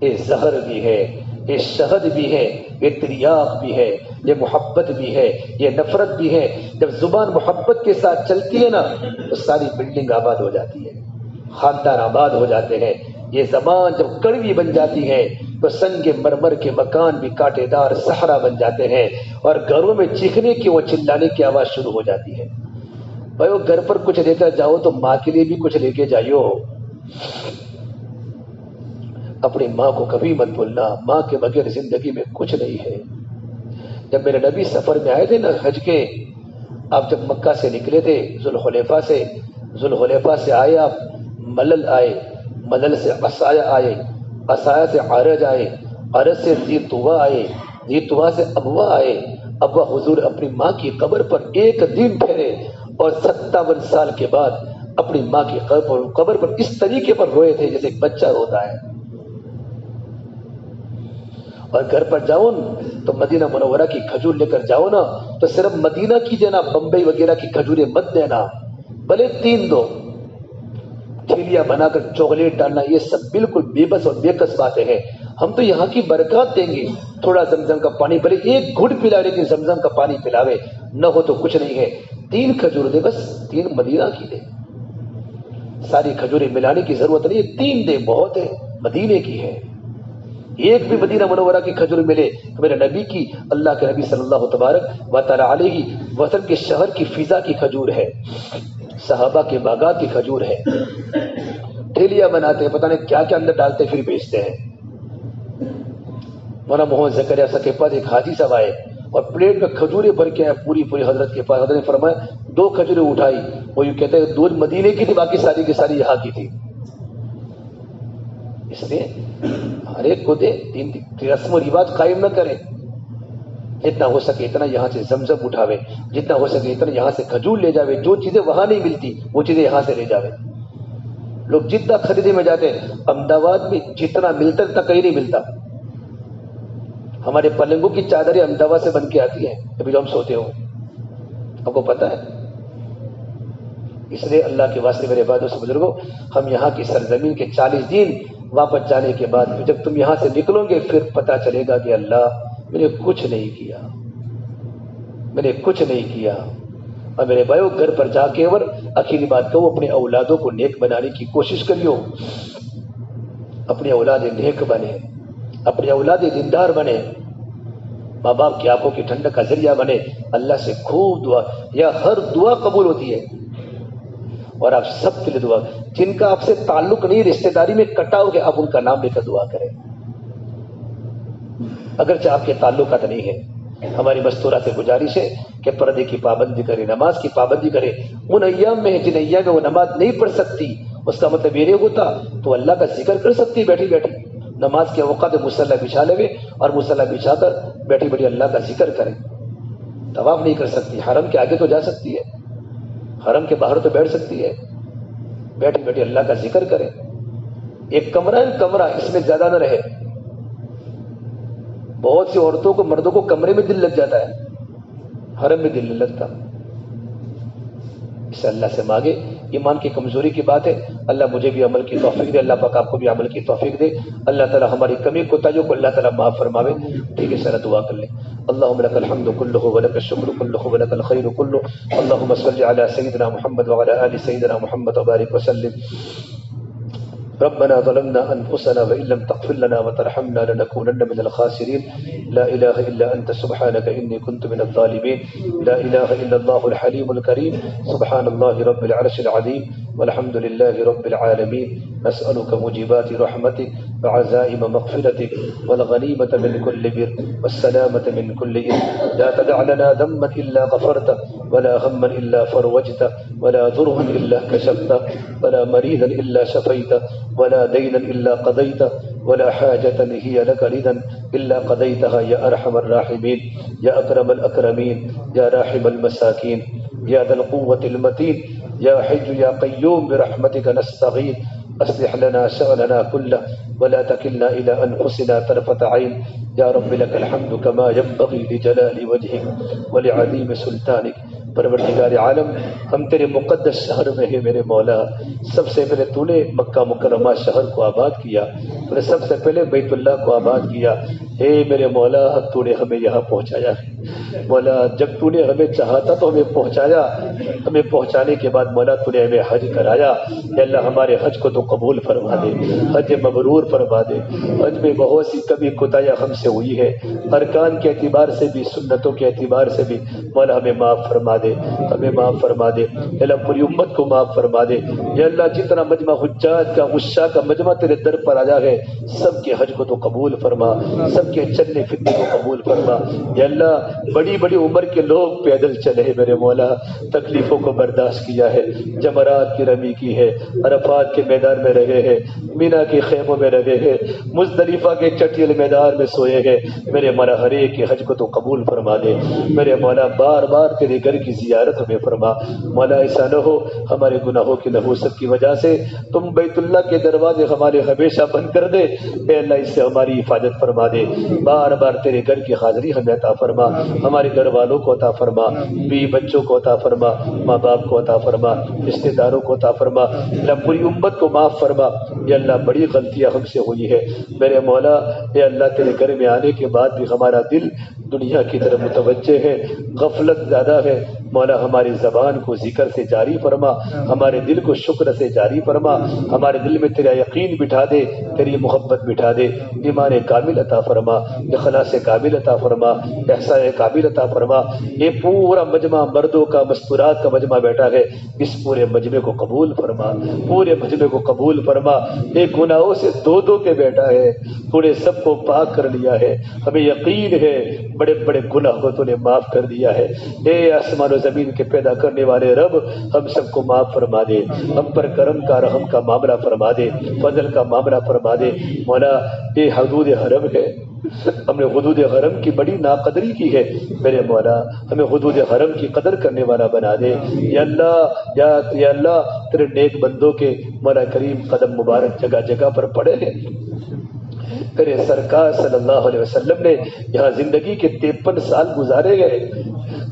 [SPEAKER 1] یہ زہر بھی ہے، یہ شہد بھی ہے، یہ تریاق بھی ہے، یہ محبت بھی ہے، یہ نفرت بھی ہے. جب زبان محبت کے ساتھ چلتی ہے نا تو ساری بلڈنگ آباد ہو جاتی ہے، خاندان آباد ہو جاتے ہیں. یہ زبان جب کڑوی بن جاتی ہے تو سنگ مرمر کے مکان بھی کانٹے دار صحرا بن جاتے ہیں اور گھروں میں چیخنے کی و چلانے کی آواز شروع ہو جاتی ہے. بھائی وہ گھر پر کچھ لے کر جاؤ تو ماں کے لیے بھی کچھ لے کے جائیو. اپنی ماں کو کبھی مت بھولنا، ماں کے بغیر زندگی میں کچھ نہیں ہے. جب میرے نبی سفر میں آئے تھے نا حج کے، آپ جب مکہ سے نکلے تھے ذوالحلیفہ سے آئے، آپ ملل آئے، ملل سے عصایہ آئے، عصایہ سے عرج آئے، عرج سے ذی طویٰ آئے، ذی طویٰ سے ابوا آئے. ابوا حضور اپنی ماں کی قبر پر 1 دن ٹھہرے اور 57 سال کے بعد اپنی ماں کی قبر پر اس طریقے پر روئے تھے جیسے ایک بچہ روتا ہے. اور گھر پر جاؤ تو مدینہ منورہ کی کھجور لے کر جاؤ نا تو صرف مدینہ کی دینا، بمبئی وغیرہ کی کھجوریں مت دینا، بھلے 3 دو. ٹھیلیاں بنا کر چاکلیٹ ڈالنا، یہ سب بالکل بے بس اور بے کس باتیں ہیں. ہم تو یہاں کی برکات دیں گے. تھوڑا زمزم کا پانی بھلے ایک گھٹ پلا، لیکن زمزم کا پانی پلاوے، نہ ہو تو کچھ نہیں ہے. 3 کھجور دے، بس 3 مدینہ کی دے. ساری کھجوریں ملانے کی ضرورت نہیں ہے، 3 دے بہت ہے، مدینے کی ہے. ایک بھی مدینہ منورہ کی کھجور ملے تو میرے نبی کی، اللہ کے نبی صلی اللہ تبارک و تعالی علیہ وسلم کے شہر کی فضا کی کھجور ہے، صحابہ کے باغات کی کھجور ہے. ٹھیلیاں بناتے ہیں، پتہ نہیں کیا کیا اندر ڈالتے پھر بیچتے ہیں. مولانا محمد زکریا صاحب کے پاس ایک حاجی صاحب آئے اور پلیٹ میں کھجوریں بھر کے آئے پوری حضرت کے پاس. حضرت نے فرمایا 2 کھجوریں اٹھائی، وہ یوں کہتے ہیں 2 مدینے کی تھی، باقی ساری کی ساری یہاں کی تھی. اس لیے ہر ایک کو دے، رسم و رواج قائم نہ کرے. جتنا ہو سکے اتنا یہاں سے زمزم اٹھاوے، جتنا ہو سکے اتنا یہاں سے کھجور لے جاوے. جو چیزیں وہاں نہیں ملتی وہ چیزیں یہاں سے لے جاوے. لوگ جتنا خریدے میں جاتے ہیں، احمدآباد میں جتنا ملتا اتنا کہیں نہیں ملتا. ہمارے پلنگوں کی چادریں احمدآباد سے بن کے آتی ہیں ابھی جو ہم سوتے ہو، آپ کو پتا ہے. اس لیے اللہ کے واسطے میرے بھائیو سے بزرگوں، ہم یہاں کی سرزمین کے 40 دن واپس جانے کے بعد جب تم یہاں سے نکلو گے پھر پتا چلے گا کہ اللہ میں نے کچھ نہیں کیا، میں نے کچھ نہیں کیا. اور میرے بھائیو گھر پر جا کے اور اخیری بات کہو، اپنے اولادوں کو نیک بنانے کی کوشش کریو. اپنے اولاد نیک بنے، اپنے اولاد دیندار بنے، ماں باپ کی آنکھوں کی ٹھنڈک کا ذریعہ بنے. اللہ سے خوب دعا، یا ہر دعا قبول ہوتی ہے. اور آپ سب کے لیے دعا، جن کا آپ سے تعلق نہیں، رشتہ داری میں کٹاؤ گے، آپ ان کا نام لے کر دعا کریں اگرچہ آپ کے تعلقات نہیں ہیں. ہماری مستورہ سے گزارش ہے کہ پردے کی پابندی کرے، نماز کی پابندی کرے. ان ایام میں جن ایام میں وہ نماز نہیں پڑھ سکتی، اس کا مطلب یہ نہیں ہوتا تو اللہ کا ذکر کر سکتی بیٹھی بیٹھی. نماز کے اوقات مصلی بچھا لے اور مصلی بچھا کر بیٹھی بیٹھی اللہ کا ذکر کرے. طواف نہیں کر سکتی، حرم کے آگے تو جا سکتی ہے، حرم کے باہر تو بیٹھ سکتی ہے. بیٹھی بیٹھی اللہ کا ذکر کرے. ایک کمرہ اس میں زیادہ نہ رہے. بہت سی عورتوں کو، مردوں کو کمرے میں دل لگ جاتا ہے، حرم میں دل نہیں لگتا. اسے اللہ سے مانگے. ایمان کی کمزوری کی بات ہے، اللہ مجھے بھی عمل کی توفیق دے، اللہ پاک آپ کو بھی عمل کی توفیق دے. اللہ تعالی ہماری کمی کوتاہیوں کو اللہ تعالی معاف فرماوے. ٹھیک ہے سر، دعا کر لیں. اللهم لك الحمد كله ولك الشكر كله ولك الخير كله. اللهم صل على سيدنا محمد وعلى آل سيدنا محمد وبارك وسلم. ربنا ظلمنا أنفسنا وإن لم تغفر لنا وترحمنا لنكونن من الخاسرين. لا إله إلا أنت سبحانك إني كنت من الظالمين. لا إله إلا الله الحليم الكريم. سبحان الله رب العرش العظيم والحمد لله رب العالمين. نسألك موجبات رحمتك وعزائم مغفرتك والغنيمة من كل بر والسلامة من كل إثم. لا تدع لنا ذنبا إلا غفرته ولا هما إلا فرجته ولا ضرا إلا كشفته ولا مريضا إلا شفيته ولا دينا إلا قضيته ولا حاجة هي لك رضا إلا قضيتها يا أرحم الراحمين يا أكرم الأكرمين يا راحم المساكين يا ذا القوة المتين يا حي يا قيوم برحمتك نستغيث. أصلح لنا شأننا كله ولا تكلنا إلى أنفسنا طرفة عين. يا رب لك الحمد كما ينبغي لجلال وجهك ولعظيم سلطانك. پروردگار عالم، ہم تیرے مقدس شہر میں ہیں میرے مولا. سب سے پہلے تو نے مکہ مکرمہ شہر کو آباد کیا، تو نے سب سے پہلے بیت اللہ کو آباد کیا. اے میرے مولا، تو نے ہمیں یہاں پہنچایا مولا. جب تو نے ہمیں چاہا تھا تو ہمیں پہنچایا، ہمیں پہنچانے کے بعد مولا تو نے ہمیں حج کرایا. اے اللہ ہمارے حج کو تو قبول فرما دے، حج مبرور فرما دے. حج میں بہت سی کمی کوتاہیاں ہم سے ہوئی ہے، ارکان کے اعتبار سے بھی، سنتوں کے اعتبار سے بھی. مولا ہمیں معاف فرما دے، ہمیں معاف فرما دے. اللہ پوری امت کو معاف فرما دے. یا اللہ جتنا مجمع حجاج کا، عشاق کا مجمع تیرے در پر آیا ہے، سب کے حج کو تو قبول فرما، سب کے چلنے پھرنے کو قبول فرما. یا اللہ بڑی بڑی عمر کے لوگ پیدل چلے ہیں میرے مولا، تکلیفوں کو برداشت کیا ہے، جمرات کی رمی کی ہے، عرفات کے میدان میں رہے ہیں، مینا کے خیموں میں رہے ہیں، مزدلفہ کے چٹیل میدان میں سوئے ہیں. میرے مولا ہر ایک کے حج کو تو قبول فرما دے. میرے مولا بار بار تیرے گھر کی زیارت ہمیں فرما مولا، ایسا نہ ہو ہمارے گناہوں کی نحوست کی وجہ سے تم بیت اللہ کے دروازے ہمارے ہمیشہ بند کر دے، اے اللہ اس سے ہماری حفاظت فرما دے، بار بار تیرے گھر کی حاضری ہمیں عطا فرما، ہمارے گھر والوں کو عطا فرما، بیوی بچوں کو عطا فرما، ماں باپ کو عطا فرما، رشتہ داروں کو عطا فرما، اللہ پوری امت کو معاف فرما۔ یا اللہ بڑی غلطیاں ہم سے ہوئی ہے میرے مولا، اے اللہ تیرے گھر میں آنے کے بعد بھی ہمارا دل دنیا کی طرف متوجہ ہے، غفلت زیادہ ہے مولا، ہماری زبان کو ذکر سے جاری فرما، ہمارے دل کو شکر سے جاری فرما، ہمارے دل میں تیرا یقین بٹھا دے، تیری محبت بٹھا دے، ایمان کامل عطا فرما، اخلاص کامل عطا فرما، احسان کامل عطا فرما۔ یہ پورا مجمع مردوں کا مستورات کا مجمع بیٹھا ہے، اس پورے مجمع کو قبول فرما، پورے مجمع کو قبول فرما۔ ایک گناہوں سے دو کے بیٹھا ہے، پورے سب کو پاک کر لیا ہے، ہمیں یقین ہے بڑے بڑے گناہ کو تو نے معاف کر دیا ہے۔ اے آسمان و زمین کے پیدا کرنے والے رب، ہم سب کو معاف فرما دے، ہم پر کرم کا رحم کا معاملہ فرما دے، فضل کا معاملہ فرما دے مولا۔ یہ حدود حرم ہے، ہم نے حدود حرم کی بڑی ناقدری کی ہے میرے مولا، ہمیں حدود حرم کی قدر کرنے والا بنا دے یا اللہ، یا اللہ تیرے نیک بندوں کے مولا کریم قدم مبارک جگہ جگہ پر پڑے ہیں۔ تیرے سرکار صلی اللہ علیہ وسلم نے یہاں زندگی کے 53 سال گزارے گئے،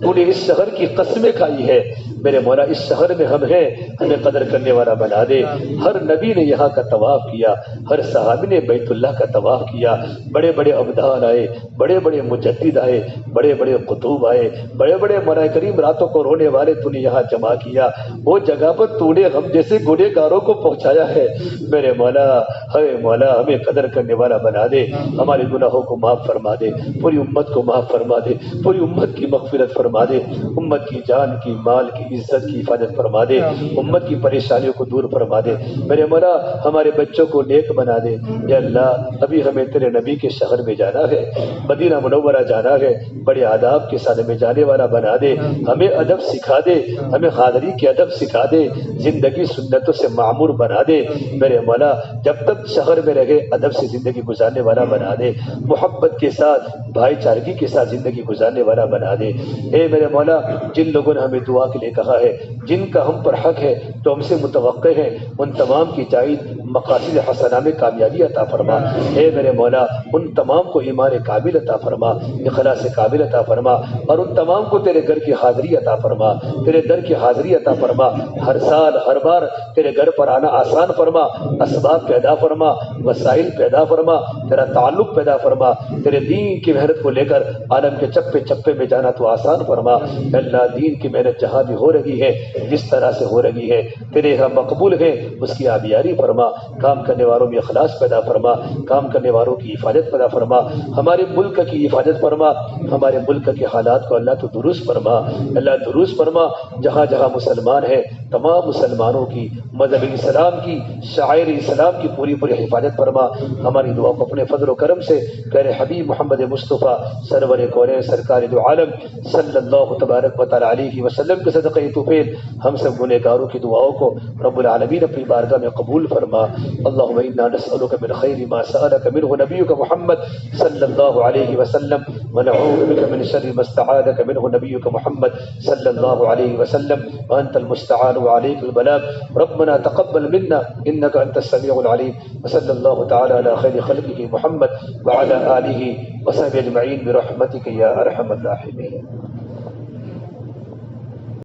[SPEAKER 1] تو نے اس شہر کی قسمیں کھائی ہے میرے مولا، اس شہر میں ہم ہیں، ہمیں قدر کرنے والا بنا دے۔ ہر نبی نے یہاں کا طواف کیا، ہر صحابی نے بیت اللہ کا طواف کیا، بڑے بڑے ابدال آئے، بڑے بڑے مجدد آئے، بڑے بڑے قطوب آئے، بڑے بڑے مولا کریم راتوں کو رونے والے تو نے یہاں جمع کیا، وہ جگہ پر تو نے ہم جیسے گنہگاروں گاروں کو پہنچایا ہے میرے مولا۔ ہے مولا ہمیں قدر کرنے والا بنا دے، ہمارے گناہوں کو معاف فرما دے، پوری امت کو معاف فرما دے، پوری امت کی مغفرت فرما دے، امت کی جان کی مال کی عزت کی حفاظت فرما دے، امت کی پریشانیوں کو دور فرما دے میرے مولا، ہمارے بچوں کو نیک بنا دے یا اللہ۔ ابھی ہمیں تیرے نبی کے شہر میں جانا ہے، مدینہ منورہ جانا ہے، بڑے آداب کے ساتھ ہمیں جانے والا بنا دے، ہمیں ادب سکھا دے، ہمیں حاضری کے ادب سکھا دے، زندگی سنتوں سے معمور بنا دے میرے مولا، جب تک شہر میں رہے ادب سے زندگی گزارنے والا بنا دے، محبت کے ساتھ بھائی چارگی کے ساتھ زندگی گزارنے والا بنا دے۔ اے میرے مولا، جن لوگوں نے ہمیں دعا کے لیے کہا ہے، جن کا ہم پر حق ہے تو ہم سے متوقع ہے، ان تمام کی جائز مقاصد حسنہ میں کامیابی عطا فرما۔ اے میرے مولا، ان تمام کو ایمان کامل عطا فرما، اخلاص کامل عطا فرما، اور ان تمام کو تیرے گھر کی حاضری عطا فرما، تیرے در کی حاضری عطا فرما، ہر سال ہر بار تیرے گھر پر آنا آسان فرما، اسباب پیدا فرما، وسائل پیدا فرما، تیرا تعلق پیدا فرما، تیرے دین کی محنت کو لے کر عالم کے چپے چپے میں جانا تو آسان فرما۔ اللہ دین کی محنت جہاں بھی ہو رہی ہے، جس طرح سے ہو رہی ہے تیرے یہاں مقبول ہے، اس کی آبیاری فرما، کام کرنے والوں میں اخلاص پیدا فرما، کام کرنے والوں کی حفاظت پیدا فرما، ہمارے ملک کی حفاظت فرما، ہمارے ملک کے حالات کو اللہ تو درست فرما، اللہ درست فرما، جہاں جہاں مسلمان ہیں تمام مسلمانوں کی، مذہب اسلام کی، شاعر اسلام کی پوری پوری حفاظت فرما۔ ہماری دعا کو اپنے فضل و کرم سے پیارے حبیب محمد مصطفیٰ سرور کونین سرکار دو عالم صلی اللہ تبارک و تعالی علیہ وسلم کے صدقہ توفیل ہم سب گنہگاروں کی دعاؤں کو رب العالمین اپنی بارگاہ میں قبول فرما۔ اللہم انا نسألک من خیر ما سألک منہ نبیک محمد صلی اللہ علیہ وسلم ونعوذ بک من شر ما استعاذک منہ نبیک محمد صلی اللہ علیہ وسلم وانت المستعان وعلیک البلاغ ربنا تقبل منا انك انت السميع العليم وصلى الله تعالى على خير خلقه محمد وعلى آله وصحبه اجمعین برحمتک یا ارحم الراحمین۔